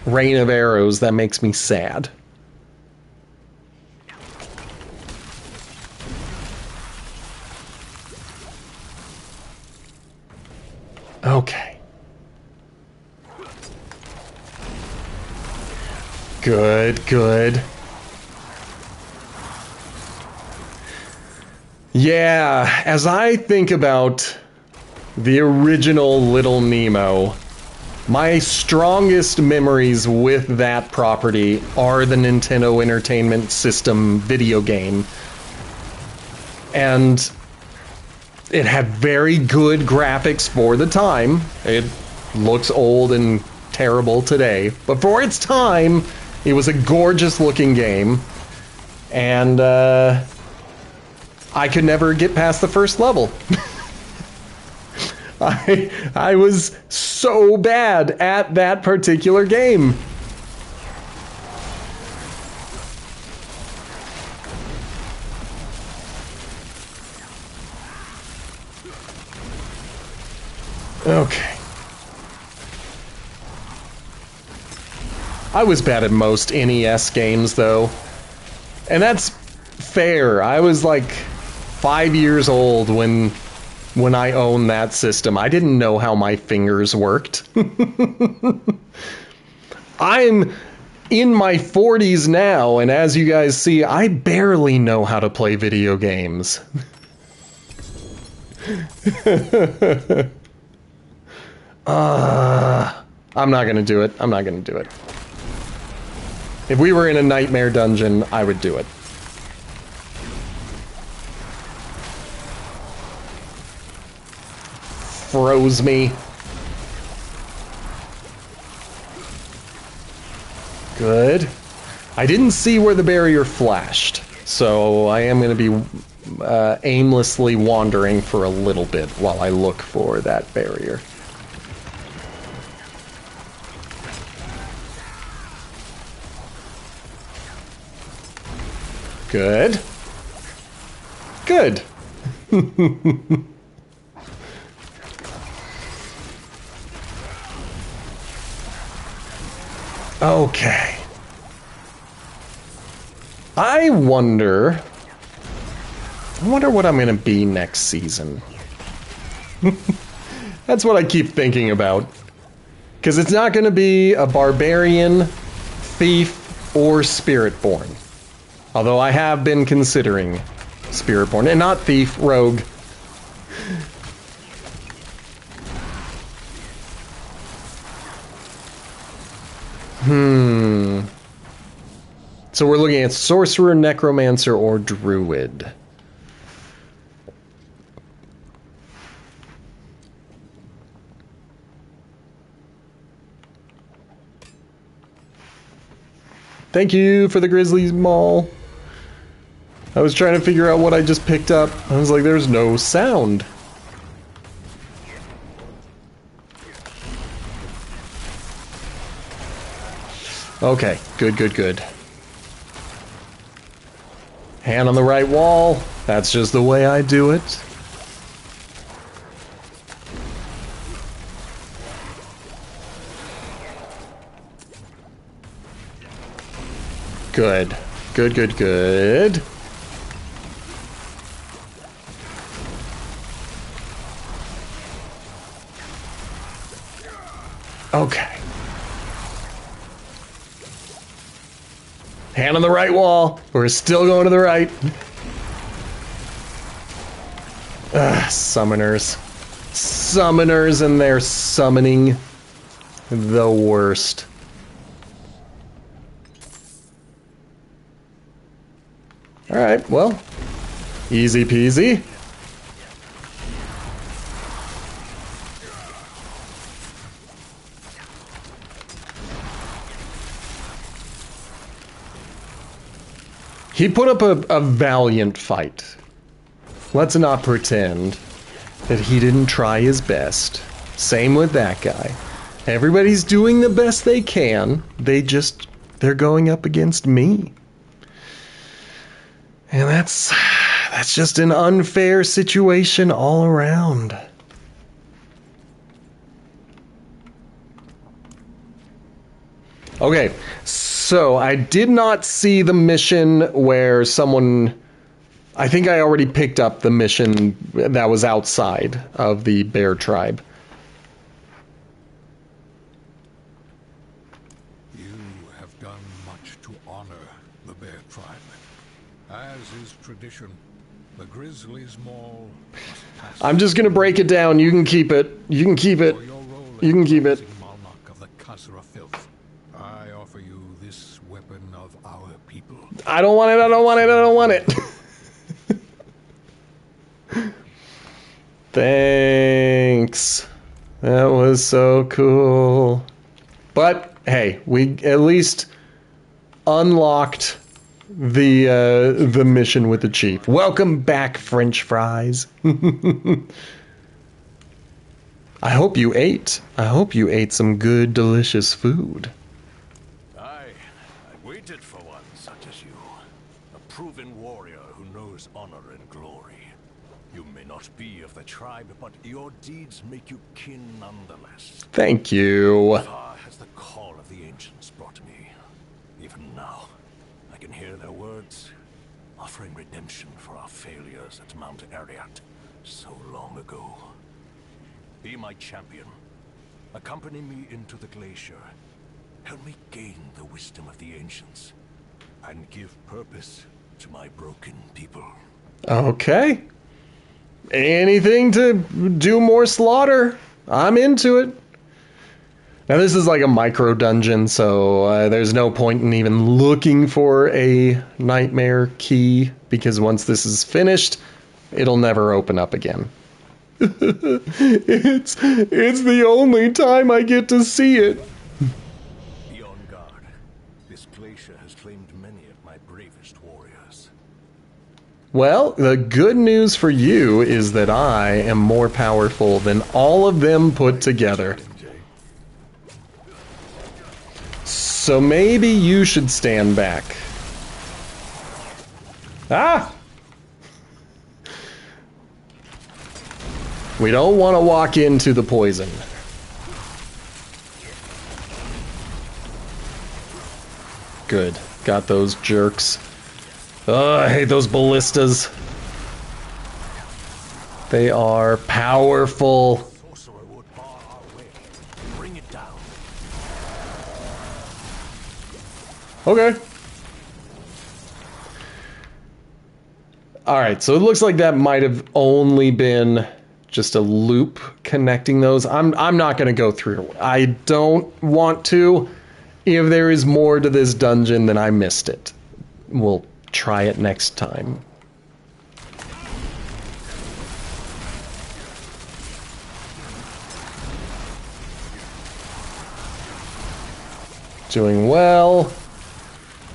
rain of arrows, that makes me sad. Okay. Good, good. Yeah, as I think about the original Little Nemo, my strongest memories with that property are the Nintendo Entertainment System video game. And it had very good graphics for the time. It looks old and terrible today, but for its time, it was a gorgeous looking game. And I could never get past the first level. I was so bad at that particular game. Okay. I was bad at most NES games, though. And that's fair. I was like 5 years old when I owned that system. I didn't know how my fingers worked. I'm in my 40s now, and as you guys see, I barely know how to play video games. I'm not gonna do it. I'm not gonna do it. If we were in a nightmare dungeon, I would do it. Froze me. Good. I didn't see where the barrier flashed, so I am going to be aimlessly wandering for a little bit while I look for that barrier. Good. Good. Okay. I wonder what I'm going to be next season. That's what I keep thinking about. Because it's not going to be a barbarian, thief, or spiritborn. Although I have been considering spiritborn, and not thief, rogue. So we're looking at sorcerer, necromancer, or druid. Thank you for the Grizzlies Mall. I was trying to figure out what I just picked up. I was like, there's no sound. Okay, good, good, good. Hand on the right wall. That's just the way I do it. Good. Good, good, good. Okay. Hand on the right wall. We're still going to the right. Summoners. Summoners and their summoning. The worst. Alright, well, easy peasy. He put up a valiant fight. Let's not pretend that he didn't try his best. Same with that guy. Everybody's doing the best they can. They're going up against me. And that's just an unfair situation all around. Okay, so I did not see the mission where someone... I think I already picked up the mission that was outside of the bear tribe. You have done much to honor the bear tribe. As is tradition, the Grizzly's Maul must pass... I'm just gonna break it down. You can keep it. You can keep it. You can keep it. Of the Khazra filth. I offer you this weapon of our people. I don't want it. I don't want it. I don't want it. Thanks. That was so cool. But hey, we at least unlocked the mission with the chief. Welcome back, French fries. I hope you ate. I hope you ate some good, delicious food. I waited for one such as you. A proven warrior who knows honor and glory. You may not be of the tribe, but your deeds make you kin nonetheless. Thank you. Far has the call of the ancients brought me. Even now, I can hear their words, offering redemption for our failures at Mount Ariat so long ago. Be my champion. Accompany me into the glacier. Help me gain the wisdom of the ancients. And give purpose to my broken people. Okay. Anything to do more slaughter. I'm into it. Now this is like a micro dungeon, so there's no point in even looking for a nightmare key, because once this is finished, it'll never open up again. It's the only time I get to see it. Be on guard. This glacier has claimed many of my bravest warriors. Well, the good news for you is that I am more powerful than all of them put together. So maybe you should stand back. Ah! We don't want to walk into the poison. Good. Got those jerks. Ugh, I hate those ballistas. They are powerful. Sorcerer would bar our way. Bring it down. Okay. Alright, so it looks like that might have only been just a loop connecting those. I'm not going to go through. I don't want to. If there is more to this dungeon, then I missed it. We'll try it next time. Doing well.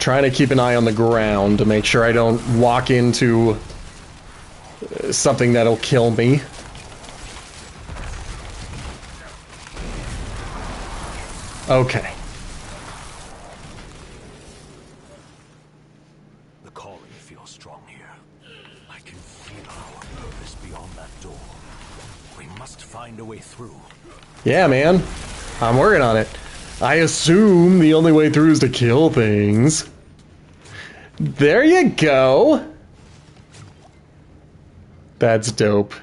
Trying to keep an eye on the ground to make sure I don't walk into something that'll kill me. Okay. The calling feels strong here. I can feel our purpose beyond that door. We must find a way through. Yeah, man. I'm working on it. I assume the only way through is to kill things. There you go. That's dope.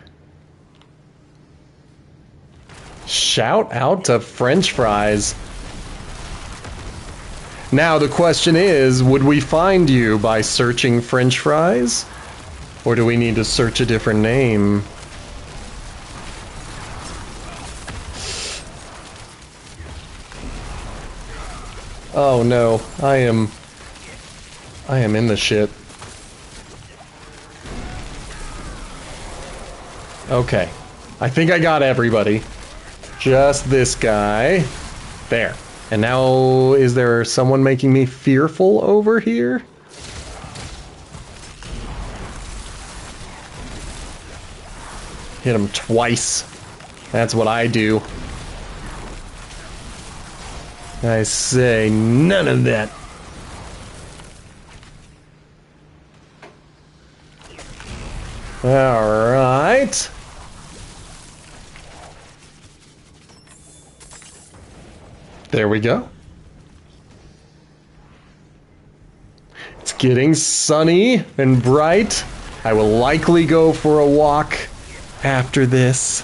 Shout out to French fries. Now the question is, would we find you by searching French fries? Or do we need to search a different name? Oh no, I am in the shit. Okay. I think I got everybody. Just this guy. There. And now, is there someone making me fearful over here? Hit him twice. That's what I do. I say none of that. All right. There we go. It's getting sunny and bright. I will likely go for a walk after this.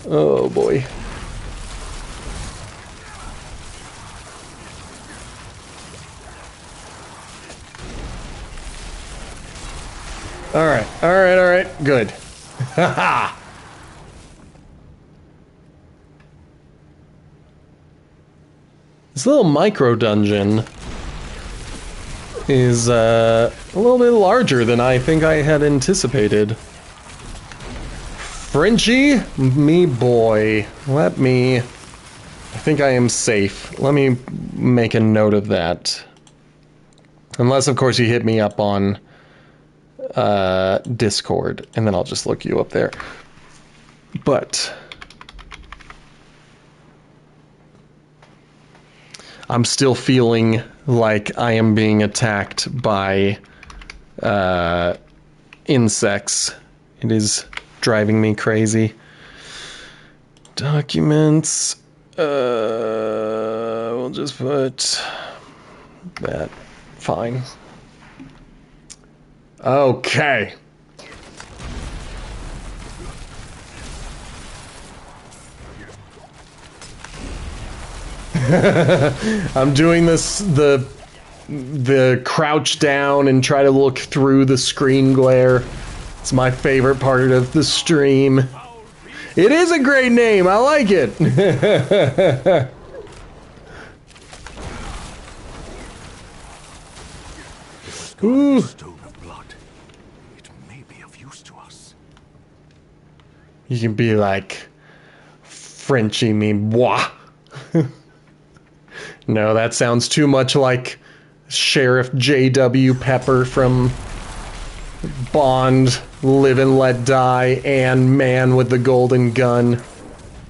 Oh boy. All right, good. Haha. This little micro dungeon is a little bit larger than I think I had anticipated. Frenchie, me boy, let me... I think I am safe. Let me make a note of that. Unless, of course, you hit me up on Discord, and then I'll just look you up there. But I'm still feeling like I am being attacked by insects. It is driving me crazy. Documents. We'll just put that. Fine. Okay. I'm doing this the crouch down and try to look through the screen glare. It's my favorite part of the stream. It is a great name. I like it. Ooh. Stone of blood. It may be of use to us. You can be like Frenchie me bois. No, that sounds too much like Sheriff J.W. Pepper from Bond, Live and Let Die, and Man with the Golden Gun.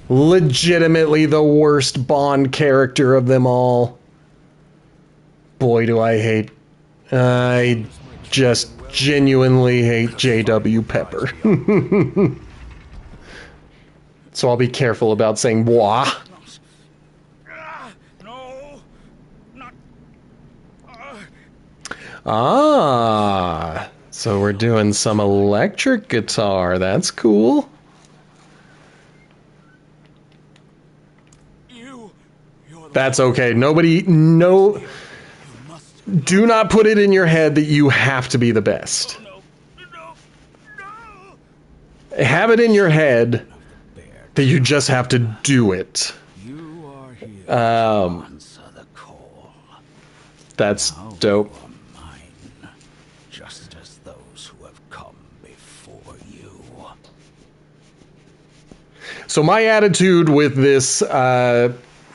Legitimately the worst Bond character of them all. Boy, do I just genuinely hate J.W. Pepper. So I'll be careful about saying bois. Ah, so we're doing some electric guitar. That's cool. That's okay. Do not put it in your head that you have to be the best. Have it in your head that you just have to do it. That's dope. Just as those who have come before you. So my attitude with this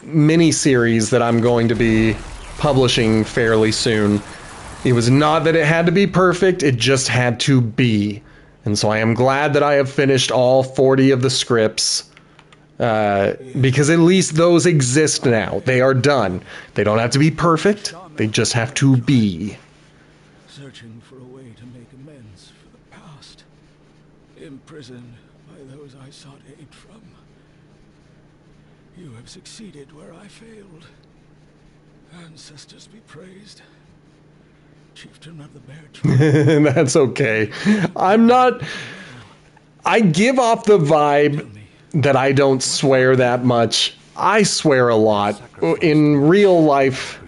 mini-series that I'm going to be publishing fairly soon, it was not that it had to be perfect, it just had to be. And so I am glad that I have finished all 40 of the scripts, because at least those exist now. They are done. They don't have to be perfect, they just have to be. Searching for a way to make amends for the past. Imprisoned by those I sought aid from. You have succeeded where I failed. Ancestors be praised. Chieftain of the Bear Tribe. That's okay. I give off the vibe that I don't swear that much. I swear a lot. In real life,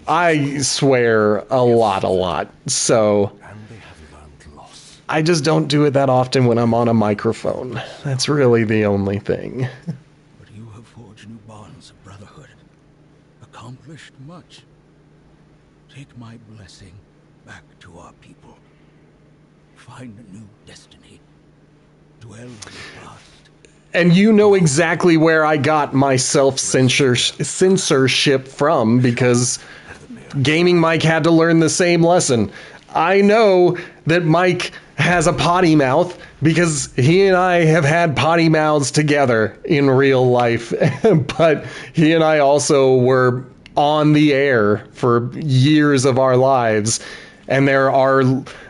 I swear a lot. So I just don't do it that often when I'm on a microphone. That's really the only thing. But you have forged new bonds of brotherhood. Accomplished much. Take my blessing back to our people. Find a new destiny. Dwell on the past. And you know exactly where I got my self-censorship from, because Gaming Mike had to learn the same lesson. I know that Mike has a potty mouth because he and I have had potty mouths together in real life. But he and I also were on the air for years of our lives. And there are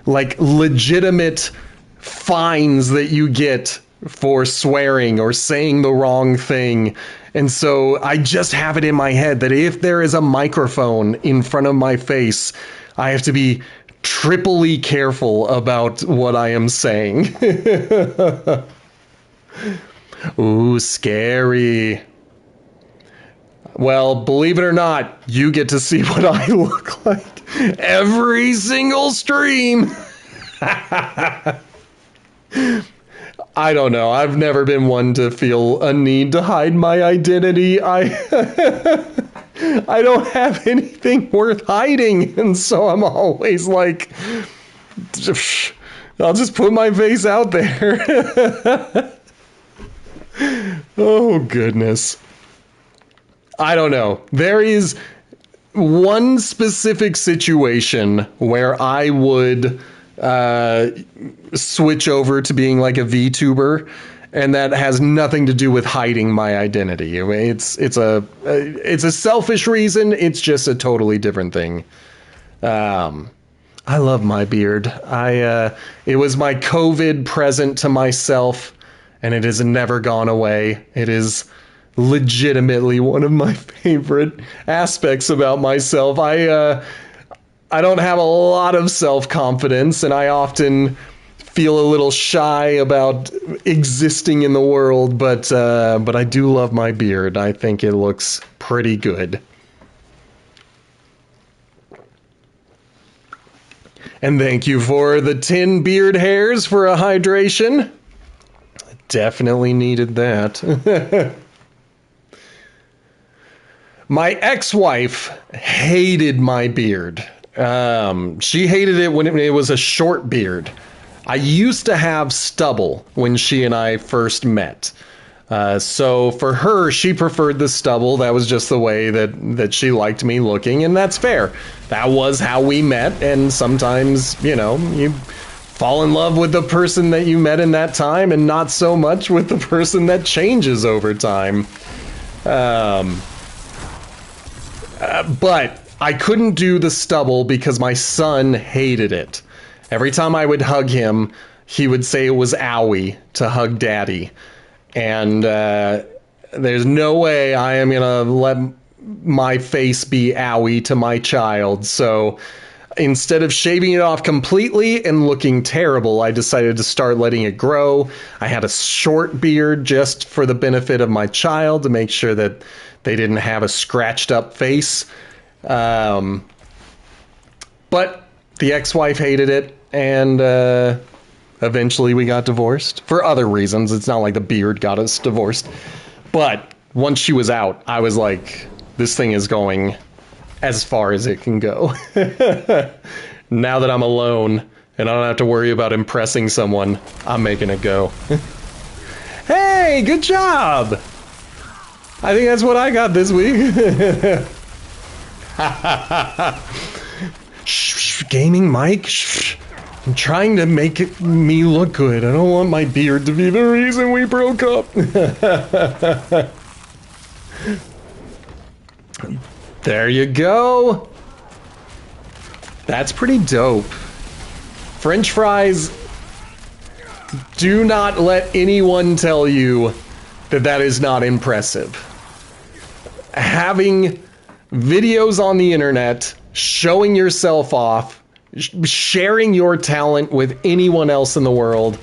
like legitimate fines that you get for swearing or saying the wrong thing. And so I just have it in my head that if there is a microphone in front of my face, I have to be triply careful about what I am saying. Ooh, scary. Well, believe it or not, you get to see what I look like every single stream. I don't know. I've never been one to feel a need to hide my identity. I don't have anything worth hiding, and so I'm always like, I'll just put my face out there. Oh, goodness. I don't know. There is one specific situation where I would switch over to being like a VTuber, and that has nothing to do with hiding my identity. I mean, it's a selfish reason. It's just a totally different thing. I love my beard. It was my COVID present to myself, and it has never gone away. It is legitimately one of my favorite aspects about myself. I don't have a lot of self-confidence, and I often feel a little shy about existing in the world, but I do love my beard. I think it looks pretty good. And thank you for the 10 beard hairs for a hydration. Definitely needed that. My ex-wife hated my beard. She hated it when it was a short beard. I used to have stubble when she and I first met. So for her, she preferred the stubble. That was just the way that she liked me looking, and that's fair. That was how we met, and sometimes, you know, you fall in love with the person that you met in that time and not so much with the person that changes over time. But I couldn't do the stubble because my son hated it. Every time I would hug him, he would say it was owie to hug daddy. And there's no way I am going to let my face be owie to my child. So instead of shaving it off completely and looking terrible, I decided to start letting it grow. I had a short beard just for the benefit of my child to make sure that they didn't have a scratched up face. But the ex-wife hated it, and eventually we got divorced for other reasons. It's not like the beard got us divorced. But once she was out, I was like, this thing is going as far as it can go. Now that I'm alone and I don't have to worry about impressing someone, I'm making it go. Hey, good job! I think that's what I got this week. Shh, gaming Mike. Shh. I'm trying to make me look good. I don't want my beard to be the reason we broke up. There you go. That's pretty dope. French fries. Do not let anyone tell you that that is not impressive. Having videos on the internet, showing yourself off, sharing your talent with anyone else in the world,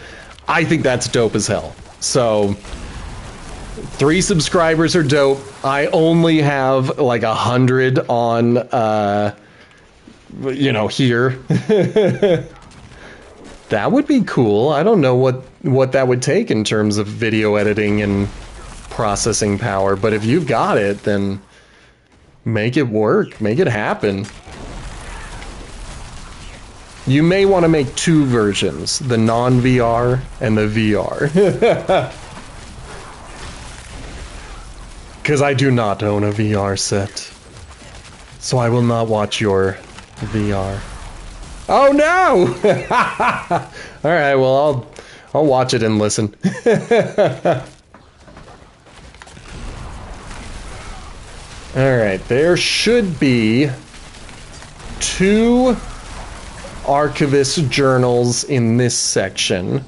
I think that's dope as hell. So 3 subscribers are dope. I only have like 100 on here. That would be cool. I don't know what that would take in terms of video editing and processing power, but if you've got it, then make it work, make it happen. You may want to make two versions, the non-VR and the VR. Because I do not own a VR set. So I will not watch your VR. Oh no! Alright, well I'll watch it and listen. Alright, there should be 2 archivist journals in this section.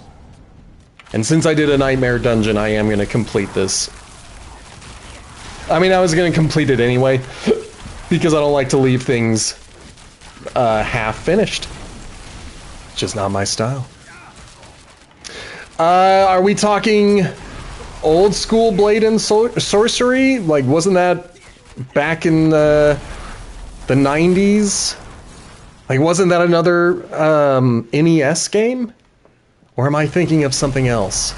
And since I did a nightmare dungeon, I am going to complete this. I mean, I was going to complete it anyway, because I don't like to leave things half finished. It's just not my style. Are we talking old school blade and sorcery? Like, wasn't that back in the 90s? Like, wasn't that another NES game? Or am I thinking of something else?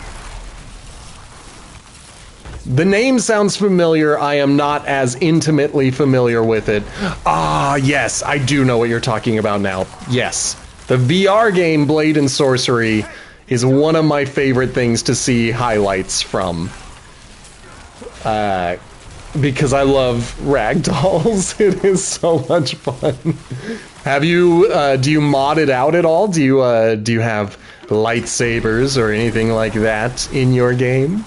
The name sounds familiar. I am not as intimately familiar with it. Ah, yes, I do know what you're talking about now. Yes. The VR game Blade and Sorcery is one of my favorite things to see highlights from. Because I love ragdolls. It is so much fun. Have you, do you mod it out at all? Do you have lightsabers or anything like that in your game?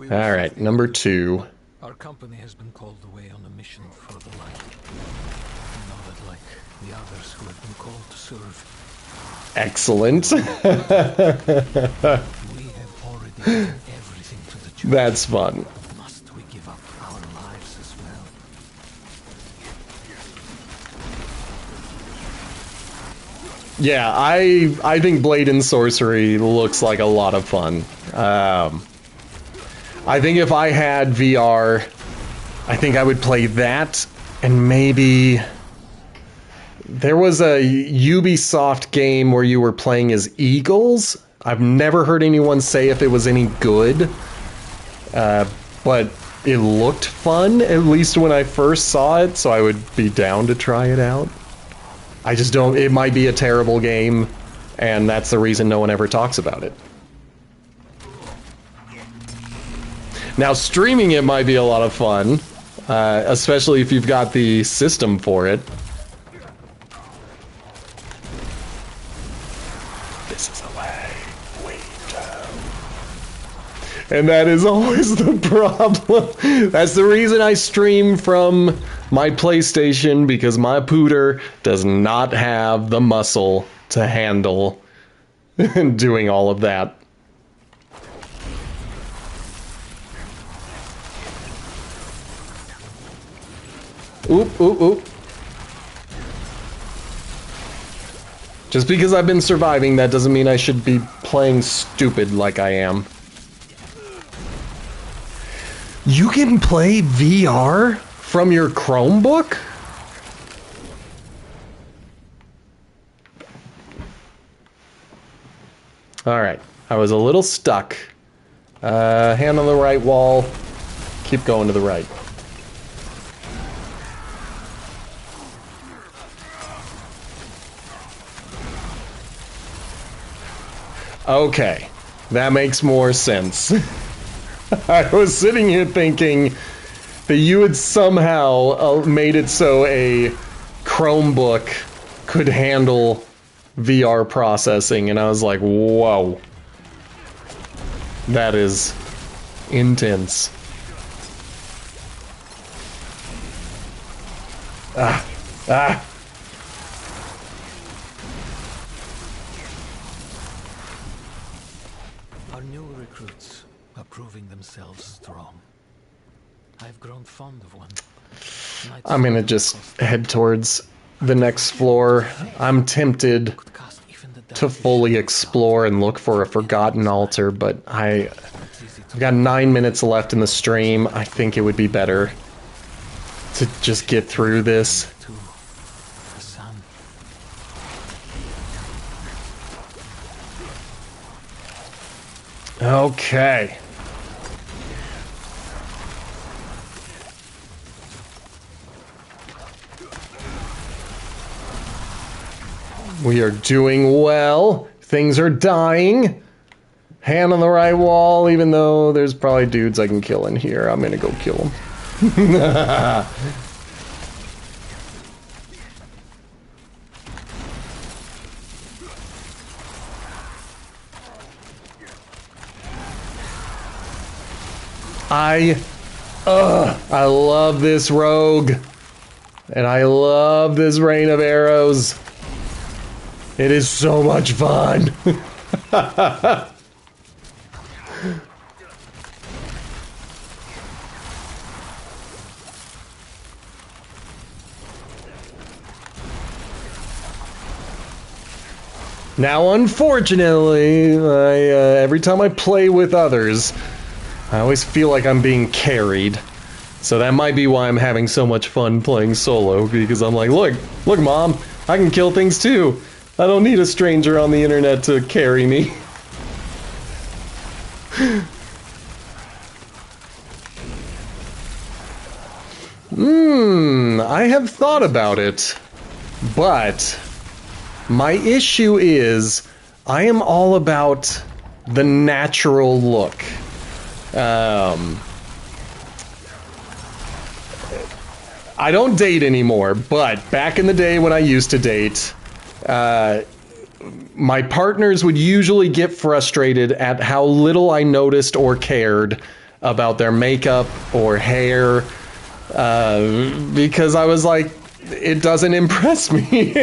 Alright, number 2. Our company has been called away on a mission for the light. You know that, like the others who have been called to serve. Excellent. We have already given everything to the church. That's fun. Must we give up our lives as well? Yeah, I think Blade and Sorcery looks like a lot of fun. I think if I had VR, I think I would play that, and maybe there was a Ubisoft game where you were playing as eagles. I've never heard anyone say if it was any good, but it looked fun, at least when I first saw it, so I would be down to try it out. I just don't, it might be a terrible game, and that's the reason no one ever talks about it. Now, streaming it might be a lot of fun, especially if you've got the system for it. This is a way down. And that is always the problem. That's the reason I stream from my PlayStation, because my pooter does not have the muscle to handle doing all of that. Oop, oop, oop. Just because I've been surviving, that doesn't mean I should be playing stupid like I am. You can play VR from your Chromebook? Alright, I was a little stuck. Hand on the right wall. Keep going to the right. Okay, that makes more sense. I was sitting here thinking that you had somehow made it so a Chromebook could handle VR processing, and I was like, whoa. That is intense. Ah. Our new recruits are proving themselves strong. I've grown fond of one. I'm gonna just head towards the next floor. I'm tempted to fully explore and look for a forgotten altar, but I've got 9 minutes left in the stream. I think it would be better to just get through this. Okay. We are doing well. Things are dying. Hand on the right wall, even though there's probably dudes I can kill in here. I'm gonna go kill them. I love this rogue. And I love this rain of arrows. It is so much fun. Now, unfortunately, every time I play with others, I always feel like I'm being carried. So that might be why I'm having so much fun playing solo, because I'm like, look, Mom, I can kill things too. I don't need a stranger on the internet to carry me. I have thought about it, but my issue is I am all about the natural look. I don't date anymore, but back in the day when I used to date, my partners would usually get frustrated at how little I noticed or cared about their makeup or hair, because I was like, it doesn't impress me.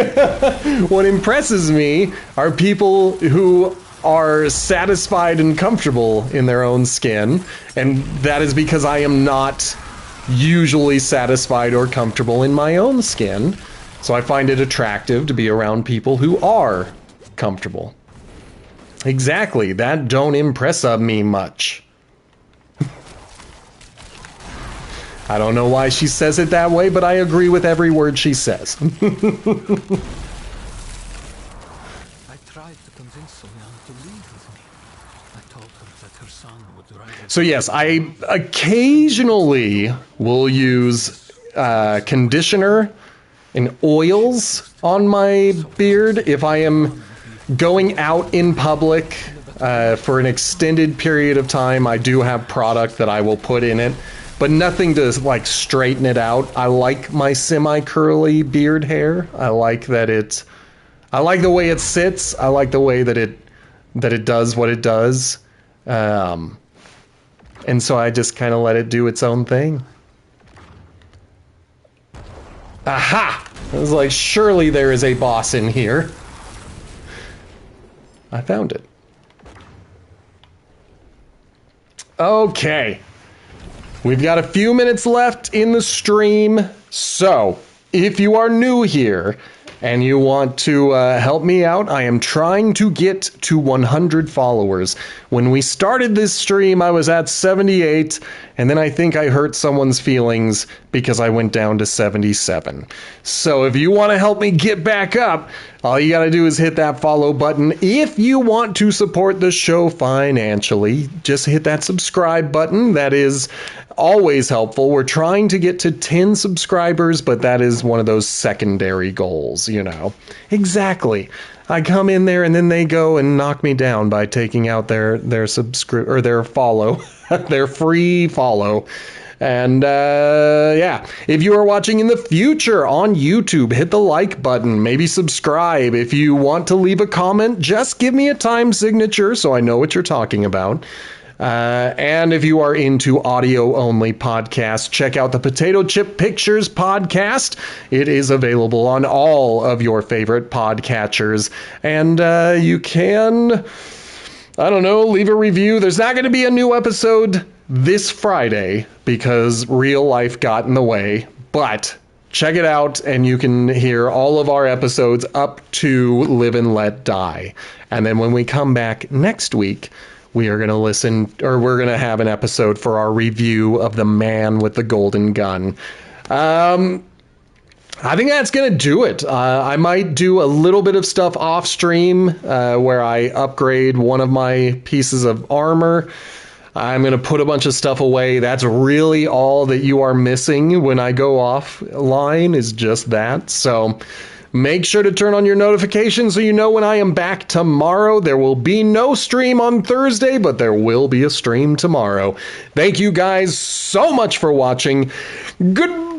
What impresses me are people who are satisfied and comfortable in their own skin, and that is because I am not usually satisfied or comfortable in my own skin. So I find it attractive to be around people who are comfortable. Exactly, that don't impress me much. I don't know why she says it that way, but I agree with every word she says. I tried to convince Soleana to leave with me. I told her that her son would rather... So yes, I occasionally will use conditioner and oils on my beard if I am going out in public for an extended period of time. I do have product that I will put in it, but nothing to like straighten it out. I like my semi-curly beard hair. I like that I like the way it sits. I like the way that it does what it does. And so I just kind of let it do its own thing. Aha! I was like, surely there is a boss in here. I found it. Okay. We've got a few minutes left in the stream, so if you are new here and you want to help me out, I am trying to get to 100 followers. When we started this stream, I was at 78, and then I think I hurt someone's feelings because I went down to 77. So if you want to help me get back up, all you gotta do is hit that follow button. If you want to support the show financially, just hit that subscribe button. That is always helpful. We're trying to get to 10 subscribers, but that is one of those secondary goals, you know. Exactly. I come in there and then they go and knock me down by taking out their follow, their free follow. And yeah, if you are watching in the future on YouTube, hit the like button, maybe subscribe. If you want to leave a comment, just give me a time signature so I know what you're talking about. And if you are into audio-only podcasts, check out the Potato Chip Pictures podcast. It is available on all of your favorite podcatchers. And you can, I don't know, leave a review. There's not going to be a new episode this Friday because real life got in the way. But check it out, and you can hear all of our episodes up to Live and Let Die. And then when we come back next week, we are going to we're going to have an episode for our review of The Man with the Golden Gun. I think that's going to do it. I might do a little bit of stuff off stream where I upgrade one of my pieces of armor. I'm going to put a bunch of stuff away. That's really all that you are missing when I go offline is just that. So Make sure to turn on your notifications so you know when I am back tomorrow. There will be no stream on Thursday, but there will be a stream tomorrow. Thank you guys so much for watching. Goodbye!